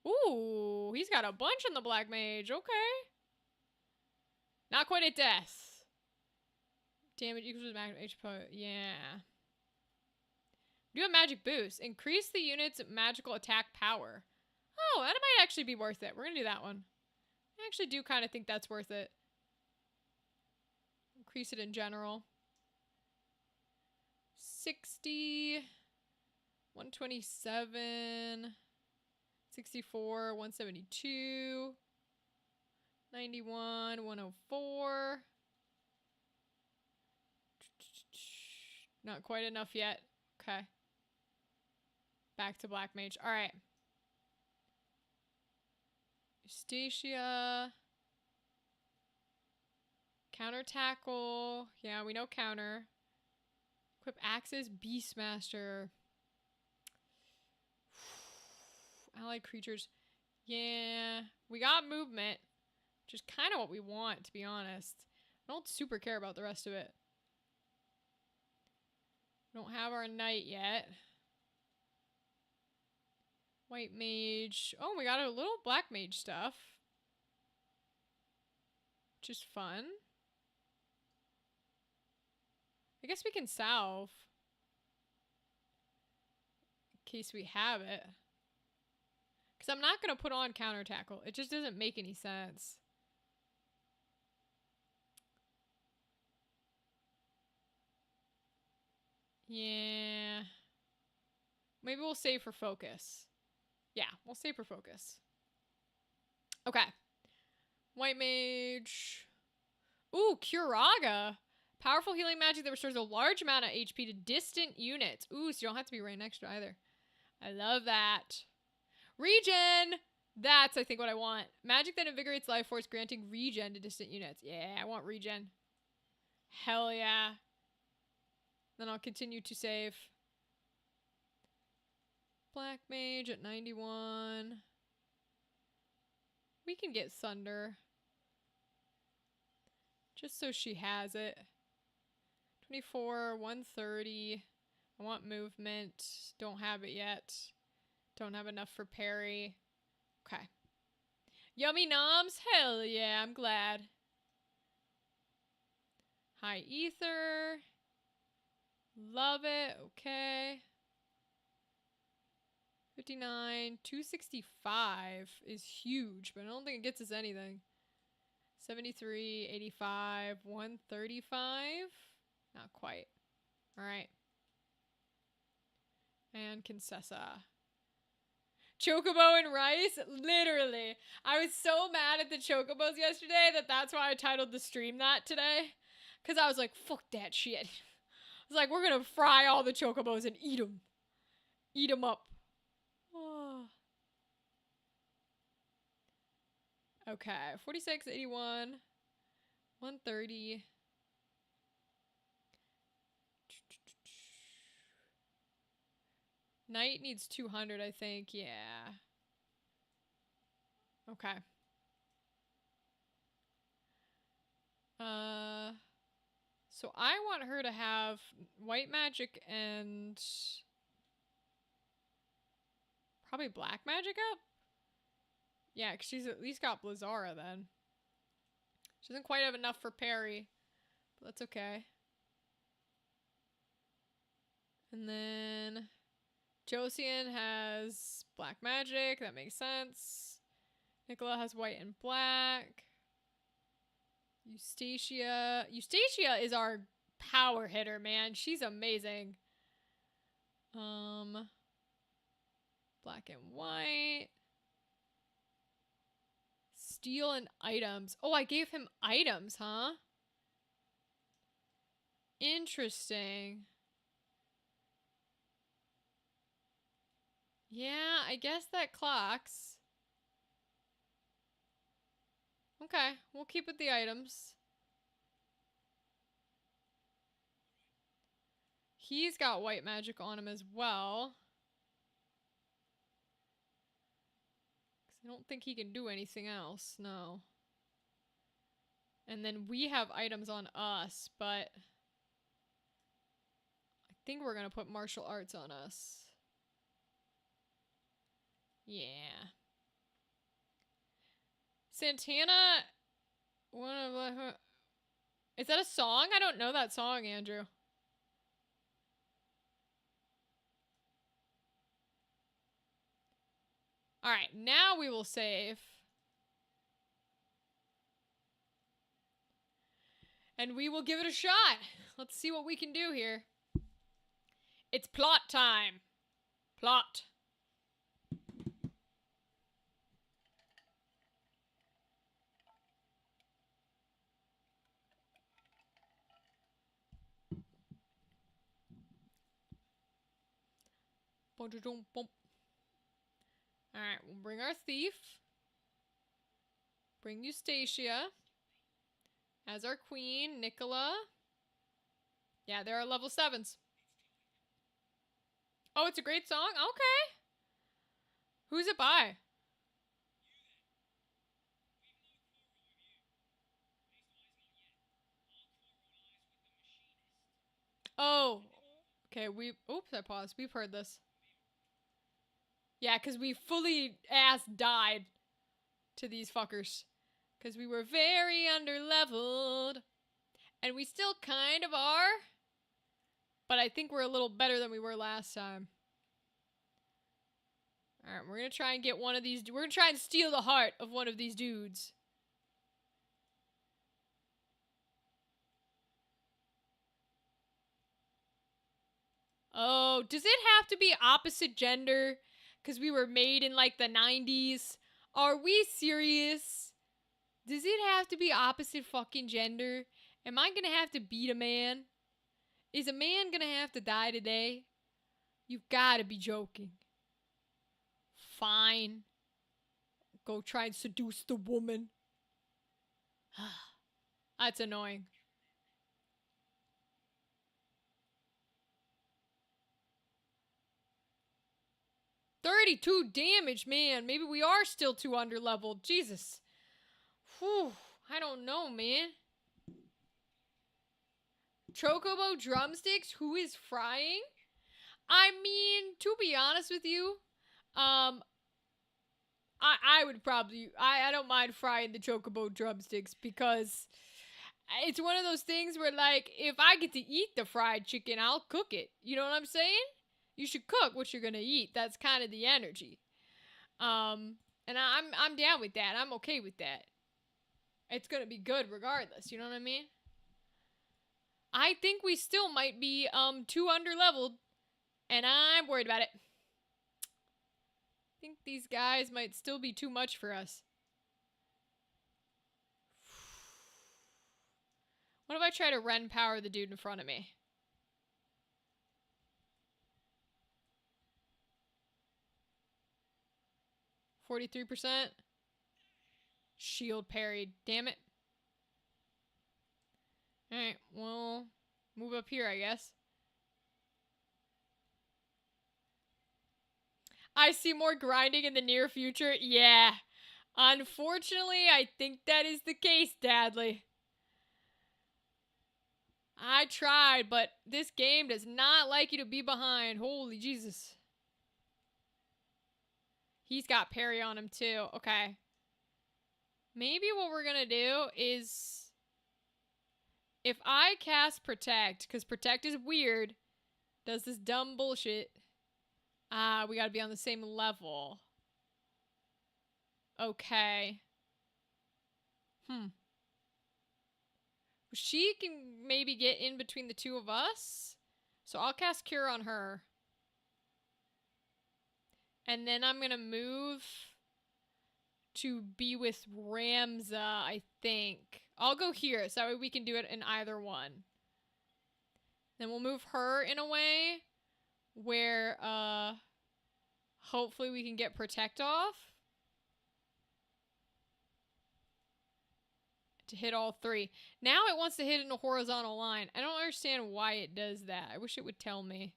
Ooh, he's got a bunch on the black mage. Okay. Not quite at death. Damage equals to magic HP. Yeah. Do a magic boost. Increase the unit's magical attack power. Oh, that might actually be worth it. We're going to do that one. I actually do kind of think that's worth it. Increase it in general. 60. 127. 64. 172. 91. 104. Not quite enough yet. Okay. Back to Black Mage. Alright. Eustacia. Counter tackle. Yeah, we know counter. Equip axes. Beastmaster. Allied creatures. Yeah. We got movement. Which is kind of what we want, to be honest. I don't super care about the rest of it. Don't have our knight yet. White mage. Oh, we got a little black mage stuff. Which is fun. I guess we can salve. In case we have it. Because I'm not going to put on counter tackle. It just doesn't make any sense. Yeah. Maybe we'll save for focus. Yeah, we'll save for focus. Okay. White mage. Ooh, Curaga. Powerful healing magic that restores a large amount of HP to distant units. Ooh, so you don't have to be right next to it either. I love that. Regen! That's, I think, what I want. Magic that invigorates life force, granting regen to distant units. Yeah, I want regen. Hell yeah. Then I'll continue to save. Black Mage at 91. We can get Thunder. Just so she has it. 24, 130. I want movement. Don't have it yet. Don't have enough for parry. Okay. Yummy noms? Hell yeah, I'm glad. High ether. Love it. Okay. 59. 265 is huge, but I don't think it gets us anything. 73, 85, 135. Not quite. Alright. And Kinsessa. Chocobo and rice? Literally. I was so mad at the chocobos yesterday that's why I titled the stream that today. Because I was like, fuck that shit. I was like, we're going to fry all the chocobos and eat them. Eat them up. Oh. Okay. 46, 81, 130. Knight needs 200, I think. Yeah. Okay. So I want her to have white magic and probably black magic up. Yeah, because she's at least got Blizzara then. She doesn't quite have enough for parry, but that's okay. And then Josian has black magic. That makes sense. Nicola has white and black. Eustacia is our power hitter, man. She's amazing. Black and white. Steel and items. Oh, I gave him items, huh? Interesting. Yeah, I guess that clocks. Okay, we'll keep with the items. He's got white magic on him as well. 'Cause I don't think he can do anything else, no. And then we have items on us, but I think we're gonna put martial arts on us. Yeah. Santana, one of is that a song? I don't know that song, Andrew. All right, now we will save. And we will give it a shot. Let's see what we can do here. It's plot time. Plot. Alright, we'll bring our thief. Bring Eustacia. As our queen, Nicola. Yeah, there are level 7s. Oh, it's a great song? Okay. Who's it by? Oh. Okay, oops, I paused. We've heard this. Yeah, because we fully ass died to these fuckers. Because we were very underleveled. And we still kind of are. But I think we're a little better than we were last time. Alright, we're going to try and get one of these. We're going to try and steal the heart of one of these dudes. Oh, does it have to be opposite gender? Because we were made in like the 90s. Are we serious? Does it have to be opposite fucking gender? Am I gonna have to beat a man? Is a man gonna have to die today? You've gotta be joking. Fine. Go try and seduce the woman. That's annoying. $32 damage, man. Maybe we are still too underleveled. Jesus. Whew. I don't know, man. Chocobo drumsticks? Who is frying? I mean, to be honest with you, I would probably, I don't mind frying the Chocobo drumsticks because it's one of those things where, like, if I get to eat the fried chicken, I'll cook it. You know what I'm saying? You should cook what you're gonna eat. That's kind of the energy. And I'm down with that. I'm okay with that. It's gonna be good regardless. You know what I mean? I think we still might be too underleveled, and I'm worried about it. I think these guys might still be too much for us. What if I try to Ren power the dude in front of me? %. Shield parried. Damn it. Alright, well, move up here, I guess. I see more grinding in the near future. Yeah. Unfortunately, I think that is the case, Dadley. I tried, but this game does not like you to be behind. Holy Jesus. He's got parry on him, too. Okay. Maybe what we're gonna do is... if I cast Protect, because Protect is weird, does this dumb bullshit. We gotta be on the same level. Okay. She can maybe get in between the two of us. So I'll cast Cure on her. And then I'm gonna move to be with Ramza, I think. I'll go here, so that way we can do it in either one. Then we'll move her in a way where, hopefully we can get Protect off. To hit all three. Now it wants to hit in a horizontal line. I don't understand why it does that. I wish it would tell me.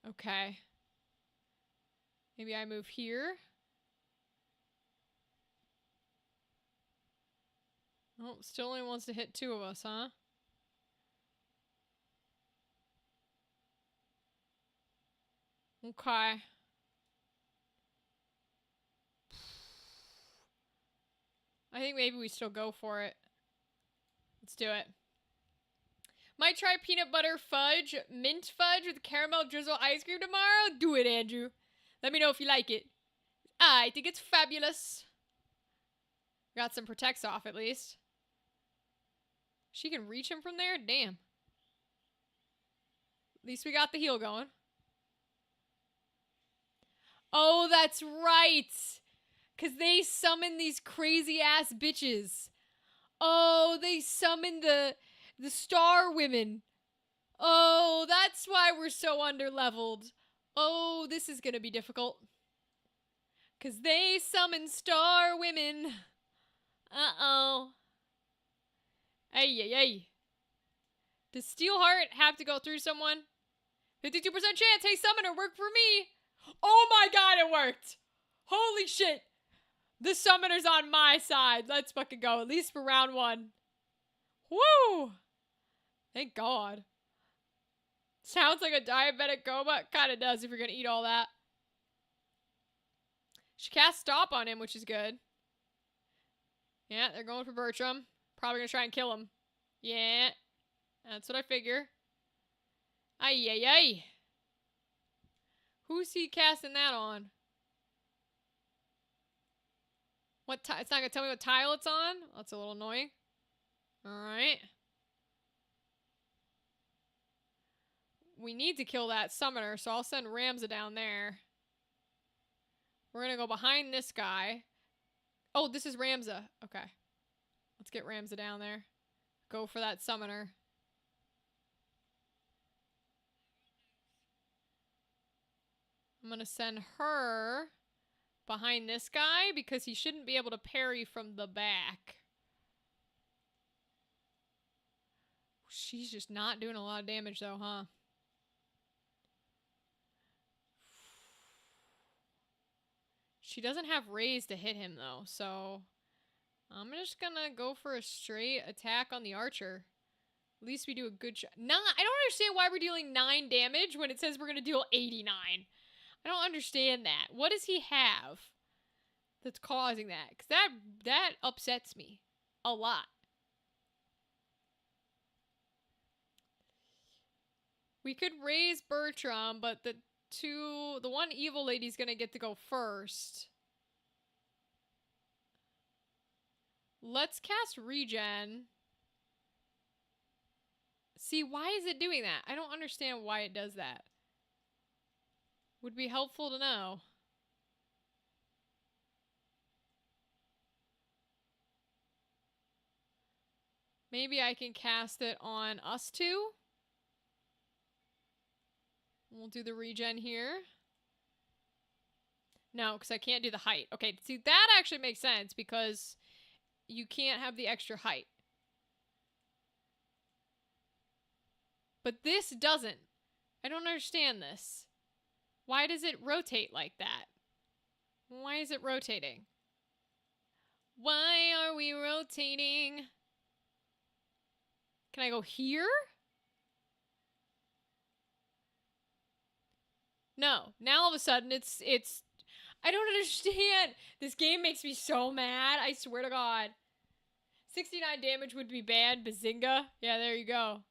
Okay. Maybe I move here. Oh, still only wants to hit two of us, huh? Okay. I think maybe we still go for it. Let's do it. Might try peanut butter fudge, mint fudge with caramel drizzle ice cream tomorrow. Do it, Andrew. Let me know if you like it. I think it's fabulous. Got some protects off at least. She can reach him from there? Damn. At least we got the heal going. Oh, that's right. Because they summon these crazy ass bitches. Oh, they summon the star women. Oh, that's why we're so underleveled. Oh, this is going to be difficult. Because they summon star women. Uh-oh. Ay, ay, ay. Does Steelheart have to go through someone? 52% chance. Hey, summoner, work for me. Oh my god, it worked. Holy shit. The summoner's on my side. Let's fucking go. At least for round one. Woo! Thank God. Sounds like a diabetic coma. Kinda does if you're gonna eat all that. She cast stop on him, which is good. Yeah, they're going for Bertram. Probably gonna try and kill him. Yeah. That's what I figure. Ay, ay, ay. Who's he casting that on? What it's not gonna tell me what tile it's on? That's a little annoying. Alright. We need to kill that summoner, so I'll send Ramza down there. We're gonna go behind this guy. Oh, this is Ramza. Okay. Let's get Ramza down there. Go for that summoner. I'm gonna send her behind this guy because he shouldn't be able to parry from the back. She's just not doing a lot of damage though, huh? She doesn't have raise to hit him though, so I'm just gonna go for a straight attack on the archer. At least we do a good shot. Nah, I don't understand why we're dealing 9 damage when it says we're gonna deal 89. I don't understand that. What does he have that's causing that? Because that upsets me a lot. We could raise Bertram, but the one evil lady's gonna get to go first. Let's cast regen. See, why is it doing that? I don't understand why it does that. Would be helpful to know. Maybe I can cast it on us two. We'll do the regen here. No, because I can't do the height. Okay, see, that actually makes sense because you can't have the extra height. But this doesn't. I don't understand this. Why does it rotate like that? Why is it rotating? Why are we rotating? Can I go here? No. Now all of a sudden it's I don't understand. This game makes me so mad. I swear to God. 69 damage would be bad. Bazinga. Yeah, there you go.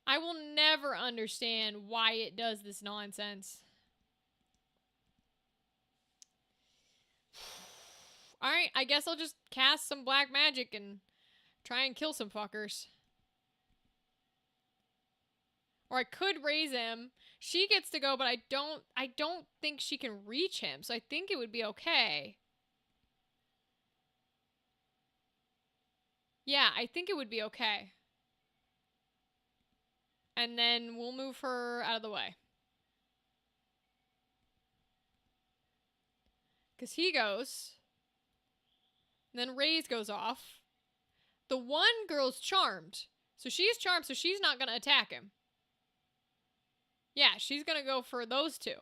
I will never understand why it does this nonsense. Alright, I guess I'll just cast some black magic and try and kill some fuckers. Or I could raise him. She gets to go, but I don't think she can reach him, so I think it would be okay. Yeah, I think it would be okay. And then we'll move her out of the way. Because he goes. And then Raze goes off. The one girl's charmed. So she's charmed, so she's not going to attack him. Yeah, she's going to go for those two.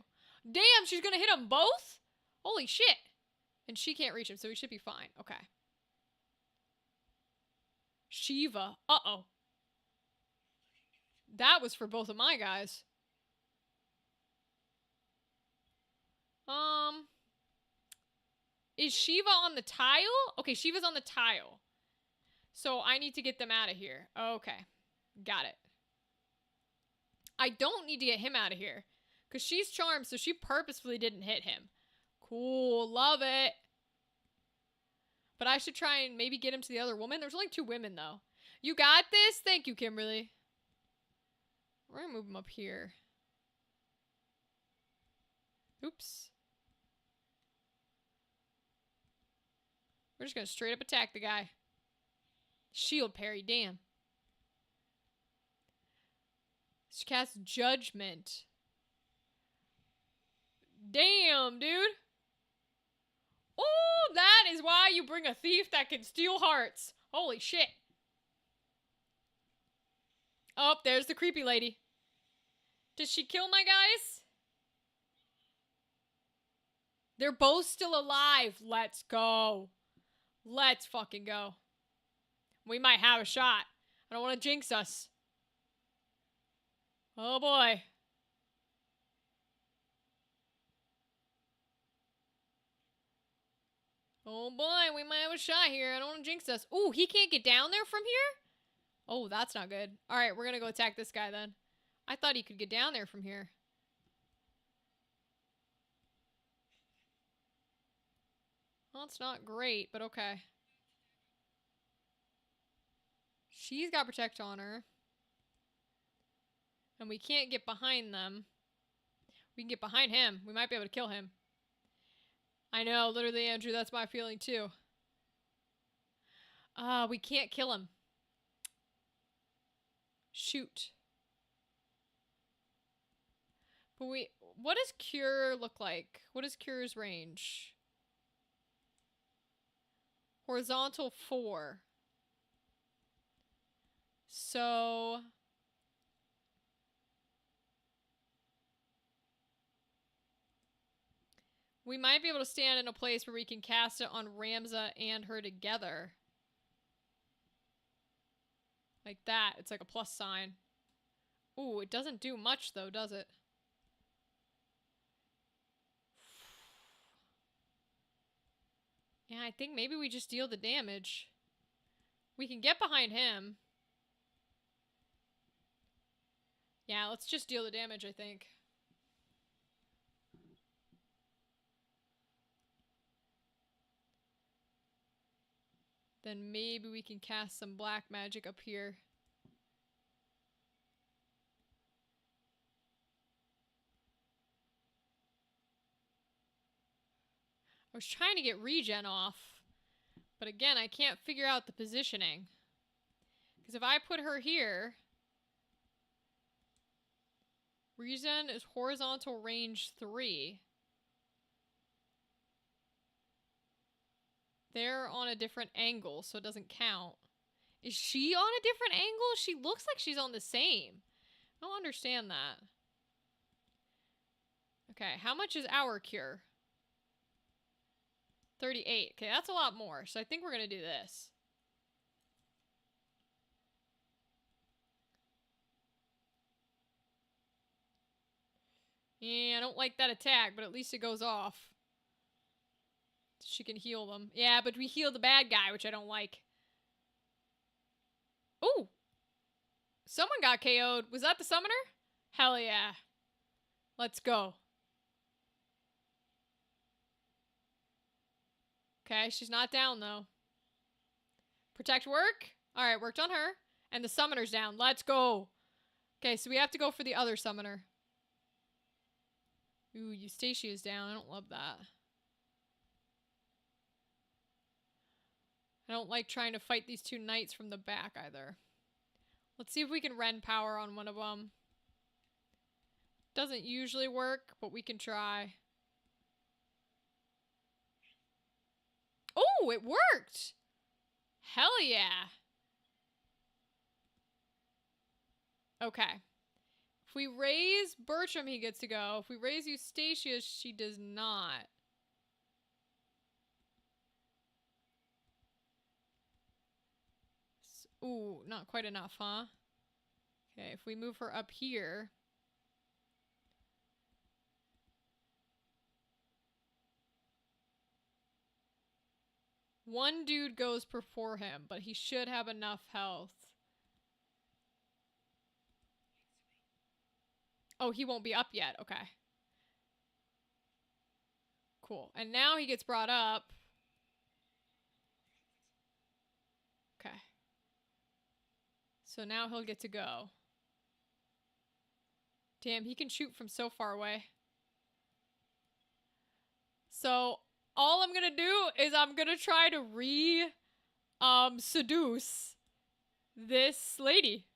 Damn, she's going to hit them both? Holy shit. And she can't reach him, so he should be fine. Okay. Shiva. Uh-oh. That was for both of my guys. Is Shiva on the tile? Okay, Shiva's on the tile. So I need to get them out of here. Okay. Got it. I don't need to get him out of here. Because she's charmed, so she purposefully didn't hit him. Cool. Love it. But I should try and maybe get him to the other woman. There's only 2 women, though. You got this? Thank you, Kimberly. We're going to move him up here. Oops. We're just going to straight up attack the guy. Shield parry, damn. She casts Judgment. Damn, dude. Oh, that is why you bring a thief that can steal hearts. Holy shit. Oh, there's the creepy lady. Did she kill my guys? They're both still alive. Let's go. Let's fucking go. We might have a shot. I don't want to jinx us. Oh boy. Oh boy, we might have a shot here. I don't want to jinx us. Ooh, he can't get down there from here? Oh, that's not good. Alright, we're gonna go attack this guy then. I thought he could get down there from here. Well, it's not great, but okay. She's got Protect on her. And we can't get behind them. We can get behind him. We might be able to kill him. I know, literally, Andrew, that's my feeling too. We can't kill him. Shoot. But what does Cure look like? What is Cure's range? Horizontal 4. So... we might be able to stand in a place where we can cast it on Ramza and her together. Like that. It's like a plus sign. Ooh, it doesn't do much though, does it? Yeah, I think maybe we just deal the damage. We can get behind him. Yeah, let's just deal the damage, I think. Then maybe we can cast some black magic up here. I was trying to get regen off. But again, I can't figure out the positioning. Because if I put her here... Regen is horizontal range 3. They're on a different angle, so it doesn't count. Is she on a different angle? She looks like she's on the same. I don't understand that. Okay, how much is our cure? 38. Okay, that's a lot more. So I think we're going to do this. Yeah, I don't like that attack, but at least it goes off. She can heal them. Yeah, but we heal the bad guy, which I don't like. Ooh! Someone got KO'd. Was that the summoner? Hell yeah. Let's go. Okay, she's not down, though. Protect work? Alright, worked on her. And the summoner's down. Let's go. Okay, so we have to go for the other summoner. Ooh, Eustatia's down. I don't love that. I don't like trying to fight these two knights from the back either. Let's see if we can rend power on one of them. Doesn't usually work, but we can try. Oh, it worked! Hell yeah! Okay. If we raise Bertram, he gets to go. If we raise Eustacia, she does not. Ooh, not quite enough, huh? Okay, if we move her up here... one dude goes before him, but he should have enough health. Oh, he won't be up yet. Okay. Cool. And now he gets brought up. Okay. So now he'll get to go. Damn, he can shoot from so far away. So all I'm gonna do is I'm gonna try to seduce this lady.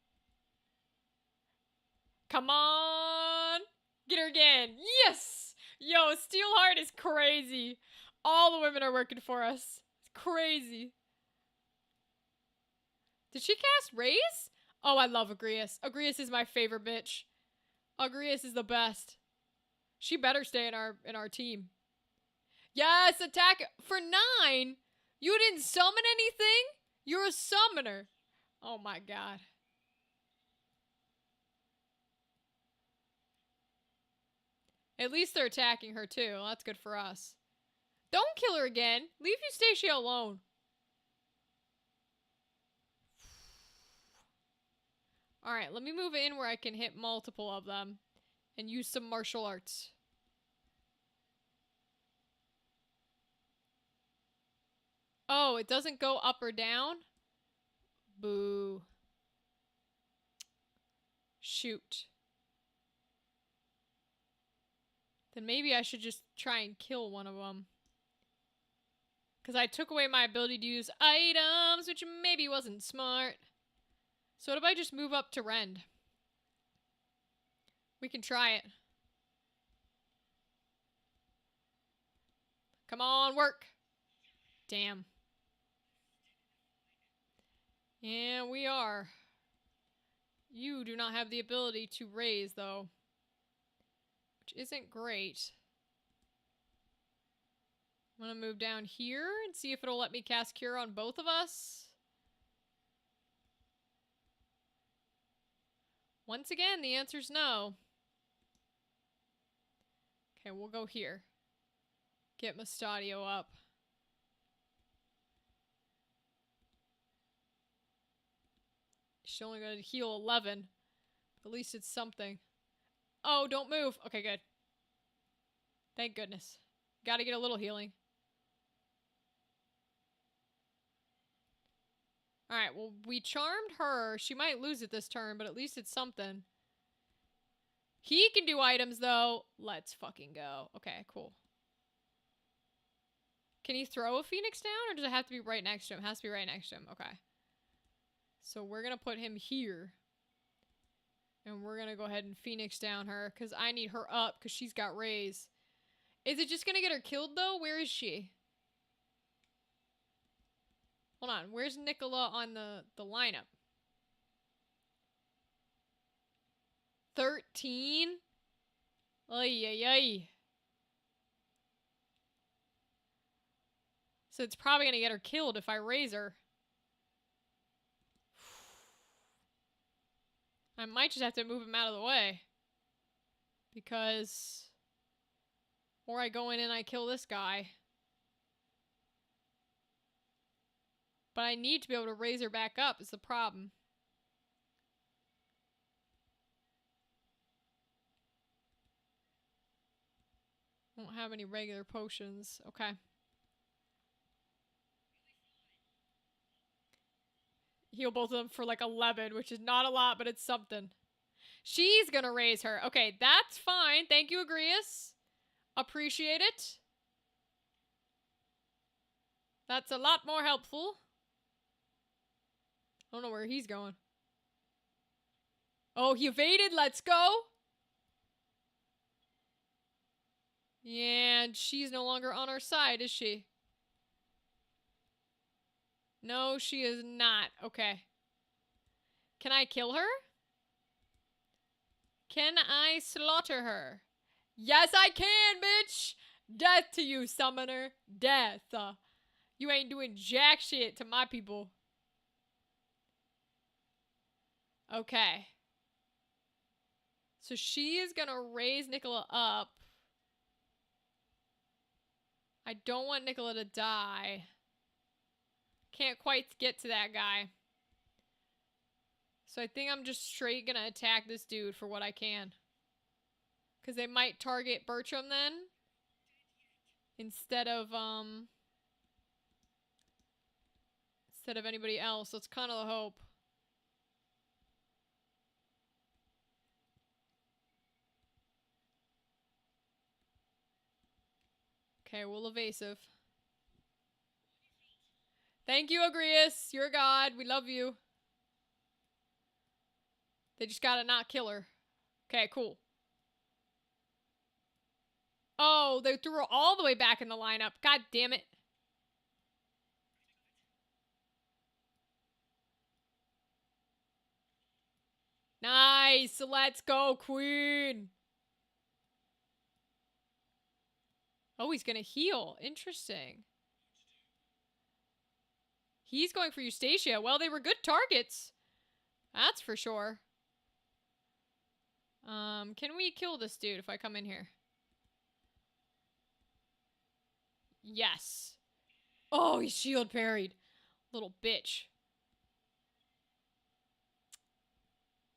Come on! Get her again! Yes! Yo, Steelheart is crazy. All the women are working for us. It's crazy. Did she cast Raise? Oh, I love Agrias. Agrias is my favorite bitch. Agrias is the best. She better stay in our team. Yes, attack for 9. You didn't summon anything? You're a summoner. Oh my god. At least they're attacking her too. That's good for us. Don't kill her again. Leave Eustacia alone. Alright, let me move in where I can hit multiple of them. And use some martial arts. Oh, it doesn't go up or down? Boo. Shoot. Then maybe I should just try and kill one of them. Because I took away my ability to use items, which maybe wasn't smart. So what if I just move up to Rend? We can try it. Come on, work. Damn. Yeah, we are. You do not have the ability to raise, though. Which isn't great. I'm gonna move down here and see if it'll let me cast Cure on both of us. Once again, the answer's no. Okay, we'll go here. Get Mustadio up. She's only gonna heal 11. At least it's something. Oh, don't move. Okay, good. Thank goodness. Gotta get a little healing. Alright, well, we charmed her. She might lose it this turn, but at least it's something. He can do items, though. Let's fucking go. Okay, cool. Can he throw a Phoenix down, or does it have to be right next to him? It has to be right next to him. Okay. So we're gonna put him here. And we're gonna go ahead and Phoenix down her, because I need her up, because she's got raise. Is it just gonna get her killed, though? Where is she? Hold on. Where's Nicola on the lineup? 13? Ay, ay, ay. So it's probably gonna get her killed if I raise her. I might just have to move him out of the way. Because... Or I go in and I kill this guy. But I need to be able to raise her back up is the problem. Won't have any regular potions. Okay. Heal both of them for like 11, which is not a lot, but it's something. She's gonna raise her. Okay, that's fine. Thank you, Agrius. Appreciate it. That's a lot more helpful. I don't know where he's going. Oh, he evaded. Let's go. Yeah, and she's no longer on our side, is she? No, she is not. Okay. Can I kill her? Can I slaughter her? Yes, I can, bitch! Death to you, summoner. Death. You ain't doing jack shit to my people. Okay. So she is gonna raise Nicola up. I don't want Nicola to die. Can't quite get to that guy. So I think I'm just straight gonna attack this dude for what I can. Because they might target Bertram then. Instead of anybody else. That's kind of the hope. Okay, we'll evasive. Thank you, Agrius. You're a god. We love you. They just gotta not kill her. Okay, cool. Oh, they threw her all the way back in the lineup. God damn it. Nice. Let's go, queen. Oh, he's gonna heal. Interesting. He's going for Eustacia. Well, they were good targets. That's for sure. Can we kill this dude if I come in here? Yes. Oh, he's shield parried. Little bitch.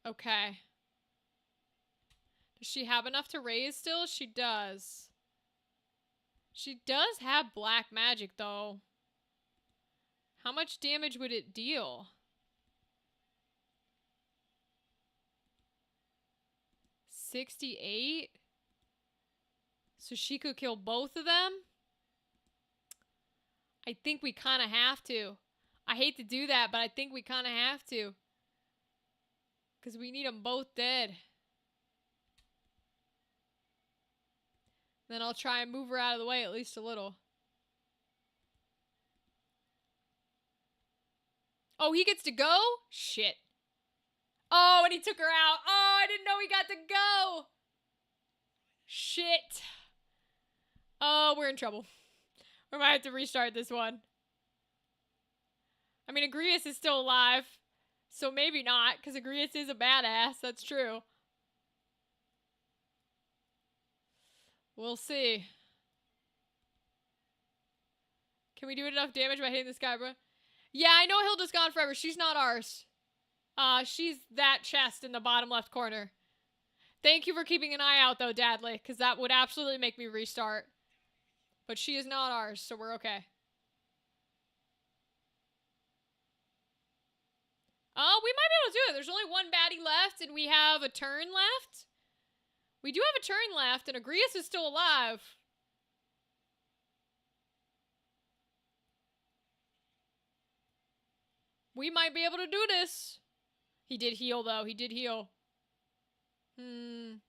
Okay. Does she have enough to raise still? She does. She does have black magic, though. How much damage would it deal? 68? So she could kill both of them? I think we kind of have to. I hate to do that, but I think we kind of have to. Because we need them both dead. Then I'll try and move her out of the way at least a little. Oh, he gets to go? Shit. Oh, and he took her out. Oh, I didn't know he got to go. Shit. Oh, we're in trouble. We might have to restart this one. I mean, Agrias is still alive. So maybe not, because Agrias is a badass. That's true. We'll see. Can we do enough damage by hitting this guy, bro? Yeah, I know Hilda's gone forever. She's not ours. She's that chest in the bottom left corner. Thank you for keeping an eye out, though, Dadley, because that would absolutely make me restart. But she is not ours, so we're okay. Oh, we might be able to do it. There's only one baddie left, and we have a turn left. We do have a turn left, and Agrias is still alive. We might be able to do this. He did heal, though. He did heal. We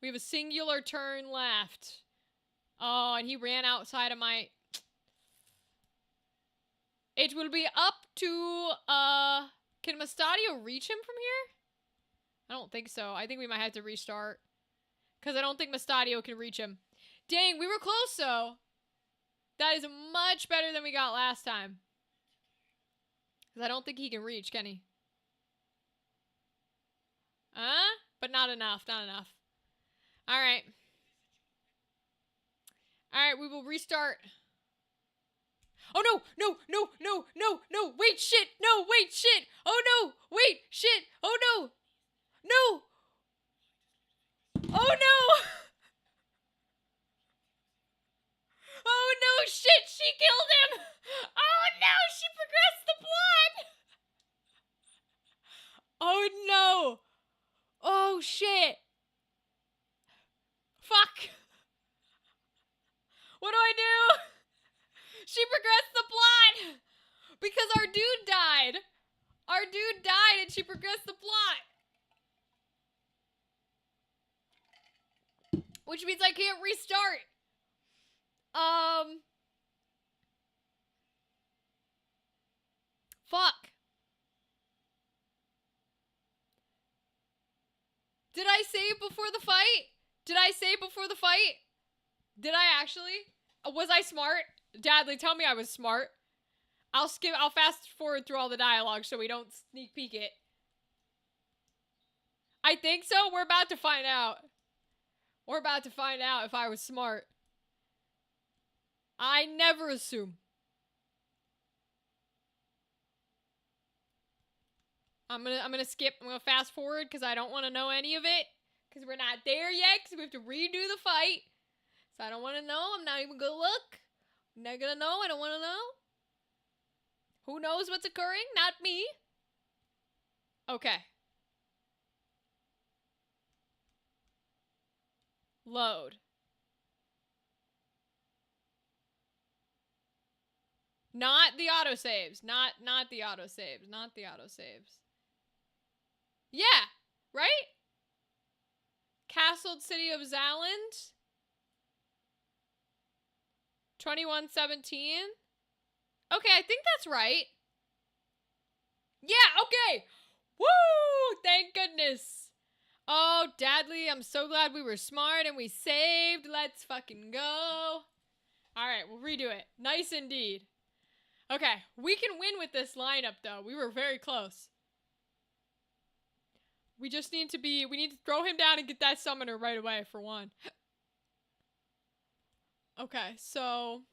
have a singular turn left. Oh, and he ran outside of my... It will be up to, Can Mustadio reach him from here? I don't think so. I think we might have to restart. Because I don't think Mustadio can reach him. Dang, we were close, though. That is much better than we got last time. Because I don't think he can reach, can he? But not enough, not enough. Alright. Alright, we will restart. Oh no, no, no, no, no, no, wait, shit, no, wait, shit, oh no, wait, shit, oh no, no, oh no, oh no, shit, she killed him, oh no, she progressed the plot, oh no, oh shit, fuck, what do I do? She progressed the plot! Because our dude died! Our dude died and she progressed the plot! Which means I can't restart! Fuck. Did I save before the fight? Did I save before the fight? Did I actually? Was I smart? Dadley, tell me I was smart. I'll fast forward through all the dialogue so we don't sneak peek it. I think so. We're about to find out. We're about to find out if I was smart. I never assume. I'm gonna skip. I'm gonna fast forward because I don't want to know any of it. Because we're not there yet. Because we have to redo the fight. So I don't want to know. I'm not even gonna look. I'm not gonna know. I don't want to know. Who knows what's occurring? Not me. Okay. Load. Not the autosaves. Not the autosaves. Not the autosaves. Yeah. Right? Castled City of Zaland. 2117. Okay, I think that's right. Yeah, okay. Woo! Thank goodness. Oh, Dadley, I'm so glad we were smart and we saved. Let's fucking go. Alright, we'll redo it. Nice indeed. Okay, we can win with this lineup, though. We were very close. We just need to we need to throw him down and get that summoner right away, for one. Okay, so...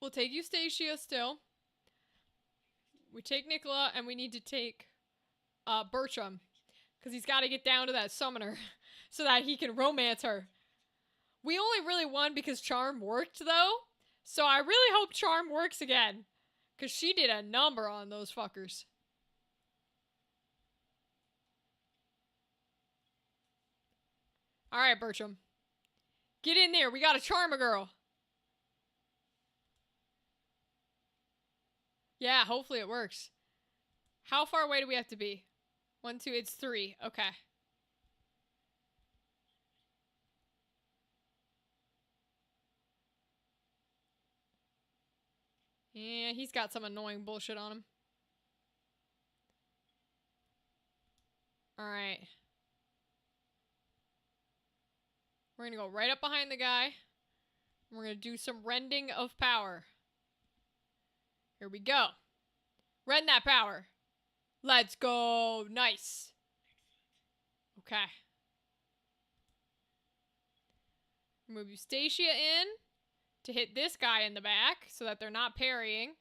We'll take Eustacia still. We take Nicola, and we need to take Bertram. Because he's got to get down to that summoner so that he can romance her. We only really won because Charm worked, though. So I really hope Charm works again. Because she did a number on those fuckers. Alright, Bertram. Get in there. We gotta charm a girl. Yeah, hopefully it works. How far away do we have to be? 1, 2, it's 3. Okay. Yeah, he's got some annoying bullshit on him. Alright. We're gonna go right up behind the guy. We're gonna do some rending of power. Here we go. Rend that power. Let's go. Nice. Okay. Move Eustacia in to hit this guy in the back so that they're not parrying.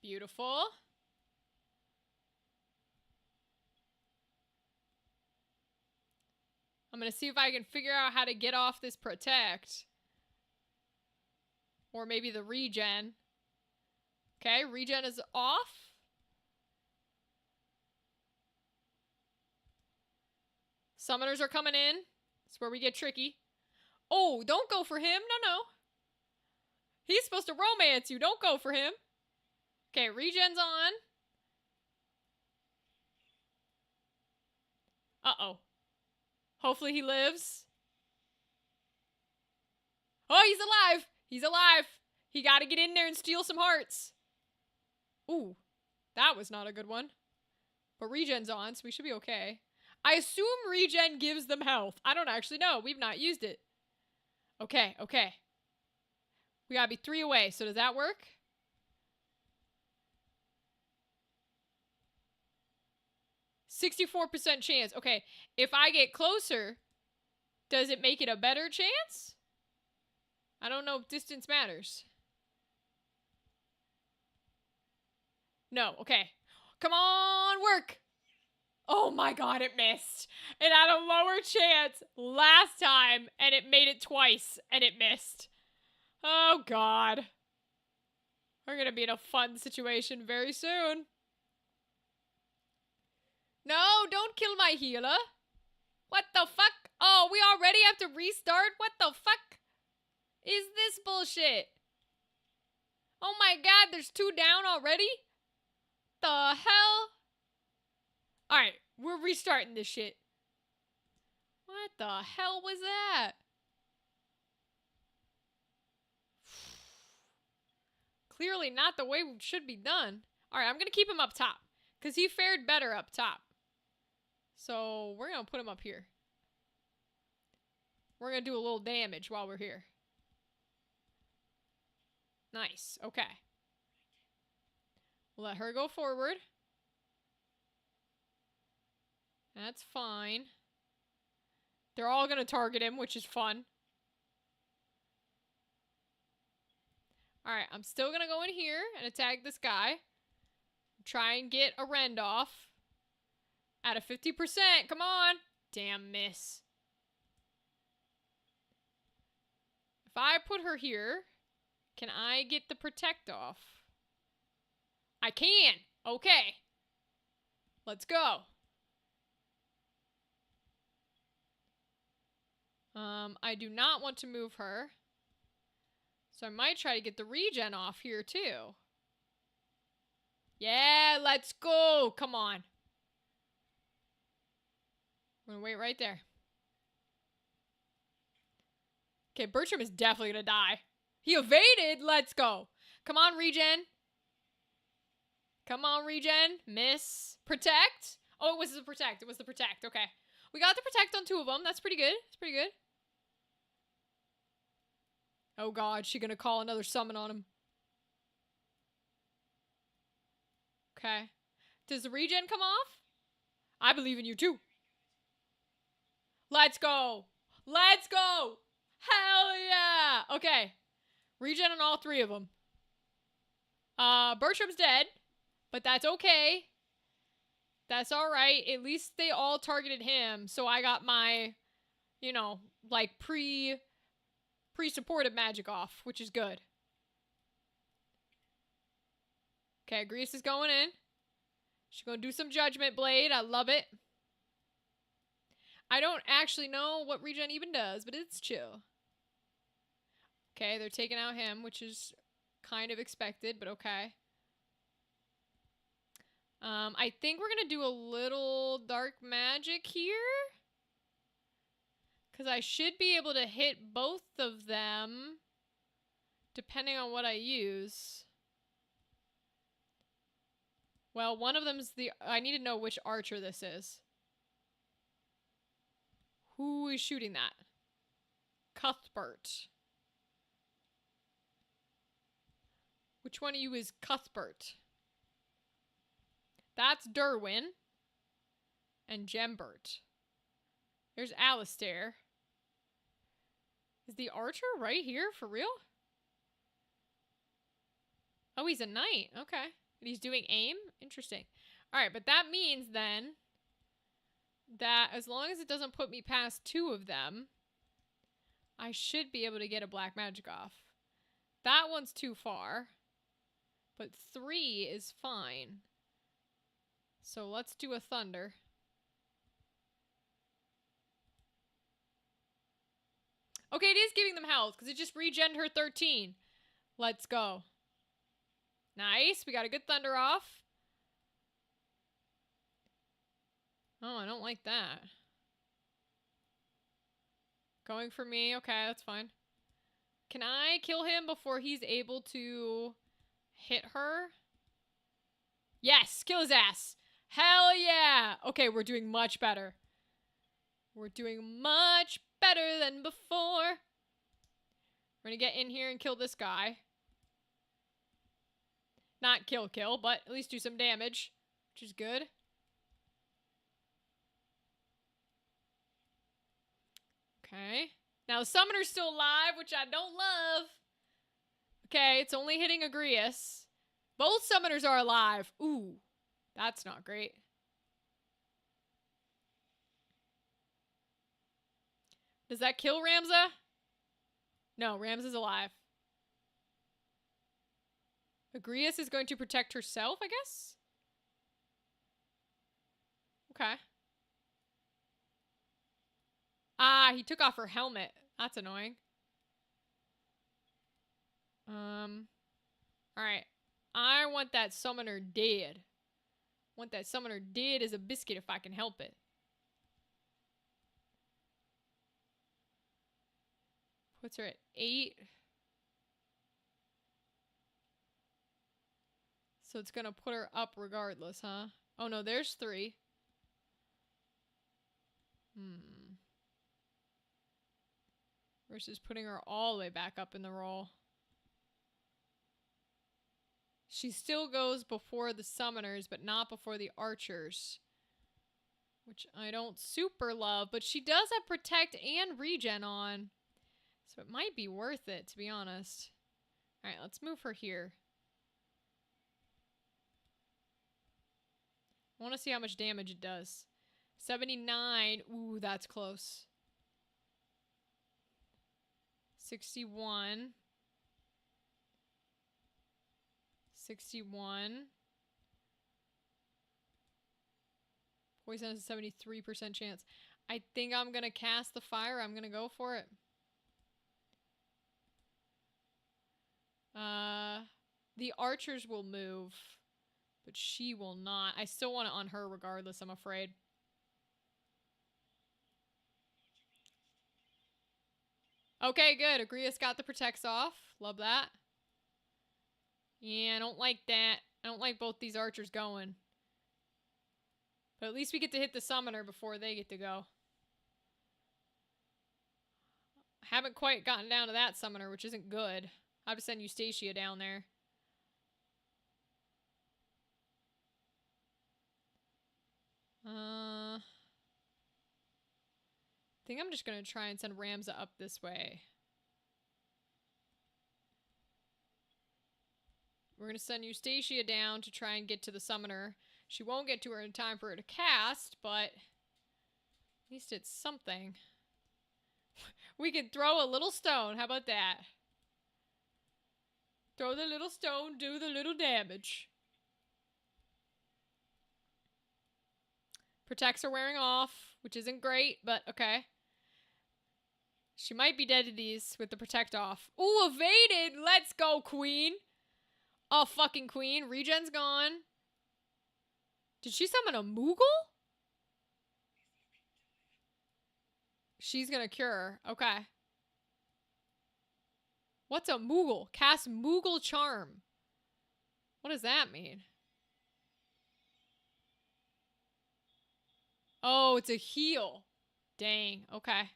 Beautiful. I'm going to see if I can figure out how to get off this protect. Or maybe the regen. Okay, regen is off. Summoners are coming in. That's where we get tricky. Oh, don't go for him. No. He's supposed to romance you. Don't go for him. Okay, regen's on. Uh-oh. Hopefully he lives. Oh, he's alive. He's alive. He got to get in there and steal some hearts. Ooh, that was not a good one. But regen's on, so we should be okay. I assume regen gives them health. I don't actually know. We've not used it. Okay. We gotta be 3 away, so does that work? %64% chance. Okay, if I get closer, does it make it a better chance? I don't know if distance matters. No, okay. Come on, work! Oh my god, it missed. It had a lower chance last time, and it made it twice, and it missed. Oh god. We're gonna be in a fun situation very soon. No, don't kill my healer. What the fuck? Oh, we already have to restart? What the fuck is this bullshit? Oh my god, there's 2 down already? The hell? Alright, we're restarting this shit. What the hell was that? Clearly not the way it should be done. Alright, I'm gonna keep him up top. Because he fared better up top. So, we're gonna put him up here. We're gonna do a little damage while we're here. Nice, okay. We'll let her go forward. That's fine. They're all gonna target him, which is fun. Alright, I'm still gonna go in here and attack this guy. Try and get a rend off. At a 50%, come on! Damn miss. If I put her here, can I get the protect off? I can! Okay. Let's go. I do not want to move her. So I might try to get the regen off here too. Yeah, let's go! Come on. I'm gonna wait right there. Okay, Bertram is definitely gonna die. He evaded! Let's go! Come on, regen. Come on, regen. Miss. Protect? Oh, it was the protect. It was the protect. Okay. We got the protect on 2 of them. That's pretty good. That's pretty good. Oh god, she gonna call another summon on him. Okay. Does the regen come off? I believe in you too. Let's go. Let's go. Hell yeah. Okay. Regen on all 3 of them. Bertram's dead. But that's okay. That's alright. At least they all targeted him. So I got my, you know, like pre-supported magic off, which is good. Okay, Grease is going in. She's gonna do some Judgment Blade. I love it. I don't actually know what regen even does, but it's chill. Okay, they're taking out him, which is kind of expected, but okay. I think we're gonna do a little dark magic here. Because I should be able to hit both of them, depending on what I use. Well, one of them's the... I need to know which archer this is. Who is shooting that? Cuthbert. Which one of you is Cuthbert? That's Derwin. And Gembert. There's Alistair. Is the archer right here? For real? Oh, he's a knight. Okay. And he's doing aim? Interesting. Alright, but that means then that as long as it doesn't put me past 2 of them, I should be able to get a black magic off. That one's too far. But 3 is fine. So let's do a thunder. Okay, it is giving them health, because it just regened her 13. Let's go. Nice, we got a good thunder off. Oh, I don't like that. Going for me, okay, that's fine. Can I kill him before he's able to hit her? Yes, kill his ass. Hell yeah. Okay, we're doing much better. We're doing much better than before. We're gonna get in here and kill this guy. Not kill, but at least do some damage, which is good. Okay. Now, the summoner's still alive, which I don't love. Okay, it's only hitting Agrias. Both summoners are alive. Ooh, that's not great. Does that kill Ramza? No, Ramza's alive. Agrias is going to protect herself, I guess? Okay. Ah, he took off her helmet. That's annoying. Alright. I want that summoner dead. Want that summoner dead as a biscuit if I can help it. Puts her at 8. So it's gonna put her up regardless, huh? Oh no, there's 3. Versus putting her all the way back up in the roll. She still goes before the summoners, but not before the archers. Which I don't super love, but she does have protect and regen on. So it might be worth it, to be honest. Alright, let's move her here. I want to see how much damage it does. 79. Ooh, that's close. 61. 61. Poison has a 73% chance. I think I'm going to cast the fire. I'm going to go for it. The archers will move, but she will not. I still want it on her regardless, I'm afraid. Okay, good. Agrias got the protects off. Love that. Yeah, I don't like that. I don't like both these archers going. But at least we get to hit the summoner before they get to go. Haven't quite gotten down to that summoner, which isn't good. I have to send Eustacia down there. I think I'm just going to try and send Ramza up this way. We're going to send Eustacia down to try and get to the summoner. She won't get to her in time for her to cast, but at least it's something. We can throw a little stone. How about that? Throw the little stone, do the little damage. Protects are wearing off, which isn't great, but okay. She might be dead to these with the protect off. Ooh, evaded! Let's go, queen! Oh, fucking queen. Regen's gone. Did she summon a Moogle? She's gonna cure her. Okay. What's a Moogle? Cast Moogle Charm. What does that mean? Oh, it's a heal. Dang. Okay.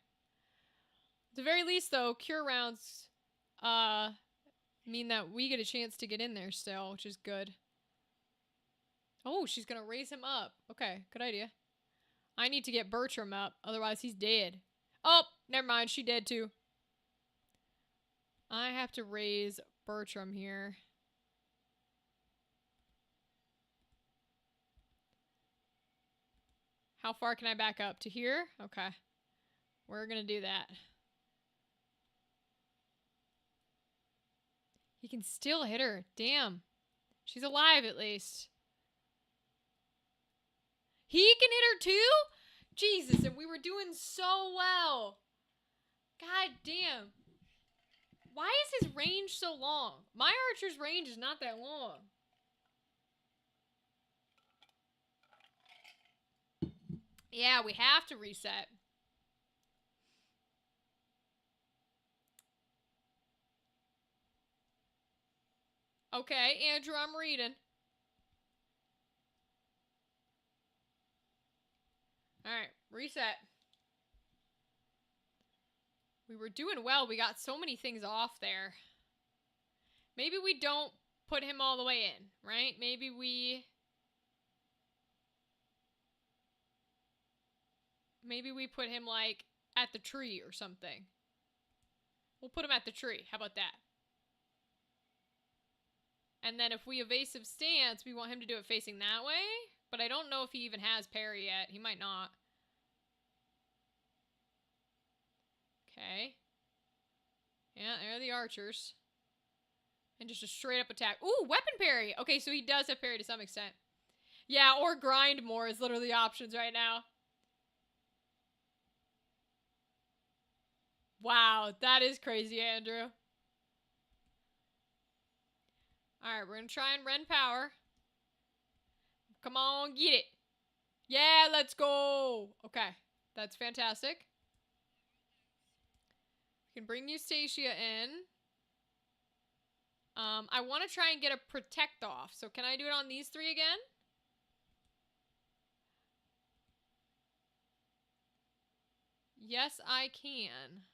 At the very least, though, cure rounds mean that we get a chance to get in there still, which is good. Oh, she's gonna raise him up. Okay, good idea. I need to get Bertram up, otherwise he's dead. Oh, never mind, she dead too. I have to raise Bertram here. How far can I back up? To here? Okay. We're gonna do that. He can still hit her. Damn. She's alive at least. He can hit her too? Jesus, and we were doing so well. God damn. Why is his range so long? My archer's range is not that long. Yeah, we have to reset. Okay, Andrew, I'm reading. Alright, reset. We were doing well. We got so many things off there. Maybe we don't put him all the way in, right? Maybe we put him, like, at the tree or something. We'll put him at the tree. How about that? And then if we evasive stance, we want him to do it facing that way. But I don't know if he even has parry yet. He might not. Okay. Yeah, there are the archers. And just a straight up attack. Ooh, weapon parry! Okay, so he does have parry to some extent. Yeah, or grind more is literally options right now. Wow, that is crazy, Andrew. Alright, we're gonna try and rend power. Come on, get it. Yeah, let's go. Okay, that's fantastic. We can bring Eustacia in. I want to try and get a protect off. So can I do it on these three again? Yes, I can.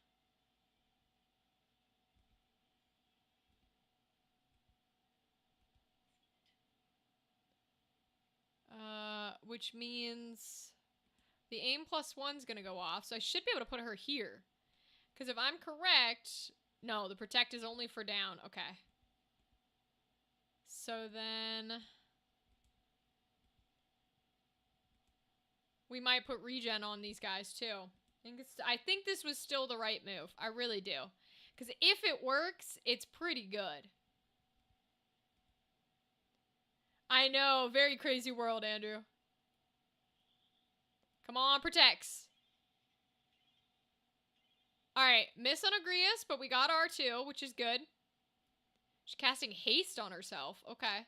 Which means the aim +1's gonna go off, so I should be able to put her here. Because if I'm correct, no, the protect is only for down. Okay. So then we might put regen on these guys too. I think this was still the right move. I really do. Because if it works, it's pretty good. I know. Very crazy world, Andrew. Come on, protects. Alright, miss on Agrias, but we got R2, which is good. She's casting haste on herself. Okay.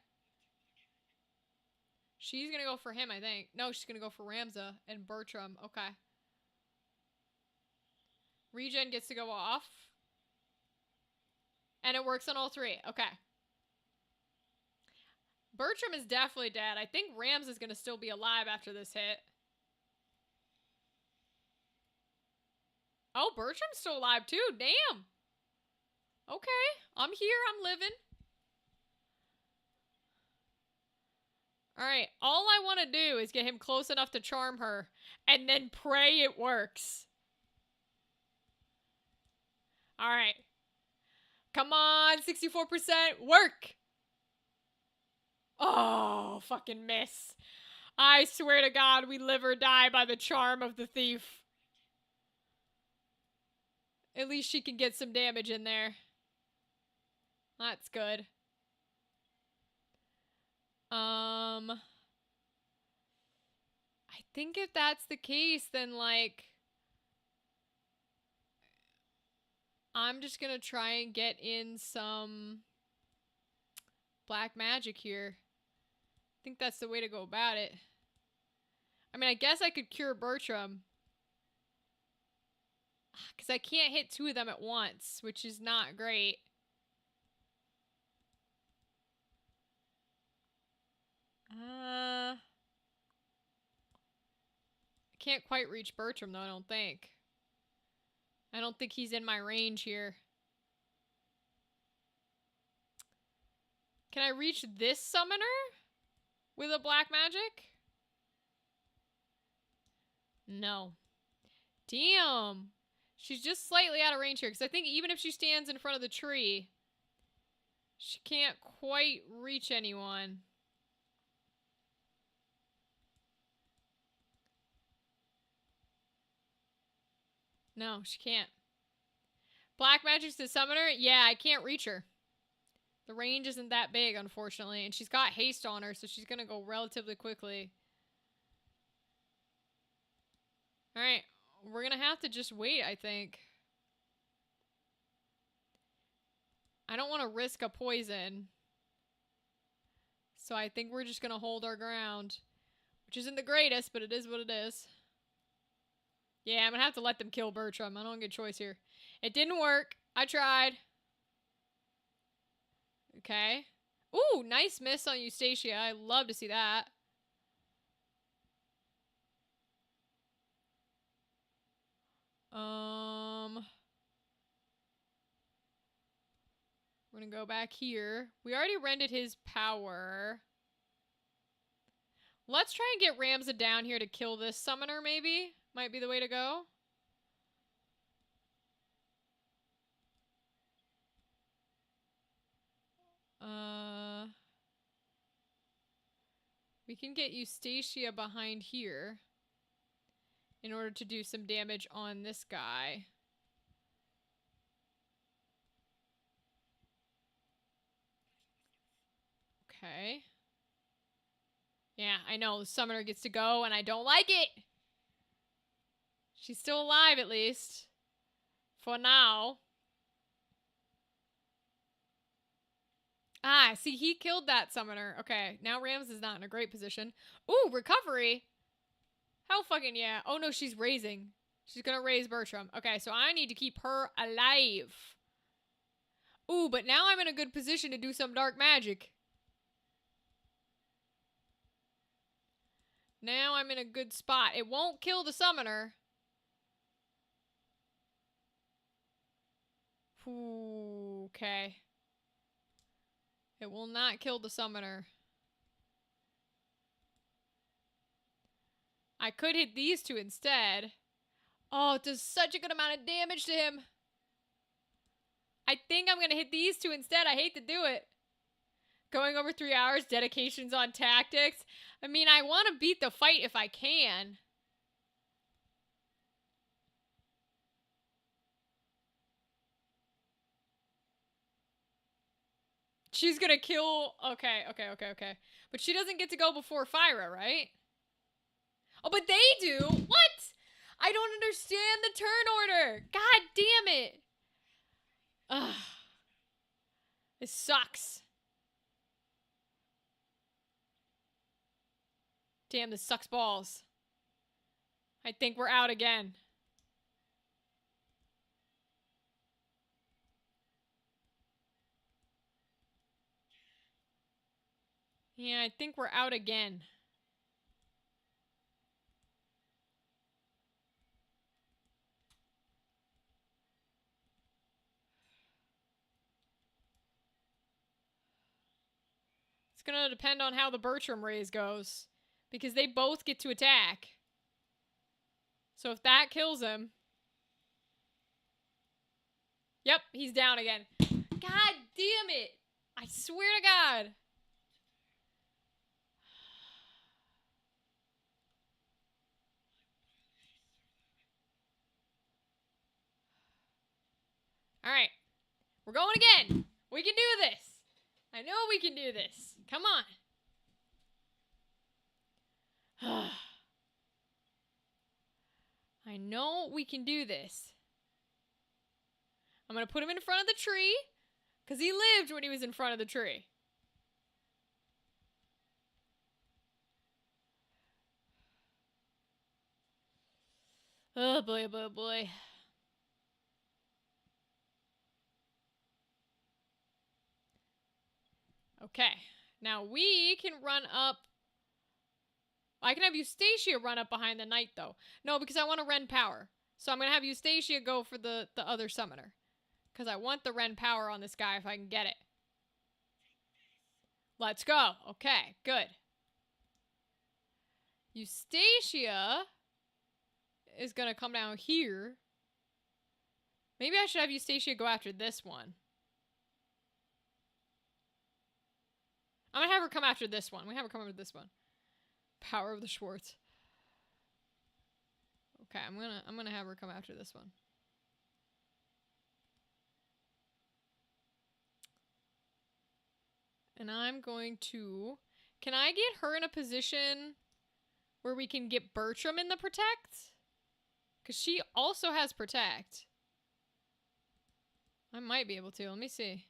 She's gonna go for him, I think. No, she's gonna go for Ramza and Bertram. Okay. Regen gets to go off. And it works on all three. Okay. Bertram is definitely dead. I think Rams is gonna still be alive after this hit. Oh, Bertram's still alive too. Damn. Okay. I'm here. I'm living. Alright. All I want to do is get him close enough to charm her. And then pray it works. Alright. Come on. 64%. Work. Oh, fucking miss. I swear to God, we live or die by the charm of the thief. At least she can get some damage in there. That's good. I think if that's the case, then, like, I'm just gonna try and get in some black magic here. I think that's the way to go about it. I mean, I guess I could cure Bertram. Because I can't hit two of them at once, which is not great. I can't quite reach Bertram, though, I don't think. I don't think he's in my range here. Can I reach this summoner with a black magic? No. Damn. She's just slightly out of range here, because I think even if she stands in front of the tree, she can't quite reach anyone. No, she can't. Black magic's the summoner? Yeah, I can't reach her. The range isn't that big, unfortunately. And she's got haste on her, so she's going to go relatively quickly. Alright, we're going to have to just wait, I think. I don't want to risk a poison. So I think we're just going to hold our ground. Which isn't the greatest, but it is what it is. Yeah, I'm going to have to let them kill Bertram. I don't get a choice here. It didn't work. I tried. Okay. Ooh, nice miss on Eustacia. I love to see that. We're gonna go back here. We already rendered his power. Let's try and get Ramza down here to kill this summoner, maybe? Might be the way to go. We can get Eustacia behind here in order to do some damage on this guy. Okay. Yeah, I know. The summoner gets to go, and I don't like it! She's still alive, at least. For now. Ah, see, he killed that summoner. Okay, now Rams is not in a great position. Ooh, recovery! Hell fucking yeah. Oh no, she's raising. She's gonna raise Bertram. Okay, so I need to keep her alive. Ooh, but now I'm in a good position to do some dark magic. Now I'm in a good spot. It won't kill the summoner. Ooh, okay. It will not kill the summoner. I could hit these two instead. Oh, it does such a good amount of damage to him. I think I'm going to hit these two instead. I hate to do it. Going over 3 hours, dedications on tactics. I mean, I want to beat the fight if I can. She's going to kill... Okay. But she doesn't get to go before Fyra, right? Oh, but they do? What? I don't understand the turn order. God damn it. Ugh. This sucks. Damn, this sucks balls. I think we're out again. Yeah, I think we're out again. It's gonna depend on how the Bertram raise goes. Because they both get to attack. So if that kills him... Yep, he's down again. God damn it! I swear to God! Alright. We're going again! We can do this! I know we can do this! Come on! I know we can do this. I'm gonna put him in front of the tree. Because he lived when he was in front of the tree. Oh boy, boy, boy. Okay. Now we can run up. I can have Eustacia run up behind the knight, though. No, because I want to Ren power. So I'm going to have Eustacia go for the other summoner. Because I want the Ren power on this guy if I can get it. Let's go. Okay, good. Eustacia is going to come down here. Maybe I should have Eustacia go after this one. I'm going to have her come after this one. We have her come after this one. Power of the Schwartz. Okay, I'm gonna have her come after this one. And I'm going to... Can I get her in a position where we can get Bertram in the Protect? Because she also has Protect. I might be able to. Let me see.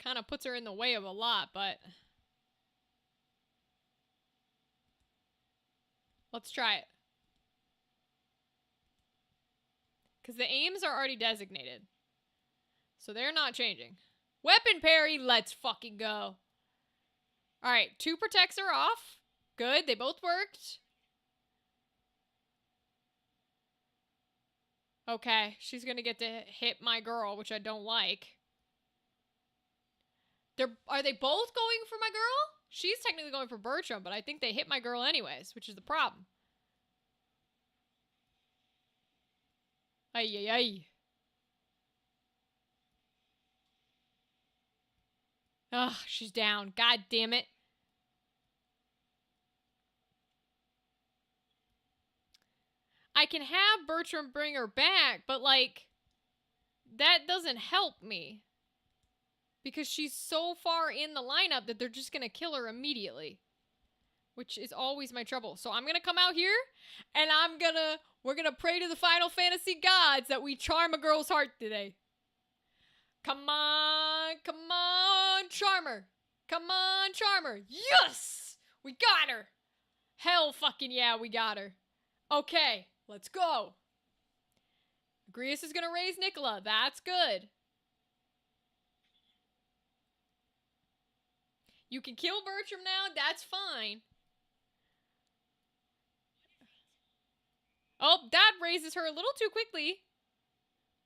Kind of puts her in the way of a lot, but... Let's try it. Because the aims are already designated. So they're not changing. Weapon parry, let's fucking go. Alright, 2 protects are off. Good, they both worked. Okay, she's gonna get to hit my girl, which I don't like. Are they both going for my girl? She's technically going for Bertram, but I think they hit my girl anyways, which is the problem. Ay, ay, ay. Ugh, she's down. God damn it. I can have Bertram bring her back, but, like, that doesn't help me. Because she's so far in the lineup that they're just gonna kill her immediately. Which is always my trouble. So I'm gonna come out here, and we're gonna pray to the Final Fantasy gods that we charm a girl's heart today. Come on, charmer. Come on, charmer. Yes! We got her. Hell fucking yeah, we got her. Okay, let's go. Agrias is gonna raise Nicola. That's good. You can kill Bertram now. That's fine. Oh, that raises her a little too quickly.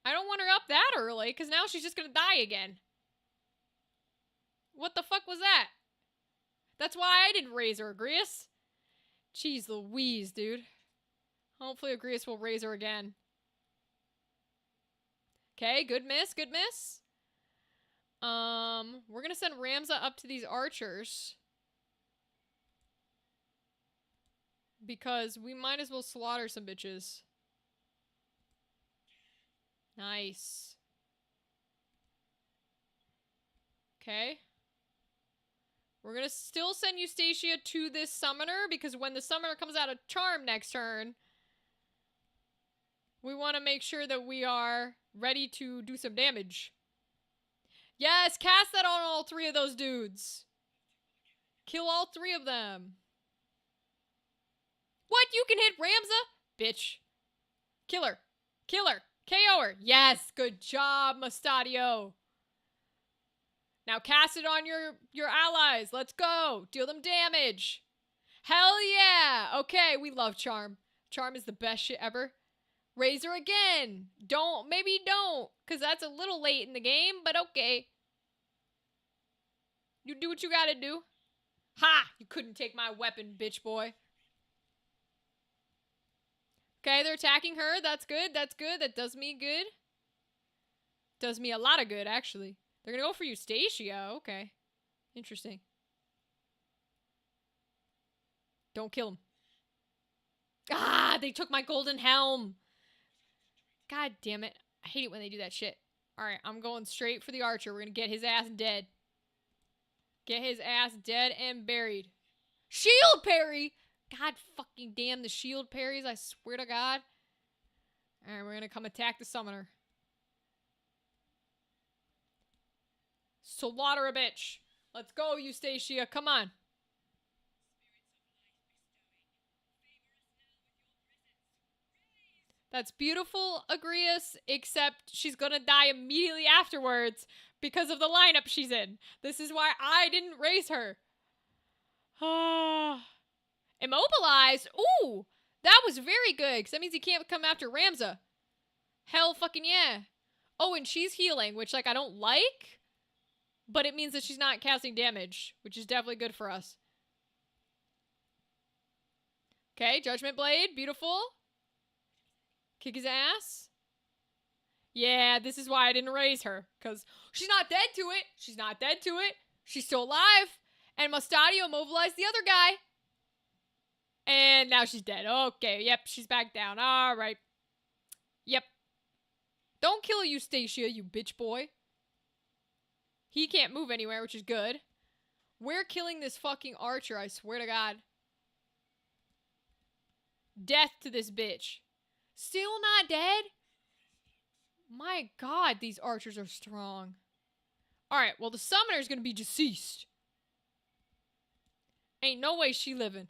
I don't want her up that early, because now she's just going to die again. What the fuck was that? That's why I didn't raise her, Agrias. Jeez Louise, dude. Hopefully Agrias will raise her again. Okay, good miss, good miss. We're gonna send Ramza up to these archers. Because we might as well slaughter some bitches. Nice. Okay. We're gonna still send Eustacia to this summoner, because when the summoner comes out of charm next turn, we want to make sure that we are ready to do some damage. Yes, cast that on all 3 of those dudes. Kill all 3 of them. What? You can hit Ramza? Bitch. Kill her. Kill her. KO her. Yes, good job, Mustadio. Now cast it on your allies. Let's go. Deal them damage. Hell yeah. Okay, we love Charm. Charm is the best shit ever. Raise her again. Maybe don't, because that's a little late in the game, but okay. You do what you gotta do. Ha! You couldn't take my weapon, bitch boy. Okay, they're attacking her. That's good. That's good. That does me good. Does me a lot of good, actually. They're gonna go for Eustacia. Okay. Interesting. Don't kill him. Ah! They took my golden helm. God damn it. I hate it when they do that shit. Alright, I'm going straight for the archer. We're gonna get his ass dead. Get his ass dead and buried. Shield parry! God fucking damn the shield parries, I swear to God. Alright, we're gonna come attack the summoner. Slaughter a bitch. Let's go, Eustacia. Come on. That's beautiful, Agrias, except she's gonna die immediately afterwards because of the lineup she's in. This is why I didn't raise her. Immobilized? Ooh! That was very good, because that means he can't come after Ramza. Hell fucking yeah. Oh, and she's healing, which, like, I don't like, but it means that she's not casting damage, which is definitely good for us. Okay, Judgment Blade, beautiful. Kick his ass. Yeah, this is why I didn't raise her, because she's not dead to it. She's not dead to it. She's still alive. And Mustadio immobilized the other guy. And now she's dead. Okay, yep, she's back down. All right. Yep. Don't kill Eustacia, you bitch boy. He can't move anywhere, which is good. We're killing this fucking archer, I swear to God. Death to this bitch. Still not dead? My God, these archers are strong. Alright, well, the summoner's gonna be deceased. Ain't no way she living.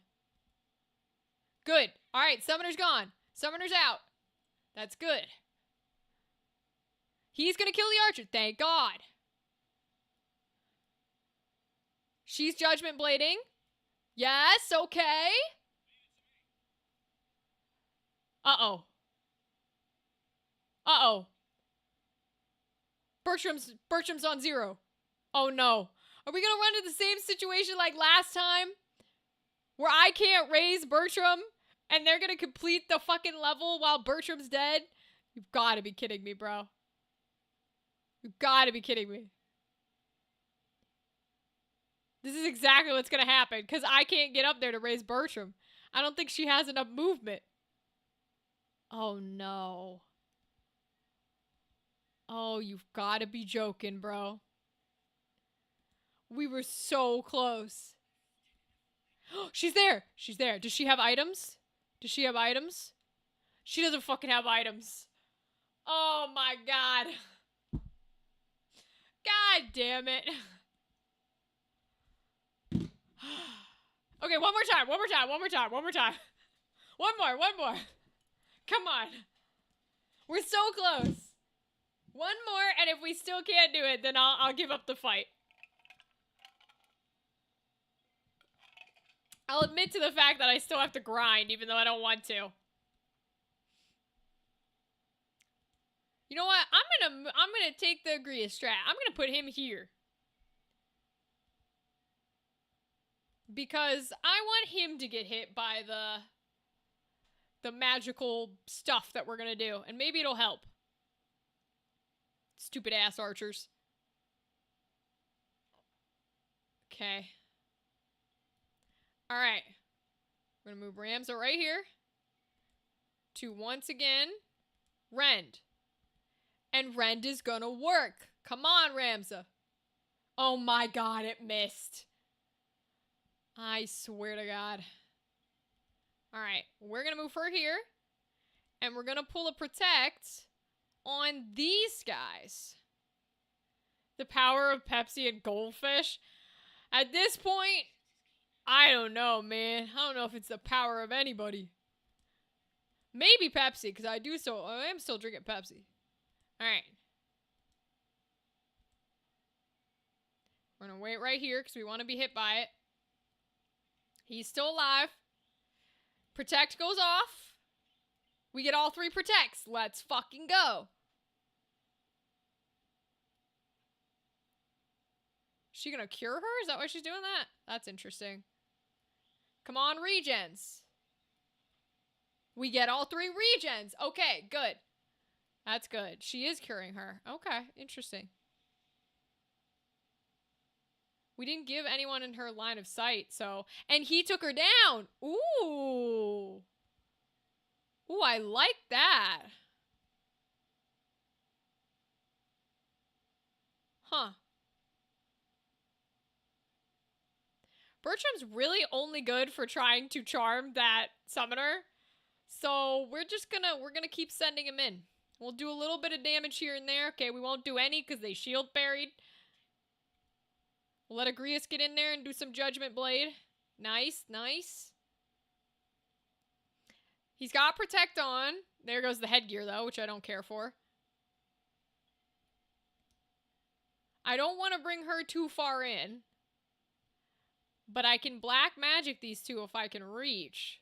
Good. Alright, summoner's gone. Summoner's out. That's good. He's gonna kill the archer. Thank God. She's judgment blading. Yes, okay. Uh-oh. Uh-oh. Bertram's on 0. Oh no. Are we gonna run into the same situation like last time? Where I can't raise Bertram and they're gonna complete the fucking level while Bertram's dead? You've gotta be kidding me, bro. You've gotta be kidding me. This is exactly what's gonna happen, because I can't get up there to raise Bertram. I don't think she has enough movement. Oh no. Oh, you've gotta be joking, bro. We were so close. She's there! She's there. Does she have items? Does she have items? She doesn't fucking have items. Oh my God. God damn it. Okay, one more time. One more more. Come on. We're so close. One more, and if we still can't do it, then I'll give up the fight. I'll admit to the fact that I still have to grind, even though I don't want to. You know what? I'm gonna take the Agria strat. I'm gonna put him here. Because I want him to get hit by the magical stuff that we're gonna do. And maybe it'll help. Stupid ass archers. Okay. Alright. We're gonna move Ramza right here. To once again, Rend. And Rend is gonna work. Come on, Ramza. Oh my God, it missed. I swear to God. Alright, we're gonna move her here. And we're gonna pull a protect on these guys. The power of Pepsi and Goldfish. At this point, I don't know, man. I don't know if it's the power of anybody. Maybe Pepsi, because I am still drinking Pepsi. Alright. We're gonna wait right here, because we want to be hit by it. He's still alive. Protect goes off. We get all 3 protects. Let's fucking go. Is she gonna cure her? Is that why she's doing that? That's interesting. Come on, regens. We get all 3 regens. Okay, good. That's good. She is curing her. Okay, interesting. We didn't give anyone in her line of sight, so... And he took her down! Ooh! Ooh, I like that. Huh. Bertram's really only good for trying to charm that summoner. So we're gonna keep sending him in. We'll do a little bit of damage here and there. Okay, we won't do any because they shield buried. We'll let Agrias get in there and do some Judgment Blade. Nice, nice. He's got Protect on. There goes the headgear, though, which I don't care for. I don't want to bring her too far in. But I can Black Magic these two if I can reach.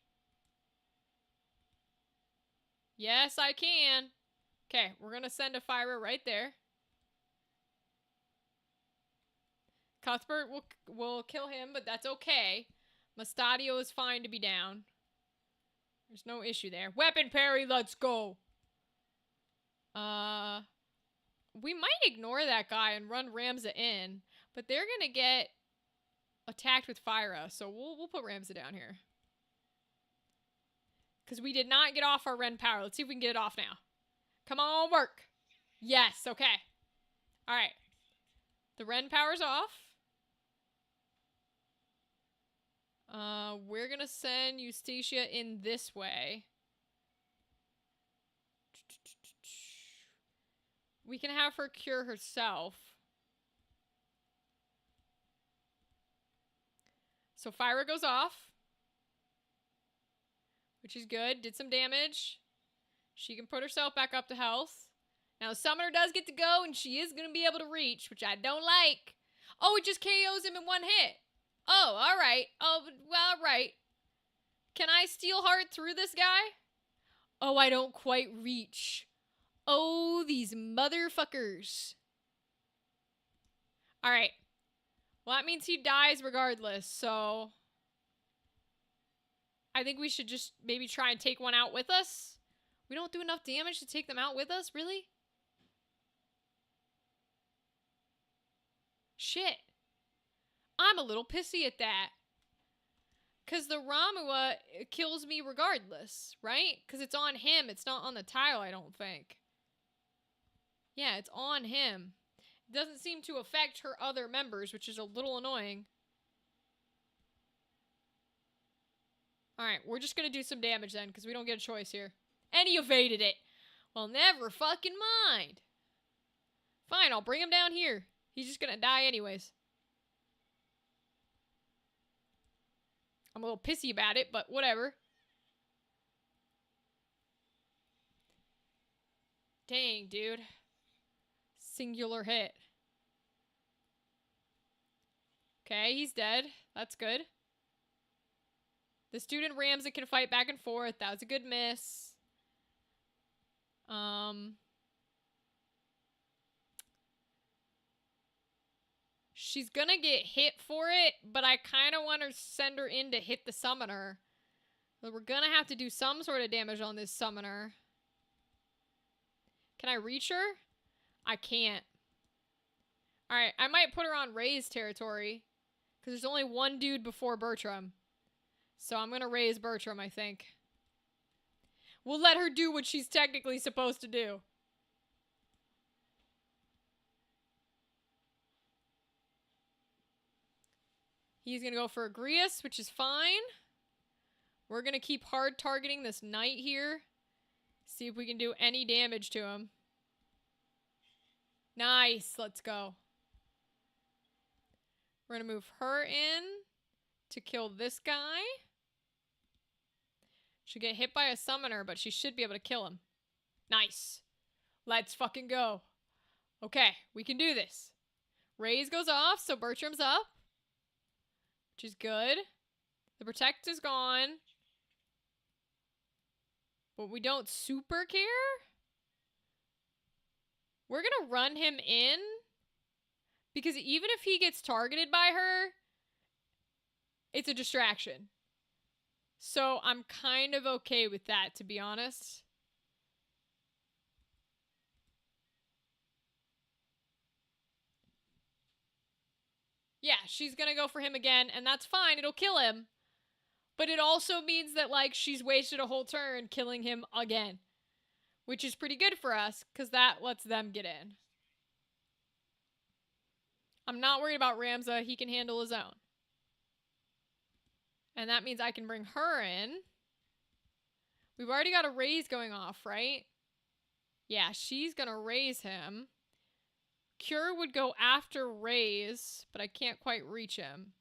Yes, I can. Okay, we're going to send a Fire right there. Cuthbert will kill him, but that's okay. Mustadio is fine to be down. There's no issue there. Weapon parry, let's go. We might ignore that guy and run Ramza in, but they're gonna get attacked with Fyra, so we'll put Ramza down here. Because we did not get off our Ren power. Let's see if we can get it off now. Come on, work. Yes, okay. Alright. The Ren power's off. We're gonna send Eustacia in this way. We can have her cure herself. So Fyra goes off. Which is good. Did some damage. She can put herself back up to health. Now the summoner does get to go, and she is going to be able to reach, which I don't like. Oh, it just KOs him in one hit. Oh, alright. Oh, well, alright. Can I Steel Heart through this guy? Oh, I don't quite reach. Oh, these motherfuckers. Alright. Well, that means he dies regardless, so... I think we should just maybe try and take one out with us. We don't do enough damage to take them out with us? Really? Shit. I'm a little pissy at that. Because the Ramua kills me regardless, right? Because it's on him. It's not on the tile, I don't think. Yeah, it's on him. It doesn't seem to affect her other members, which is a little annoying. Alright, we're just gonna do some damage then, because we don't get a choice here. And he evaded it. Well, never fucking mind. Fine, I'll bring him down here. He's just gonna die anyways. I'm a little pissy about it, but whatever. Dang, dude. Singular hit. Okay, he's dead. That's good. The student Ramza can fight back and forth. That was a good miss. She's gonna get hit for it, but I kind of want to send her in to hit the summoner. But we're gonna have to do some sort of damage on this summoner. Can I reach her? I can't. Alright, I might put her on Ray's territory. Because there's only one dude before Bertram. So I'm gonna raise Bertram, I think. We'll let her do what she's technically supposed to do. He's gonna go for Agrias, which is fine. We're gonna keep hard targeting this knight here. See if we can do any damage to him. Nice, let's go. We're gonna move her in to kill this guy. She'll get hit by a summoner, but she should be able to kill him. Nice. Let's fucking go. Okay, we can do this. Raze goes off, so Bertram's up. Which is good. The Protect is gone. But we don't super care. We're gonna run him in. Because even if he gets targeted by her, it's a distraction. So I'm kind of okay with that, to be honest. Yeah, she's gonna go for him again, and that's fine. It'll kill him. But it also means that, like, she's wasted a whole turn killing him again. Which is pretty good for us, because that lets them get in. I'm not worried about Ramza. He can handle his own. And that means I can bring her in. We've already got a raise going off, right? Yeah, she's gonna raise him. Cure would go after raise, but I can't quite reach him.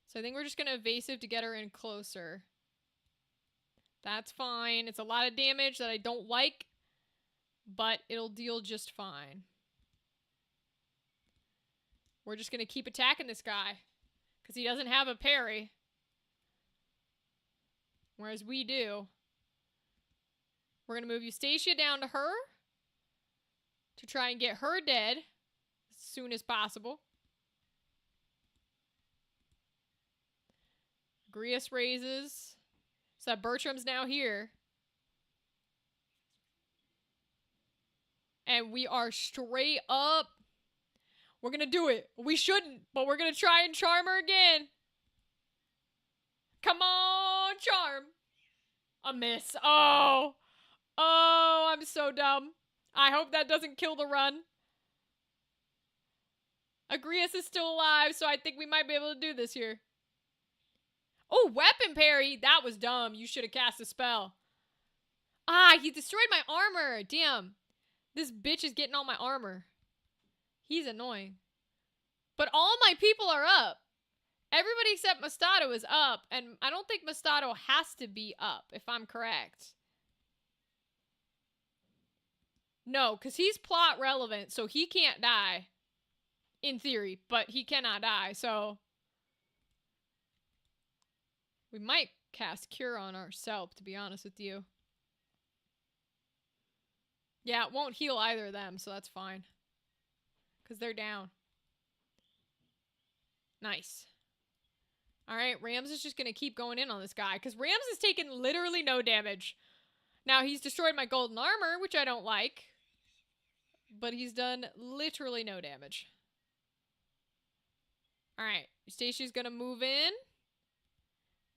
So I think we're just gonna evasive to get her in closer. That's fine. It's a lot of damage that I don't like, but it'll deal just fine. We're just gonna keep attacking this guy, because he doesn't have a parry. Whereas we do. We're gonna move Eustacia down to her to try and get her dead as soon as possible. Grius raises. So that Bertram's now here. And we are straight up. We're gonna do it. We shouldn't, but we're gonna try and charm her again. Come on, charm. A miss. Oh. Oh, I'm so dumb. I hope that doesn't kill the run. Agrius is still alive, so I think we might be able to do this here. Oh, weapon parry. That was dumb. You should have cast a spell. Ah, he destroyed my armor. Damn. This bitch is getting all my armor. He's annoying. But all my people are up. Everybody except Moscato is up. And I don't think Moscato has to be up, if I'm correct. No, because he's plot relevant, so he can't die. In theory, but he cannot die, so... We might cast Cure on ourselves, to be honest with you. Yeah, it won't heal either of them, so that's fine. Because they're down. Nice. Alright, Rams is just going to keep going in on this guy. Because Rams has taken literally no damage. Now, he's destroyed my golden armor, which I don't like. But he's done literally no damage. Alright, Eustacia's going to move in.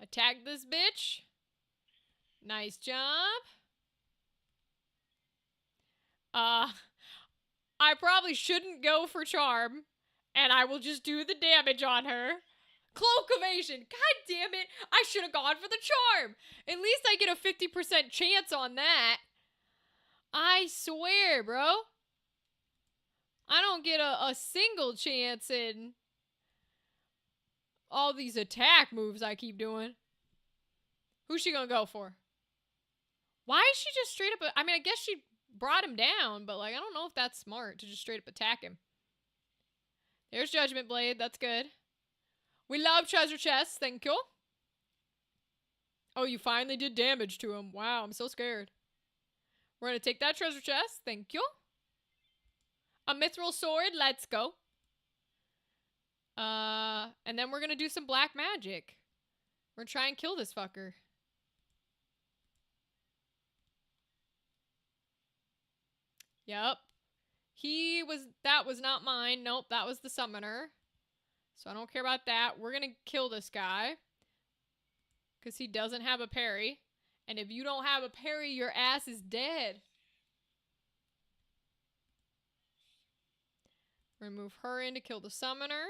Attack this bitch. Nice job. I probably shouldn't go for charm. And I will just do the damage on her. Cloak evasion. God damn it. I should have gone for the charm. At least I get a 50% chance on that. I swear, bro. I don't get a single chance in all these attack moves I keep doing. Who's she gonna go for? Why is she just straight up... I mean, I guess she brought him down, but, like, I don't know if that's smart to just straight up attack him. There's Judgment Blade. That's good. We love treasure chests. Thank you. Oh, you finally did damage to him. Wow, I'm so scared. We're gonna take that treasure chest. Thank you. A mithril sword. Let's go. And then we're gonna do some black magic. We're gonna try and kill this fucker. Yep. That was not mine. Nope, that was the summoner. So I don't care about that. We're gonna kill this guy. Because he doesn't have a parry. And if you don't have a parry, your ass is dead. We're gonna move her in to kill the summoner.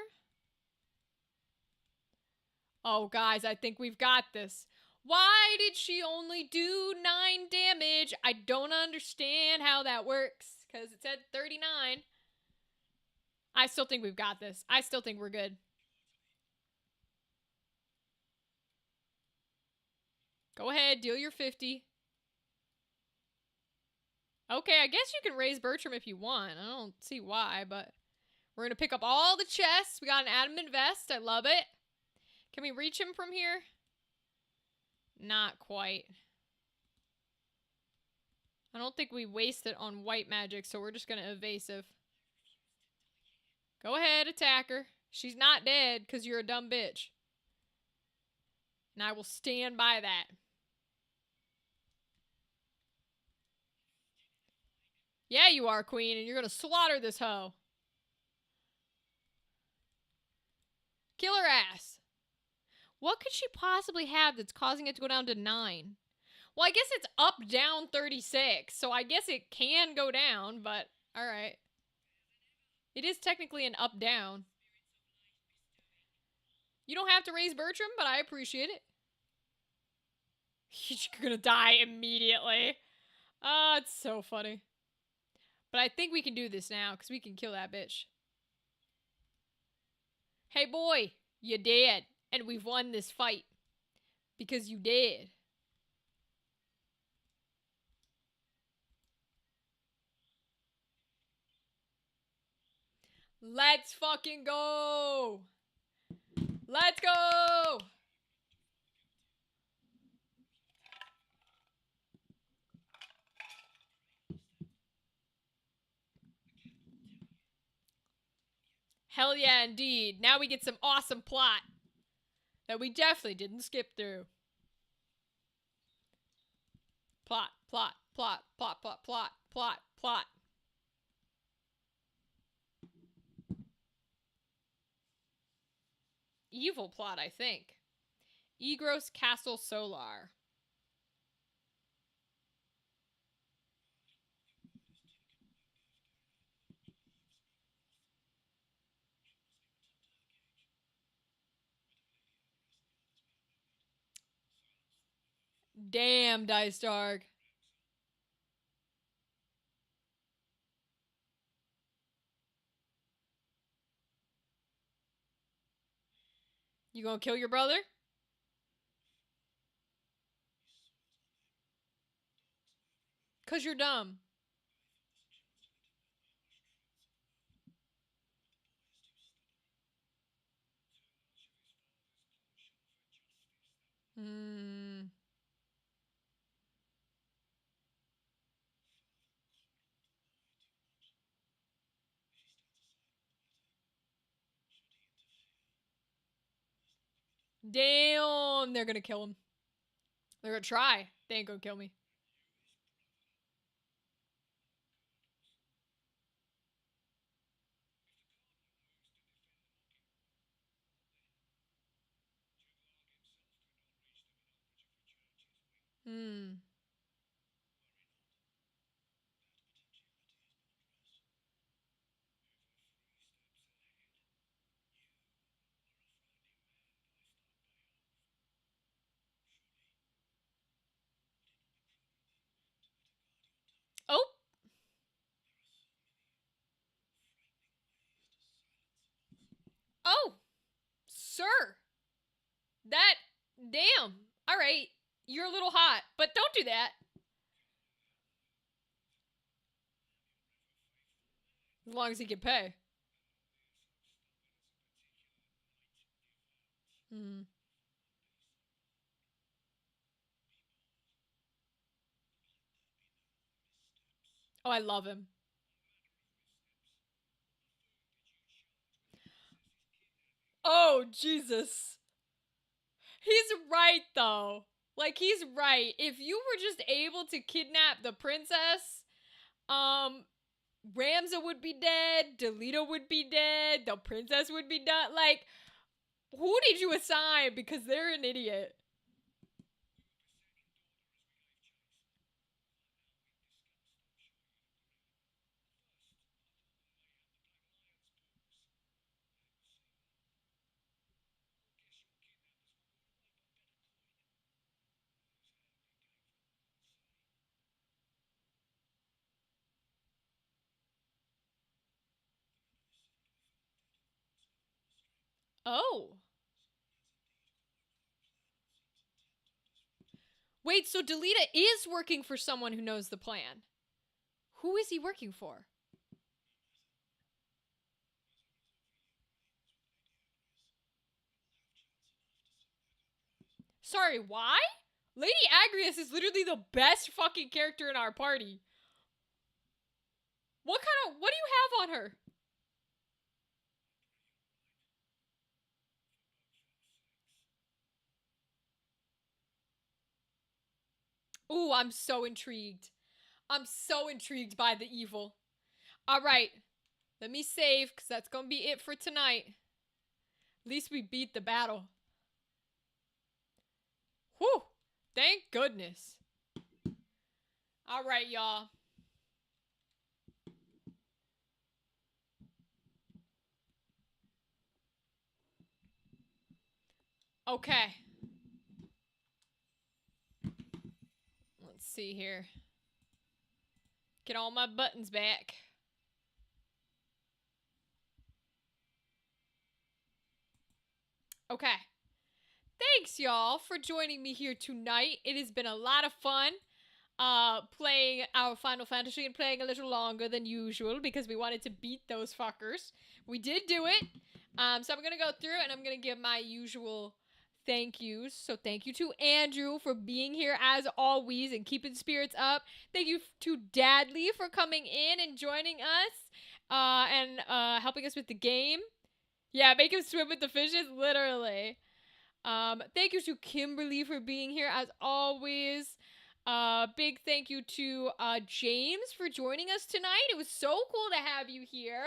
Oh, guys, I think we've got this. Why did she only do 9 damage? I don't understand how that works. Because it said 39. I still think we've got this. I still think we're good. Go ahead, deal your 50. Okay, I guess you can raise Bertram if you want. I don't see why, but... We're going to pick up all the chests. We got an adamant vest. I love it. Can we reach him from here? Not quite. I don't think we waste it on white magic, so we're just going to evasive. Go ahead, attack her. She's not dead because you're a dumb bitch. And I will stand by that. Yeah, you are, queen, and you're going to slaughter this hoe. Kill her ass. What could she possibly have that's causing it to go down to 9? Well, I guess it's up, down 36, so I guess it can go down, but alright. It is technically an up, down. You don't have to raise Bertram, but I appreciate it. You're gonna die immediately. Ah, it's so funny. But I think we can do this now, because we can kill that bitch. Hey boy, you dead. And we've won this fight. Because you did. Let's fucking go! Let's go! Hell yeah, indeed. Now we get some awesome plot that we definitely didn't skip through. Plot, plot, plot, plot, plot, plot, plot, plot. Evil plot, I think. Egros Castle Solar. Damn, Dice Dark. You gonna kill your brother? Cause you're dumb. Hmm. Damn, they're gonna kill him. They're gonna try. They ain't gonna kill me. Hmm. Oh! Oh! Sir! That... Damn. Alright. You're a little hot, but don't do that. As long as he can pay. Hmm. Oh, I love him. Oh, Jesus. He's right, though. Like, he's right. If you were just able to kidnap the princess, Ramza would be dead, Delita would be dead, the princess would be dead. Like, who did you assign? Because they're an idiot. Oh. Wait, so Delita is working for someone who knows the plan. Who is he working for? Sorry, why? Lady Agrias is literally the best fucking character in our party. What do you have on her? Ooh, I'm so intrigued. I'm so intrigued by the evil. All right, let me save, because that's going to be it for tonight. At least we beat the battle. Whew, thank goodness. All right, y'all. Okay. Let's see here. Get all my buttons back. Okay. Thanks, y'all, for joining me here tonight. It has been a lot of fun playing our Final Fantasy and playing a little longer than usual because we wanted to beat those fuckers. We did do it. So I'm going to go through and I'm going to give my usual thank yous. So thank you to Andrew for being here as always and keeping spirits up. Thank you to Dadley for coming in and joining us and helping us with the game. Yeah, make him swim with the fishes, literally. Thank you to Kimberly for being here as always. Big thank you to James for joining us tonight. It was so cool to have you here.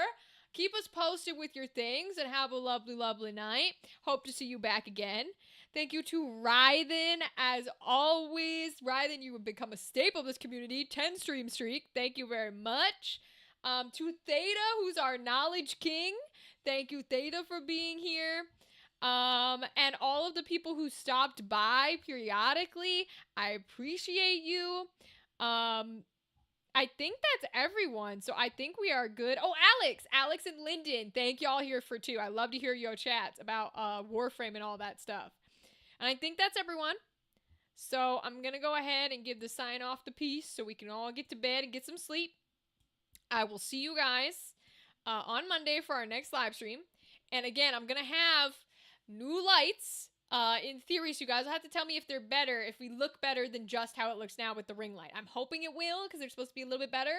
Keep us posted with your things and have a lovely, lovely night. Hope to see you back again. Thank you to Rythen, as always. Rythen, you have become a staple of this community. 10 stream streak. Thank you very much. To Theta, who's our knowledge king. Thank you, Theta, for being here. And all of the people who stopped by periodically, I appreciate you. I think that's everyone, so I think we are good. Oh, Alex and Lyndon, thank y'all here for too. I love to hear your chats about Warframe and all that stuff. And I think that's everyone. So I'm gonna go ahead and give the sign off the piece so we can all get to bed and get some sleep. I will see you guys on Monday for our next live stream. And again, I'm gonna have new lights in theory, so you guys will have to tell me if they're better, if we look better than just how it looks now with the ring light. I'm hoping it will, because they're supposed to be a little bit better,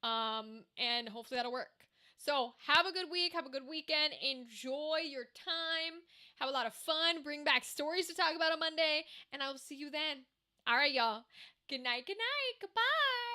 and hopefully that'll work. So have a good week, have a good weekend, enjoy your time, have a lot of fun, bring back stories to talk about on Monday, and I will see you then. All right, y'all. Good night, goodbye.